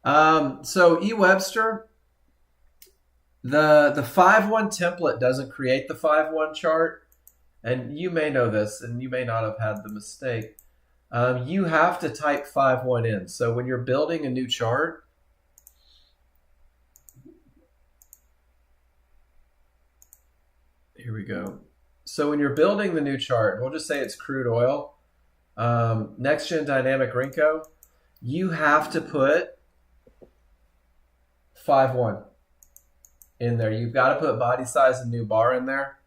So E. Webster, the 5-1 template doesn't create the 5-1 chart. And you may know this, and you may not have had the mistake. You have to type 5-1 in. So when you're building a new chart, here we go. So when you're building the new chart, we'll just say it's crude oil, Nexgen Dynamic Rinko, you have to put 5-1 in there. You've got to put body size and new bar in there.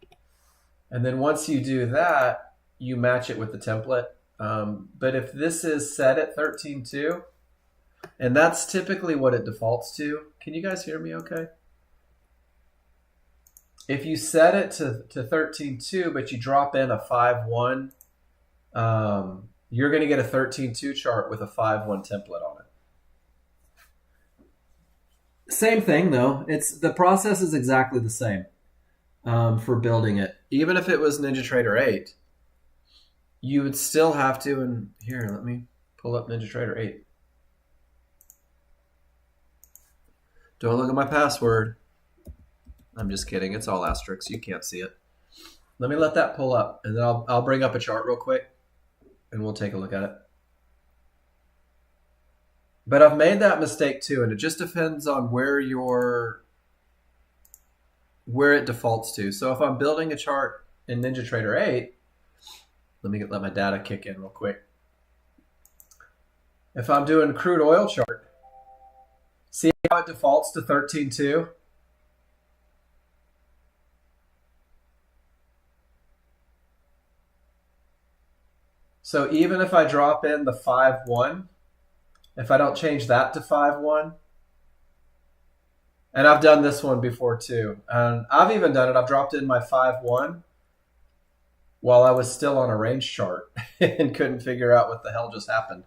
And then once you do that, you match it with the template. But if this is set at 13.2, and that's typically what it defaults to. Can you guys hear me okay? If you set it to 13.2, but you drop in a 5-1, you're going to get a 13.2 chart with a 5-1 template on it. Same thing, though. The process is exactly the same. For building it. Even if it was NinjaTrader 8, you would still have to, and here, let me pull up NinjaTrader 8. Don't look at my password. I'm just kidding. It's all asterisks. You can't see it. Let me let that pull up, and then I'll bring up a chart real quick, and we'll take a look at it. But I've made that mistake too, and it just depends on where it defaults to. So if I'm building a chart in NinjaTrader 8, let my data kick in real quick. If I'm doing crude oil chart, see how it defaults to 13.2? So even if I drop in the 5.1, if I don't change that to 5.1, and I've done this one before too, and I've even done it, I've dropped in my 5.1 while I was still on a range chart and couldn't figure out what the hell just happened.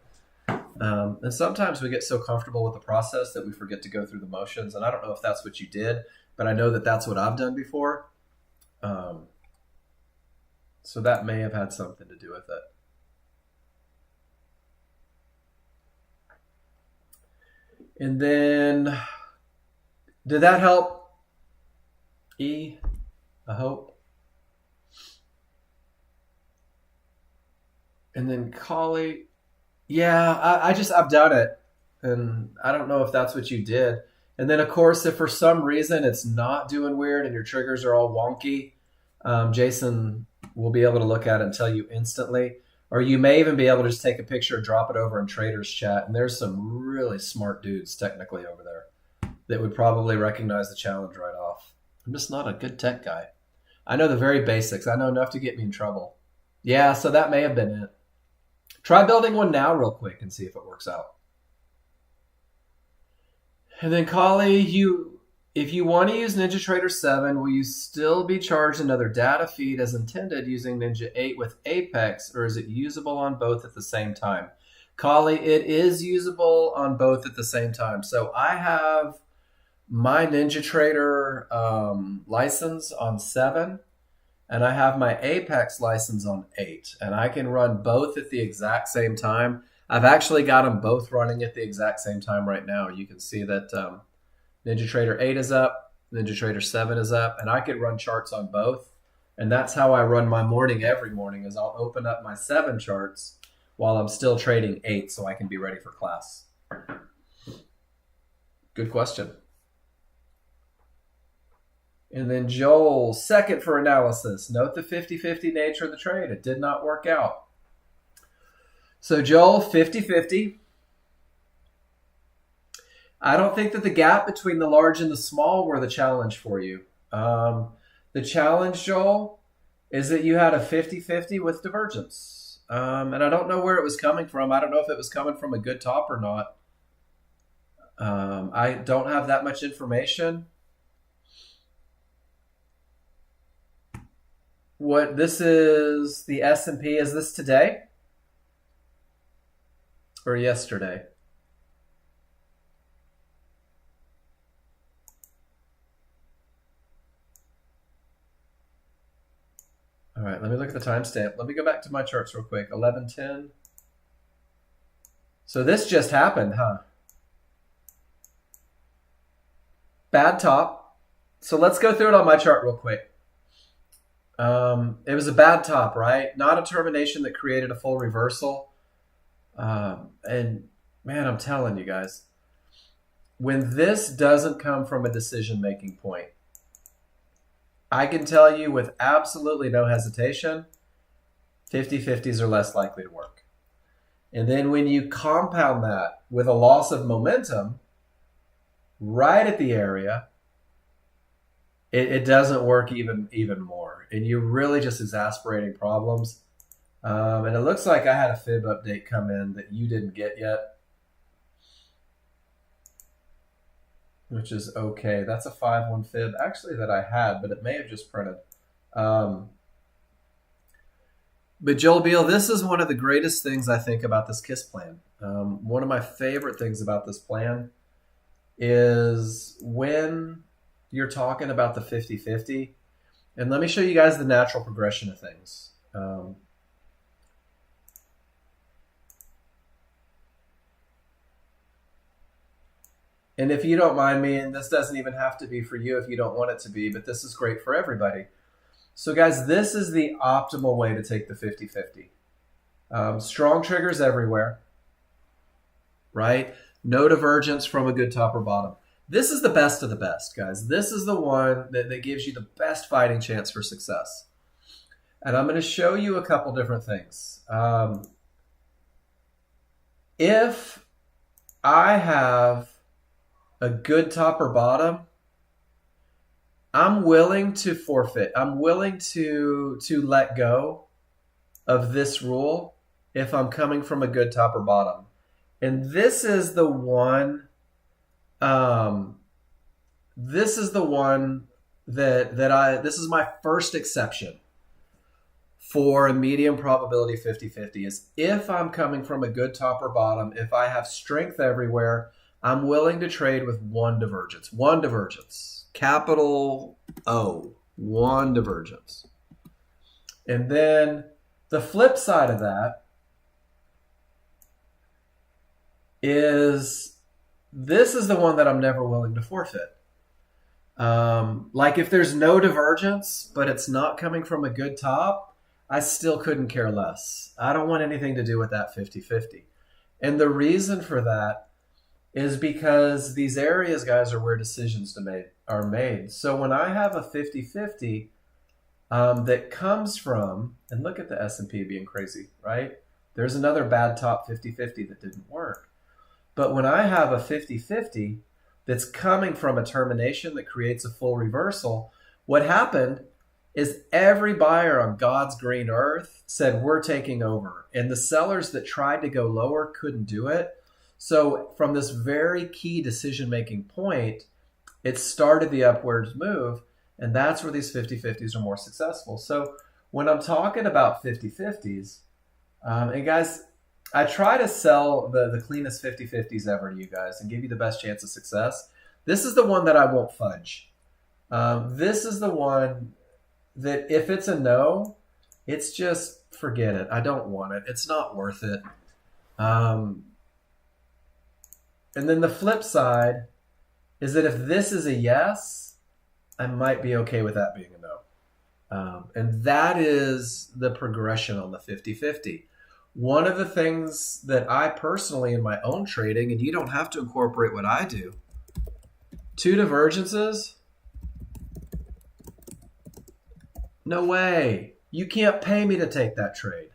And sometimes we get so comfortable with the process that we forget to go through the motions, and I don't know if that's what you did, but I know that that's what I've done before. So that may have had something to do with it. And then, did that help? E, I hope. And then Collie, yeah, I've done it, and I don't know if that's what you did. And then of course, if for some reason it's not doing weird and your triggers are all wonky, Jason will be able to look at it and tell you instantly. Or you may even be able to just take a picture and drop it over in Traders Chat. And there's some really smart dudes technically over there that would probably recognize the challenge right off. I'm just not a good tech guy. I know the very basics. I know enough to get me in trouble. Yeah, so that may have been it. Try building one now real quick and see if it works out. And then Collie, if you want to use NinjaTrader 7, will you still be charged another data feed as intended using Ninja 8 with Apex, or is it usable on both at the same time? Collie, it is usable on both at the same time. So I have my NinjaTrader license on 7, and I have my Apex license on 8, and I can run both at the exact same time. I've actually got them both running at the exact same time right now. You can see that NinjaTrader 8 is up, NinjaTrader 7 is up, and I could run charts on both. And that's how I run my morning every morning, is I'll open up my 7 charts while I'm still trading 8 so I can be ready for class. Good question. And then Joel, second for analysis. Note the 50-50 nature of the trade. It did not work out. So Joel, 50-50. I don't think that the gap between the large and the small were the challenge for you. The challenge, Joel, is that you had a 50-50 with divergence. And I don't know where it was coming from. I don't know if it was coming from a good top or not. I don't have that much information. What this is, the S&P, is this today or yesterday? All right, let me look at the timestamp. Let me go back to my charts real quick. 11:10. So this just happened, huh? Bad top. So let's go through it on my chart real quick. It was a bad top, right? Not a termination that created a full reversal. And man, I'm telling you guys, when this doesn't come from a decision-making point, I can tell you with absolutely no hesitation, 50-50s are less likely to work. And then when you compound that with a loss of momentum right at the area, it doesn't work even more. And you're really just exasperating problems. And it looks like I had a fib update come in that you didn't get yet, which is okay. That's a 5-1 fib, actually, that I had, but it may have just printed. But Joel Beal, this is one of the greatest things I think about this KISS plan. One of my favorite things about this plan is when you're talking about the 50-50. And let me show you guys the natural progression of things. And if you don't mind me, and this doesn't even have to be for you if you don't want it to be, but this is great for everybody. So guys, this is the optimal way to take the 50-50. Strong triggers everywhere, right? No divergence from a good top or bottom. This is the best of the best, guys. This is the one that gives you the best fighting chance for success. And I'm going to show you a couple different things. If I have a good top or bottom, I'm willing to forfeit. I'm willing to let go of this rule if I'm coming from a good top or bottom. And this is the one. This is the one this is my first exception for a medium probability 50-50 is if I'm coming from a good top or bottom, if I have strength everywhere, I'm willing to trade with one divergence, capital O, one divergence. And then the flip side of that is this is the one that I'm never willing to forfeit. Like if there's no divergence, but it's not coming from a good top, I still couldn't care less. I don't want anything to do with that 50-50. And the reason for that is because these areas, guys, are where decisions are made. So when I have a 50-50 that comes from, and look at the S&P being crazy, right? There's another bad top 50-50 that didn't work. But when I have a 50-50 that's coming from a termination that creates a full reversal, what happened is every buyer on God's green earth said, we're taking over. And the sellers that tried to go lower couldn't do it. So from this very key decision-making point, it started the upwards move. And that's where these 50-50s are more successful. So when I'm talking about 50-50s, and guys, I try to sell the cleanest 50-50s ever to you guys and give you the best chance of success. This is the one that I won't fudge. This is the one that if it's a no, it's just forget it. I don't want it. It's not worth it. And then the flip side is that if this is a yes, I might be okay with that being a no. And that is the progression on the 50-50. One of the things that I personally in my own trading, and you don't have to incorporate what I do, two divergences, no way. You can't pay me to take that trade.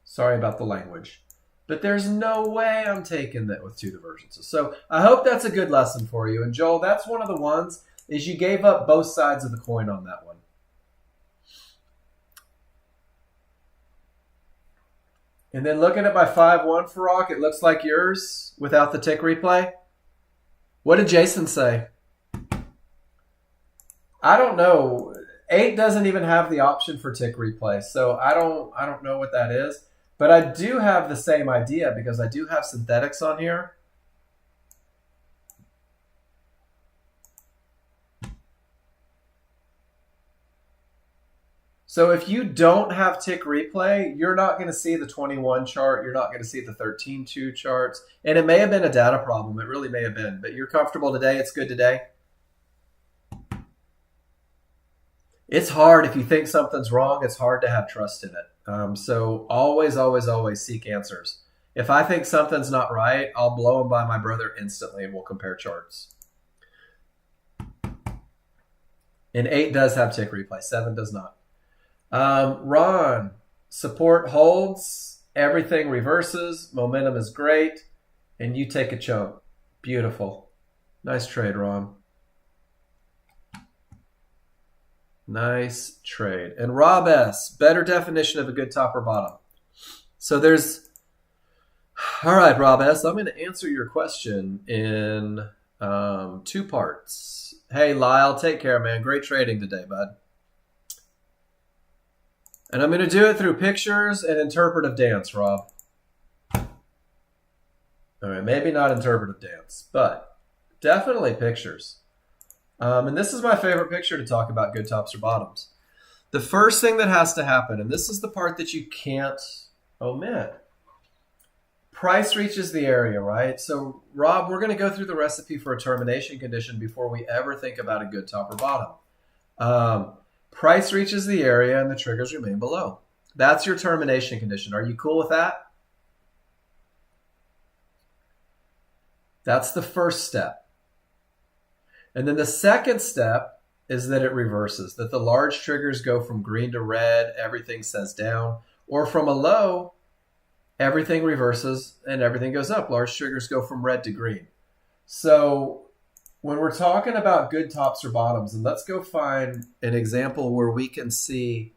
Sorry about the language. But there's no way I'm taking that with two divergences. So I hope that's a good lesson for you. And Joel, that's one of the ones is you gave up both sides of the coin on that one. And then looking at my 5-1 Farag, it looks like yours without the tick replay. What did Jason say? I don't know. 8 doesn't even have the option for tick replay, so I don't know what that is. But I do have the same idea because I do have synthetics on here. So if you don't have tick replay, you're not going to see the 21 chart. You're not going to see the 13-2 charts. And it may have been a data problem. It really may have been. But you're comfortable today. It's good today. It's hard. If you think something's wrong, it's hard to have trust in it. So always, always, always seek answers. If I think something's not right, I'll blow them by my brother instantly and we'll compare charts. And 8 does have tick replay. 7 does not. Ron, support holds, everything reverses, momentum is great, and you take a chunk. Beautiful. Nice trade, Ron. Nice trade. And Rob S., better definition of a good top or bottom. So there's, all right, Rob S., I'm going to answer your question in 2 parts. Hey, Lyle, take care, man. Great trading today, bud. And I'm going to do it through pictures and interpretive dance, Rob. All right, maybe not interpretive dance, but definitely pictures. And this is my favorite picture to talk about good tops or bottoms. The first thing that has to happen, and this is the part that you can't omit, Price reaches the area, right? So, Rob, we're going to go through the recipe for a termination condition before we ever think about a good top or bottom. Price reaches the area and the triggers remain below. That's your termination condition. Are you cool with that? That's the first step. And then the second step is that it reverses, that the large triggers go from green to red, everything says down, or from a low, everything reverses and everything goes up. Large triggers go from red to green. So when we're talking about good tops or bottoms, and let's go find an example where we can see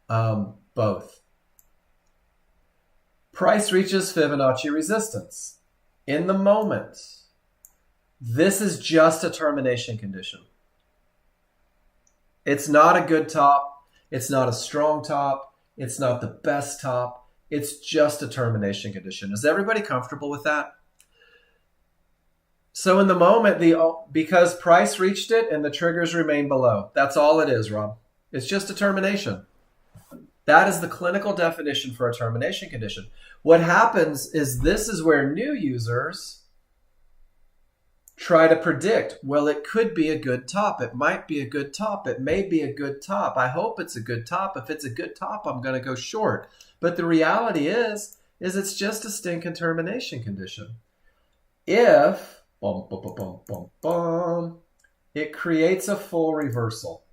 both. Price reaches Fibonacci resistance. In the moment, this is just a termination condition. It's not a good top. It's not a strong top. It's not the best top. It's just a termination condition. Is everybody comfortable with that? So in the moment, because price reached it and the triggers remain below, that's all it is, Rob. It's just a termination. That is the clinical definition for a termination condition. What happens is this is where new users try to predict, well, it could be a good top. It might be a good top. It may be a good top. I hope it's a good top. If it's a good top, I'm going to go short. But the reality is it's just a stinking termination condition. If it creates a full reversal,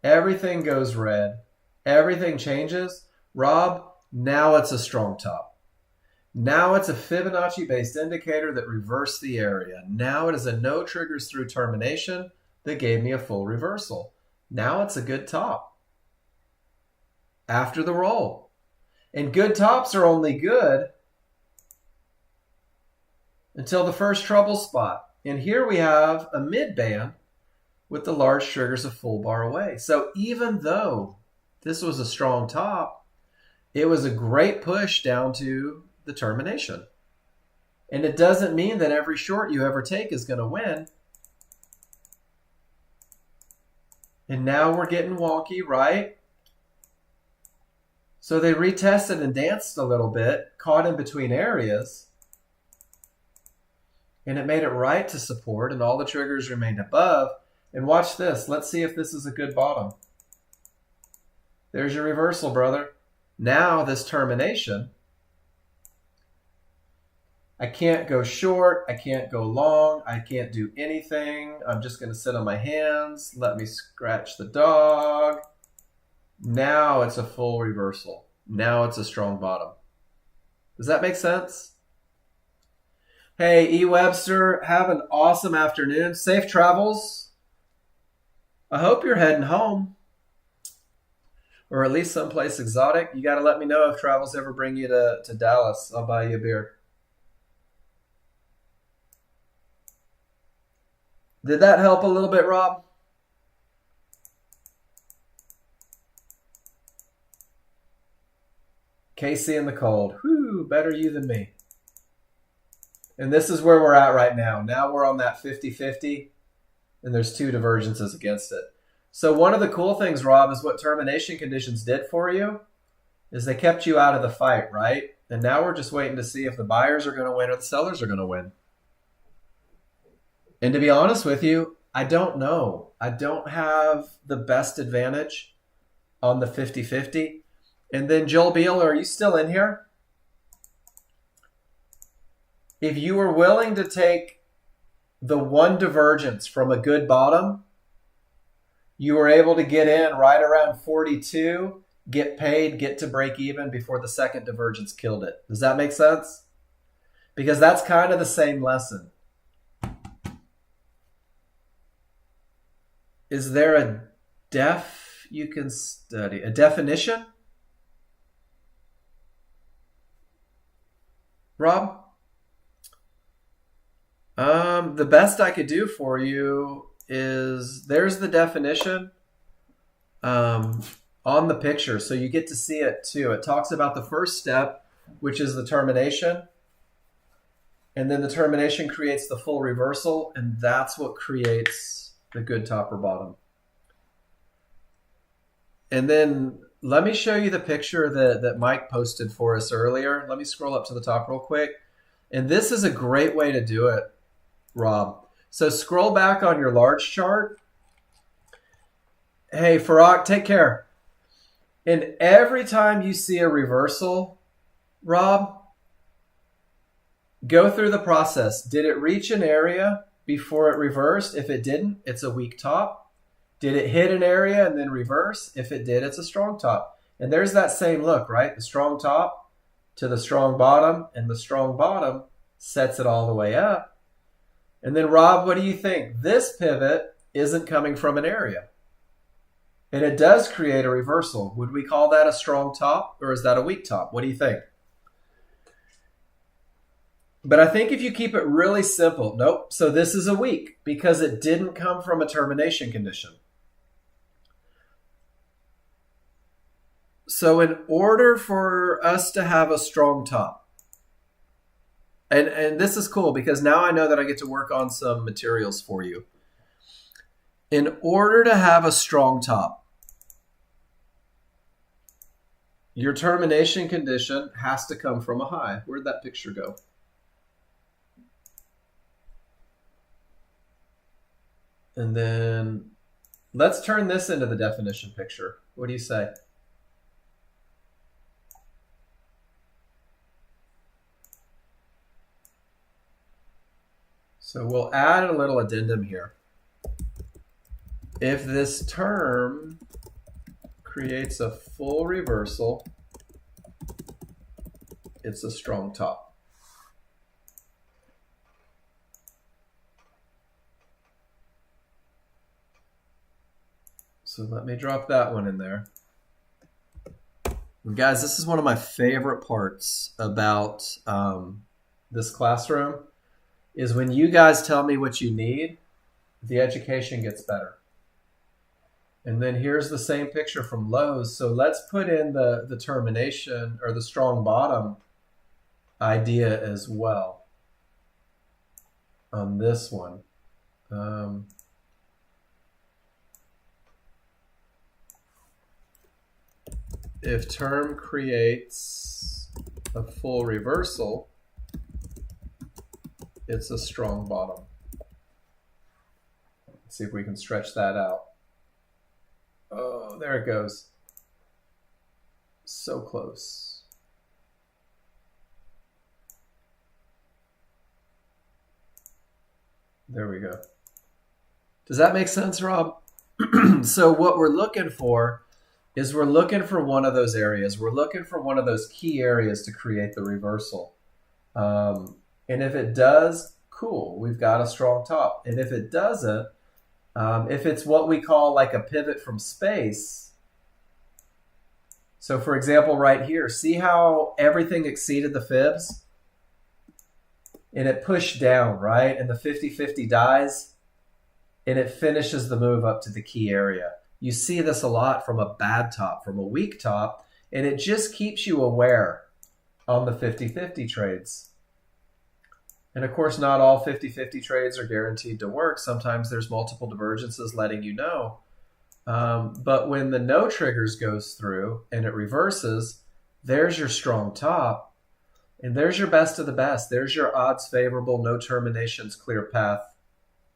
everything goes red, everything changes, Rob, now it's a strong top. Now it's a Fibonacci-based indicator that reversed the area. Now it is a no triggers through termination that gave me a full reversal. Now it's a good top after the roll. And good tops are only good until the first trouble spot. And here we have a mid-band with the large triggers a full bar away. So even though this was a strong top, it was a great push down to the termination. And it doesn't mean that every short you ever take is going to win. And now we're getting wonky, right? So they retested and danced a little bit, caught in between areas, and it made it right to support, and all the triggers remained above. And watch this. Let's see if this is a good bottom. There's your reversal, brother. Now this termination, I can't go short, I can't go long, I can't do anything. I'm just going to sit on my hands, let me scratch the dog. Now it's a full reversal. Now it's a strong bottom. Does that make sense? Hey, E. Webster, have an awesome afternoon. Safe travels. I hope you're heading home, or at least someplace exotic. You got to let me know if travels ever bring you to Dallas. I'll buy you a beer. Did that help a little bit, Rob? Casey in the cold. Whew, better you than me. And this is where we're at right now. Now we're on that 50-50, and there's two divergences against it. So one of the cool things, Rob, is what termination conditions did for you is they kept you out of the fight, right? And now we're just waiting to see if the buyers are going to win or the sellers are going to win. And to be honest with you, I don't know. I don't have the best advantage on the 50-50. And then Joel Beal, are you still in here? If you were willing to take the one divergence from a good bottom, you were able to get in right around 42, get paid, get to break even before the second divergence killed it. Does that make sense? Because that's kind of the same lesson. Is there a you can study? A definition? Rob? The best I could do for you is there's the definition on the picture. So you get to see it too. It talks about the first step, which is the termination. And then the termination creates the full reversal. And that's what creates the good top or bottom. And then let me show you the picture that Mike posted for us earlier. Let me scroll up to the top real quick. And this is a great way to do it, Rob. So scroll back on your large chart. Hey, Farak, take care. And every time you see a reversal, Rob, go through the process. Did it reach an area before it reversed? If it didn't, it's a weak top. Did it hit an area and then reverse? If it did, it's a strong top. And there's that same look, right? The strong top to the strong bottom, and the strong bottom sets it all the way up. And then, Rob, what do you think? This pivot isn't coming from an area. And it does create a reversal. Would we call that a strong top, or is that a weak top? What do you think? But I think if you keep it really simple, nope. So this is a weak because it didn't come from a termination condition. So in order for us to have a strong top, and this is cool because now I know that I get to work on some materials for you. In order to have a strong top, your termination condition has to come from a high. Where'd that picture go? And then let's turn this into the definition picture. What do you say? So we'll add a little addendum here. If this term creates a full reversal, it's a strong top. So let me drop that one in there. And guys, this is one of my favorite parts about this classroom is when you guys tell me what you need, the education gets better. And then here's the same picture from Lowe's. So let's put in the termination or the strong bottom idea as well on this one. If term creates a full reversal, it's a strong bottom. Let's see if we can stretch that out. Oh, there it goes. So close. There we go. Does that make sense, Rob? So what we're looking for is we're looking for one of those areas. We're looking for one of those key areas to create the reversal. And if it does, cool, we've got a strong top. And if it doesn't, if it's what we call like a pivot from space, so for example, right here, see how everything exceeded the fibs? And it pushed down, right? And the 50-50 dies, and it finishes the move up to the key area. You see this a lot from a bad top, from a weak top, and it just keeps you aware on the 50-50 trades. And of course, not all 50-50 trades are guaranteed to work. Sometimes there's multiple divergences letting you know. But when the no triggers goes through and it reverses, there's your strong top. And there's your best of the best. There's your odds favorable, no terminations, clear path,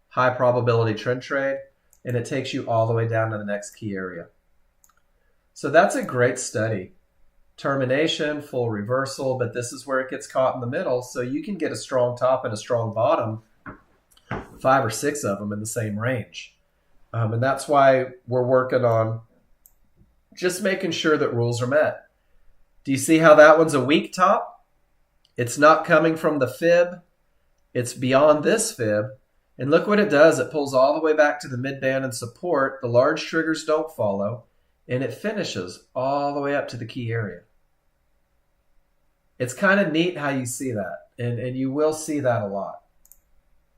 high probability trend trade. And it takes you all the way down to the next key area. So that's a great study. Termination, full reversal, but this is where it gets caught in the middle. So you can get a strong top and a strong bottom, 5 or 6 of them in the same range. And that's why we're working on just making sure that rules are met. Do you see how that one's a weak top? It's not coming from the fib. It's beyond this fib. And look what it does. It pulls all the way back to the midband and support. The large triggers don't follow. And it finishes all the way up to the key area. It's kind of neat how you see that. And you will see that a lot.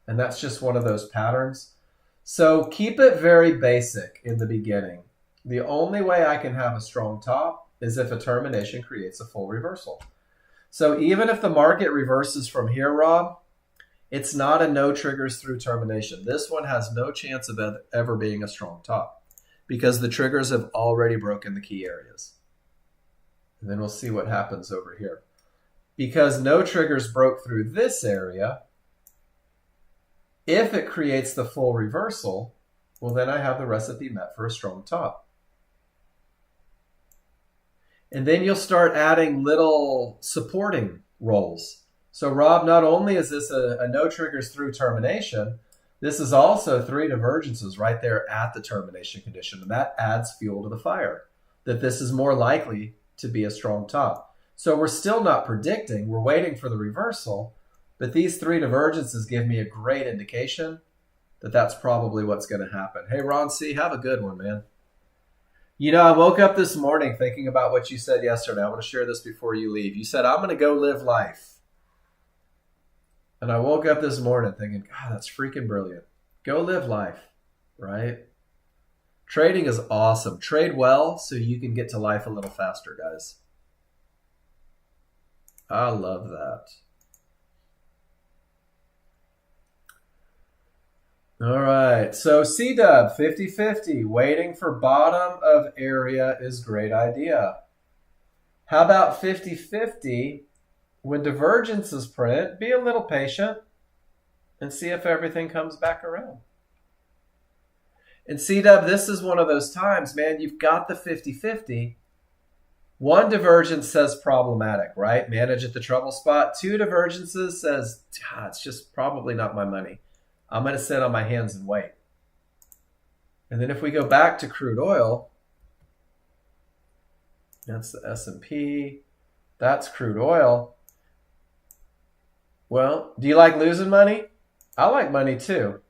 And that's just one of those patterns. So keep it very basic in the beginning. The only way I can have a strong top is if a termination creates a full reversal. So even if the market reverses from here, Rob, it's not a no triggers through termination. This one has no chance of ever being a strong top. because the triggers have already broken the key areas. And then we'll see what happens over here. Because no triggers broke through this area, if it creates the full reversal, well, then I have the recipe met for a strong top. And then you'll start adding little supporting rolls. So Rob, not only is this a no triggers through termination, this is also 3 divergences right there at the termination condition. And that adds fuel to the fire, that this is more likely to be a strong top. So we're still not predicting, we're waiting for the reversal, but these 3 divergences give me a great indication that that's probably what's going to happen. Hey, Ron C., have a good one, man. You know, I woke up this morning thinking about what you said yesterday. I want to share this before you leave. You said, I'm going to go live life. And I woke up this morning thinking, God, that's freaking brilliant. Go live life, right? Trading is awesome. Trade well so you can get to life a little faster, guys. I love that. All right, so C-dub, 50-50. Waiting for bottom of area is great idea. How about 50-50? When divergences print, be a little patient and see if everything comes back around. And C-dub, this is one of those times, man, you've got the 50-50. 1 divergence says problematic, right? Manage at the trouble spot. 2 divergences says, it's just probably not my money. I'm going to sit on my hands and wait. And then if we go back to crude oil, that's the S&P, that's crude oil. Well, do you like losing money? I like money too.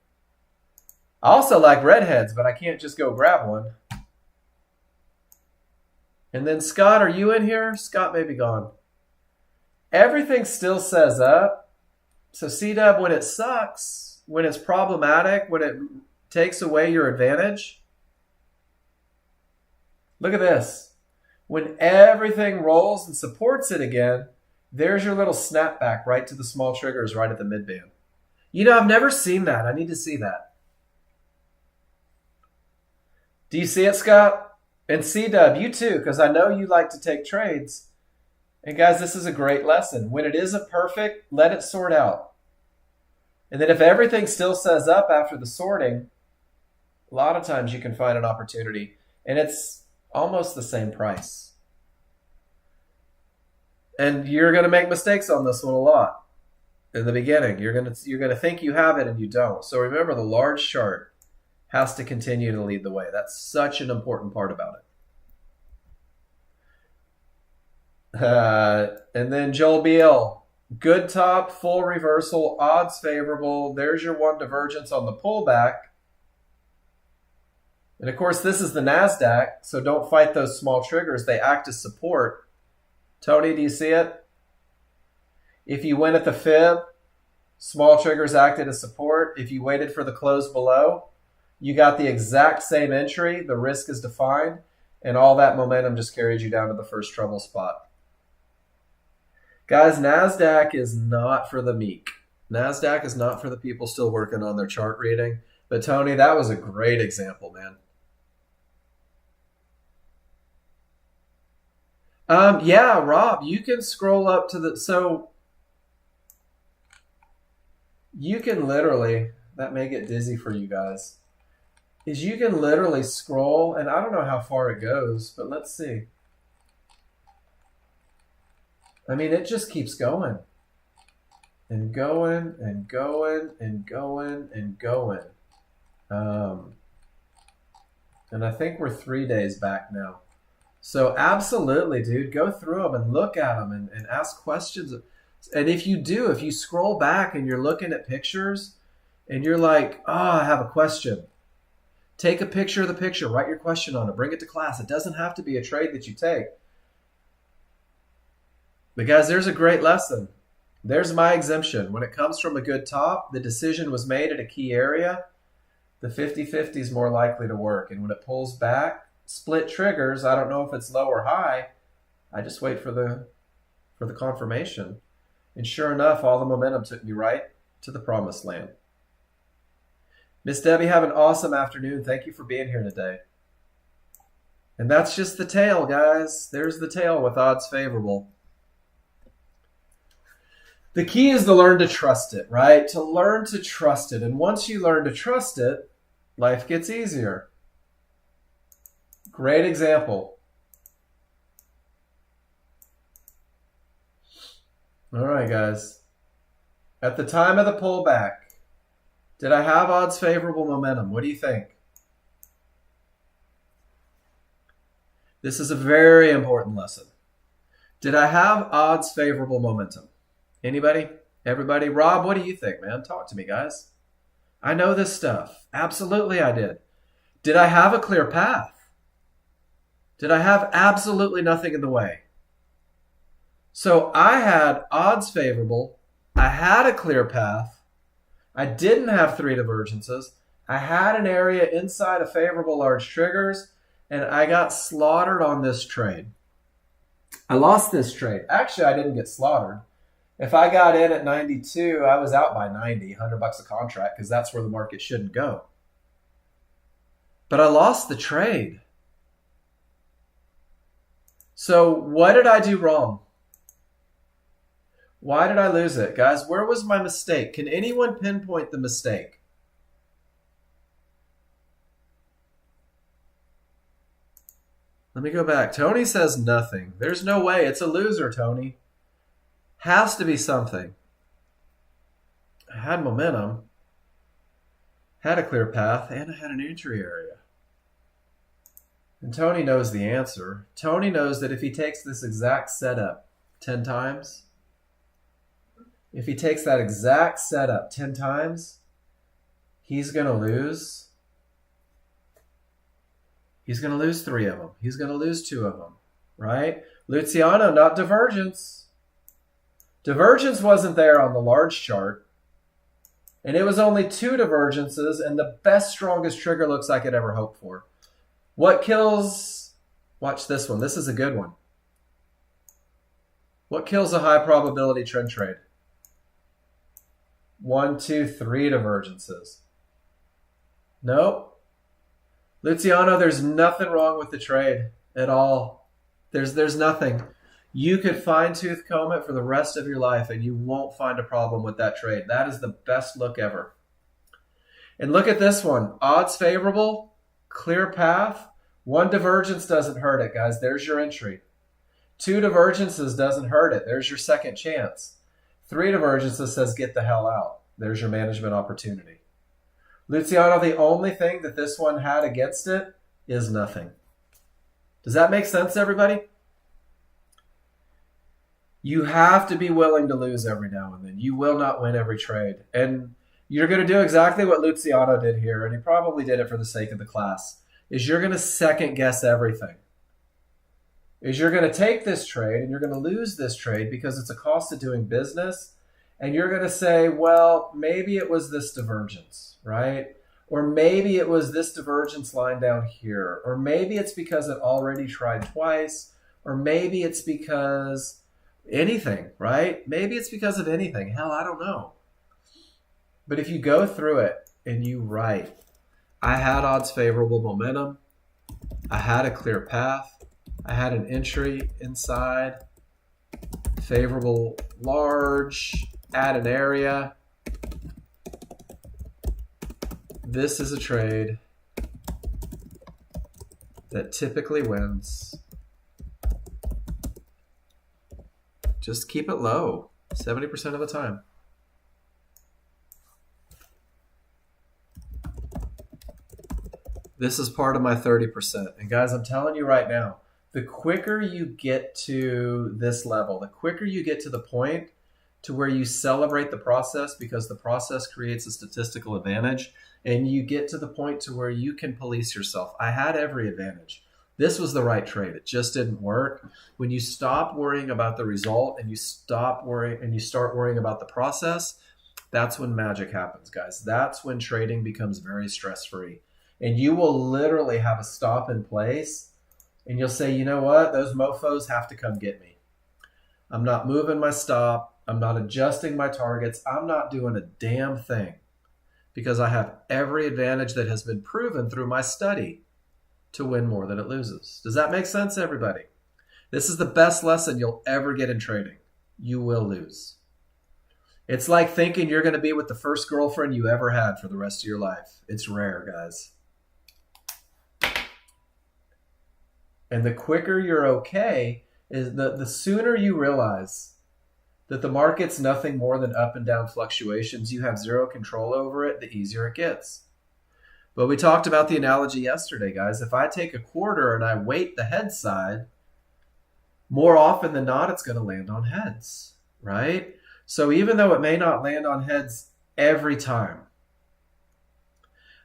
I also like redheads, but I can't just go grab one. And then Scott, are you in here? Scott may be gone. Everything still says up. So C-dub, when it sucks, when it's problematic, when it takes away your advantage, look at this. When everything rolls and supports it again, there's your little snapback right to the small triggers right at the midband. You know, I've never seen that. I need to see that. Do you see it, Scott? And C-dub, you too, because I know you like to take trades. And guys, this is a great lesson. When it isn't perfect, let it sort out. And then if everything still says up after the sorting, a lot of times you can find an opportunity. And it's almost the same price. And you're going to make mistakes on this one a lot in the beginning. You're going to think you have it and you don't. So remember, the large chart has to continue to lead the way. That's such an important part about it. And then Joel Beal, good top, full reversal, odds favorable. There's your 1 divergence on the pullback. And of course, this is the NASDAQ, so don't fight those small triggers. They act as support. Tony, do you see it? If you went at the fib, small triggers acted as support. If you waited for the close below, you got the exact same entry. The risk is defined, and all that momentum just carries you down to the first trouble spot. Guys, NASDAQ is not for the meek. NASDAQ is not for the people still working on their chart reading. But Tony, that was a great example, man. Yeah, Rob, you can scroll up to the, so you can literally, that may get dizzy for you guys, is you can literally scroll, and I don't know how far it goes, but let's see. I mean, it just keeps going and going and going and going and going. And I think we're 3 days back now. So absolutely, dude, go through them and look at them and ask questions. And if you scroll back and you're looking at pictures and you're like, I have a question, take a picture of the picture, write your question on it, bring it to class. It doesn't have to be a trade that you take. But guys, there's a great lesson. There's my exemption. When it comes from a good top, the decision was made at a key area, the 50-50 is more likely to work. And when it pulls back, split triggers, I don't know if it's low or high. I just wait for the confirmation. And sure enough, all the momentum took me right to the promised land. Miss Debbie, have an awesome afternoon. Thank you for being here today. And that's just the tail, guys. There's the tail with odds favorable. The key is to learn to trust it, right? To learn to trust it. And once you learn to trust it, life gets easier. Great example. All right, guys. At the time of the pullback, did I have odds favorable momentum? What do you think? This is a very important lesson. Did I have odds favorable momentum? Anybody? Everybody? Rob, what do you think, man? Talk to me, guys. I know this stuff. Absolutely I did. Did I have a clear path? Did I have absolutely nothing in the way? So I had odds favorable. I had a clear path. I didn't have three divergences. I had an area inside of favorable large triggers, and I got slaughtered on this trade. I lost this trade. Actually, I didn't get slaughtered. If I got in at 92, I was out by 90, $100 a contract, because that's where the market shouldn't go. But I lost the trade. So what did I do wrong? Why did I lose it? Guys, where was my mistake? Can anyone pinpoint the mistake? Let me go back. Tony says nothing. There's no way. It's a loser, Tony. Has to be something. I had momentum, had a clear path, and I had an entry area. And Tony knows the answer. Tony knows that if he takes this exact setup 10 times, if he takes that exact setup 10 times, he's going to lose. He's going to lose 3 of them. He's going to lose 2 of them, right? Luciano, not divergence. Divergence wasn't there on the large chart. And it was only 2 divergences, and the best, strongest trigger looks I could ever hope for. What kills... Watch this one. This is a good one. What kills a high probability trend trade? 1, 2, 3 divergences. Nope. Luciano, there's nothing wrong with the trade at all. There's nothing. You could fine-tooth comb it for the rest of your life and you won't find a problem with that trade. That is the best look ever. And look at this one. Odds favorable, clear path. 1 divergence doesn't hurt it, guys. There's your entry. 2 divergences doesn't hurt it. There's your second chance. 3 divergences says get the hell out. There's your management opportunity. Luciano, the only thing that this one had against it is nothing. Does that make sense, everybody? You have to be willing to lose every now and then. You will not win every trade. And you're going to do exactly what Luciano did here, and he probably did it for the sake of the class, is you're going to second guess everything. Is you're going to take this trade and you're going to lose this trade because it's a cost of doing business. And you're going to say, well, maybe it was this divergence, right? Or maybe it was this divergence line down here. Or maybe it's because it already tried twice. Or maybe it's because anything, right? Maybe it's because of anything. Hell, I don't know. But if you go through it and you write, I had odds favorable momentum. I had a clear path. I had an entry inside. Favorable large. Add an area. This is a trade that typically wins. Just keep it low 70% of the time. This is part of my 30%. And guys, I'm telling you right now, the quicker you get to this level, the quicker you get to the point to where you celebrate the process because the process creates a statistical advantage, and you get to the point to where you can police yourself. I had every advantage. This was the right trade. It just didn't work. When you stop worrying about the result and you stop worrying and you start worrying about the process, that's when magic happens, guys. That's when trading becomes very stress-free. And you will literally have a stop in place and you'll say, you know what? Those mofos have to come get me. I'm not moving my stop. I'm not adjusting my targets. I'm not doing a damn thing because I have every advantage that has been proven through my study to win more than it loses. Does that make sense, everybody? This is the best lesson you'll ever get in trading. You will lose. It's like thinking you're going to be with the first girlfriend you ever had for the rest of your life. It's rare, guys. And the quicker you're okay, is the sooner you realize that the market's nothing more than up and down fluctuations. You have zero control over it, the easier it gets. But we talked about the analogy yesterday, guys. If I take a quarter and I weight the head side, more often than not, it's going to land on heads, right? So even though it may not land on heads every time,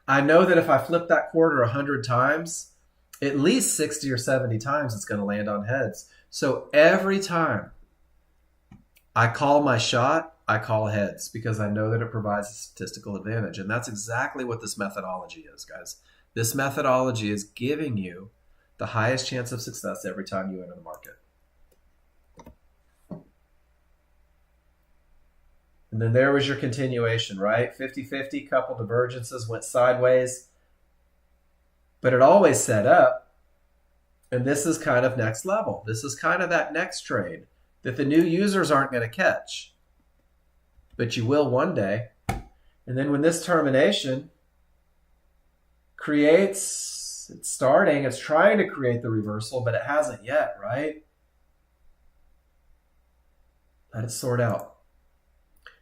I know that if I flip that quarter 100 times, at least 60 or 70 times it's going to land on heads. So every time I call my shot, I call heads because I know that it provides a statistical advantage. And that's exactly what this methodology is, guys. This methodology is giving you the highest chance of success every time you enter the market. And then there was your continuation, right? 50-50, couple divergences, went sideways. But it always set up. And this is kind of next level. This is kind of that next trade that the new users aren't going to catch. But you will one day. And then when this termination creates, it's starting, it's trying to create the reversal, but it hasn't yet, right? Let it sort out.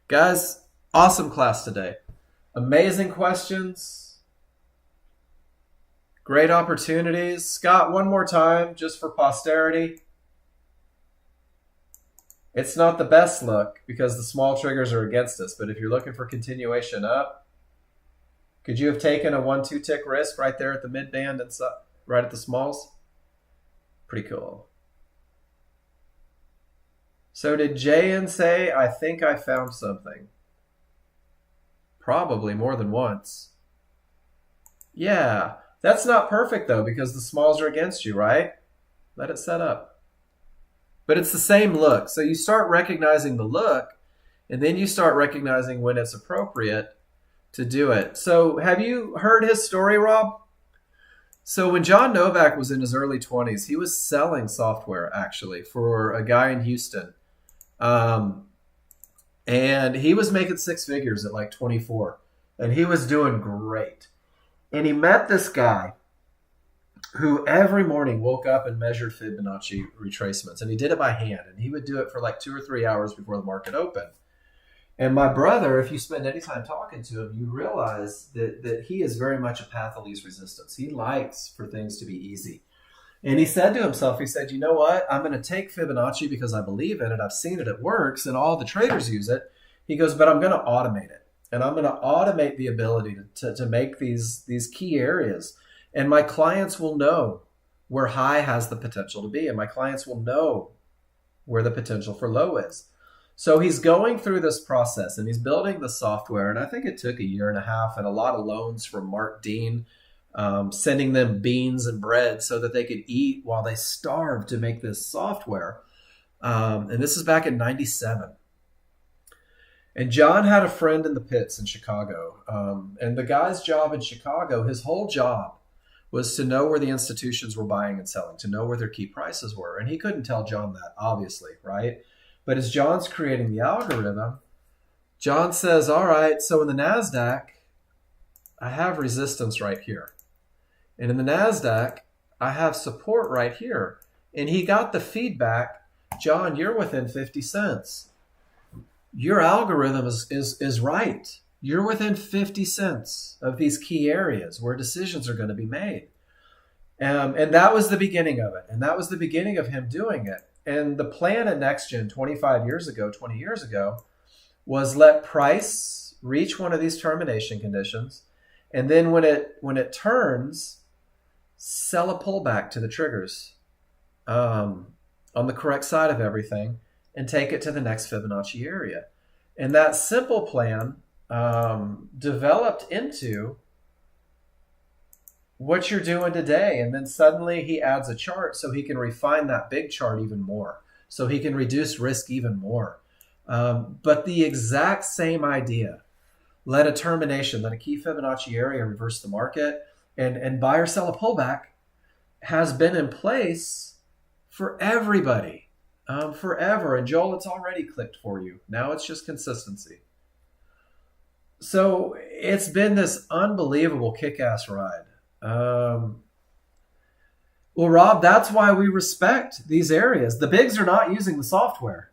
Guys, awesome class today. Amazing questions. Great opportunities. Scott, one more time, just for posterity. It's not the best look because the small triggers are against us, but if you're looking for continuation up, could you have taken a 1-2 tick risk right there at the mid band and right at the smalls? Pretty cool. So did JN say, I think I found something? Probably more than once. Yeah, that's not perfect though because the smalls are against you, right? Let it set up. But it's the same look. So you start recognizing the look and then you start recognizing when it's appropriate to do it. So have you heard his story, Rob? So when John Novak was in his early 20s, he was selling software actually for a guy in Houston. And he was making 6 figures at like 24 and he was doing great. And he met this guy who every morning woke up and measured Fibonacci retracements, and he did it by hand, and he would do it for like 2 or 3 hours before the market opened. And my brother, if you spend any time talking to him, you realize that he is very much a path of least resistance. He likes for things to be easy. And he said to himself, he said, you know what? I'm going to take Fibonacci because I believe in it. I've seen it. It works. And all the traders use it. He goes, but I'm going to automate it. And I'm going to automate the ability to make these key areas. And my clients will know where high has the potential to be. And my clients will know where the potential for low is. So he's going through this process and he's building the software. And I think it took 1.5 years and a lot of loans from Mark Dean. Sending them beans and bread so that they could eat while they starved to make this software. And this is back in 97. And John had a friend in the pits in Chicago. And the guy's job in Chicago, his whole job was to know where the institutions were buying and selling, to know where their key prices were. And he couldn't tell John that, obviously, right? But as John's creating the algorithm, John says, all right, so in the NASDAQ, I have resistance right here. And in the NASDAQ, I have support right here. And he got the feedback, John, you're within 50 cents. Your algorithm is right. You're within 50 cents of these key areas where decisions are going to be made. And that was the beginning of it. And that was the beginning of him doing it. And the plan at Nexgen 20 years ago, was let price reach one of these termination conditions. And then when it turns, sell a pullback to the triggers on the correct side of everything and take it to the next Fibonacci area. And that simple plan developed into what you're doing today. And then suddenly he adds a chart so he can refine that big chart even more, so he can reduce risk even more. But the exact same idea, let a termination, let a key Fibonacci area reverse the market and buy or sell a pullback has been in place for everybody forever. And Joel, it's already clicked for you. Now it's just consistency. So it's been this unbelievable kick-ass ride. Well, Rob, that's why we respect these areas. The bigs are not using the software,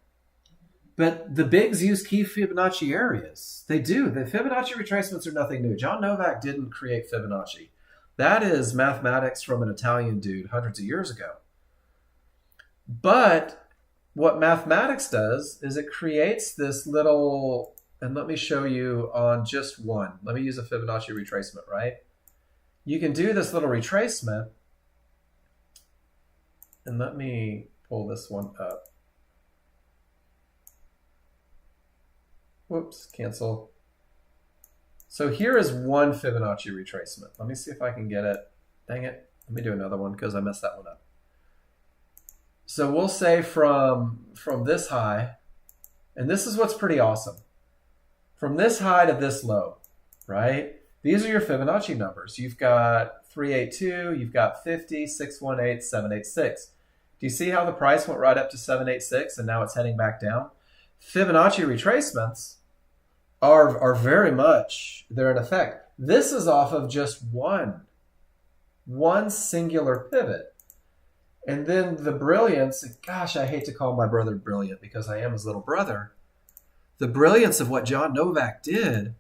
but the bigs use key Fibonacci areas. They do. The Fibonacci retracements are nothing new. John Novak didn't create Fibonacci. That is mathematics from an Italian dude hundreds of years ago. But what mathematics does is it creates this little, and let me show you on just one. Let me use a Fibonacci retracement, right? You can do this little retracement, and let me pull this one up. Whoops, cancel. So here is one Fibonacci retracement. Let me see if I can get it. Dang it. Let me do another one because I messed that one up. So we'll say from this high, and this is what's pretty awesome. From this high to this low, right? These are your Fibonacci numbers. You've got 382, you've got 50, 618, 786. Do you see how the price went right up to 786 and now it's heading back down? Fibonacci retracements are very much, they're in effect. This is off of just one singular pivot. And then the brilliance, gosh, I hate to call my brother brilliant because I am his little brother. The brilliance of what John Novak did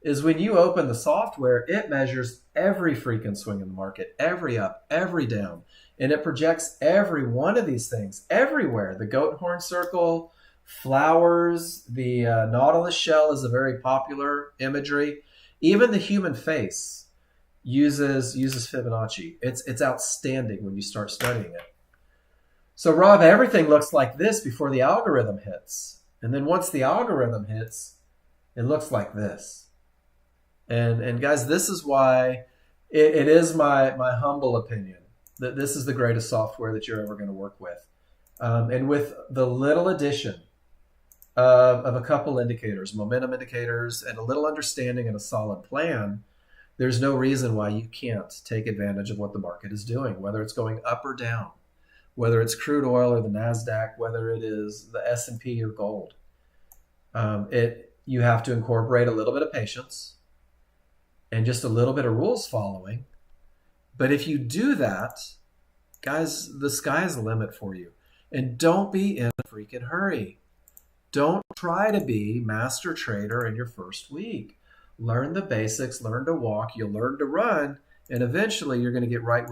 is when you open the software, it measures every freaking swing in the market, every up, every down. And it projects every one of these things everywhere. The goat horn circle, flowers, the nautilus shell is a very popular imagery. Even the human face uses Fibonacci. It's outstanding when you start studying it. So Rob, everything looks like this before the algorithm hits. And then once the algorithm hits, it looks like this. And guys, this is why it is my humble opinion that this is the greatest software that you're ever going to work with. And with the little addition of a couple indicators, momentum indicators, and a little understanding and a solid plan, there's no reason why you can't take advantage of what the market is doing, whether it's going up or down, whether it's crude oil or the NASDAQ, whether it is the S&P or gold. You have to incorporate a little bit of patience and just a little bit of rules following. But if you do that, guys, the sky's the limit for you. And don't be in a freaking hurry. Don't try to be master trader in your first week. Learn the basics, learn to walk, you'll learn to run, and eventually you're going to get right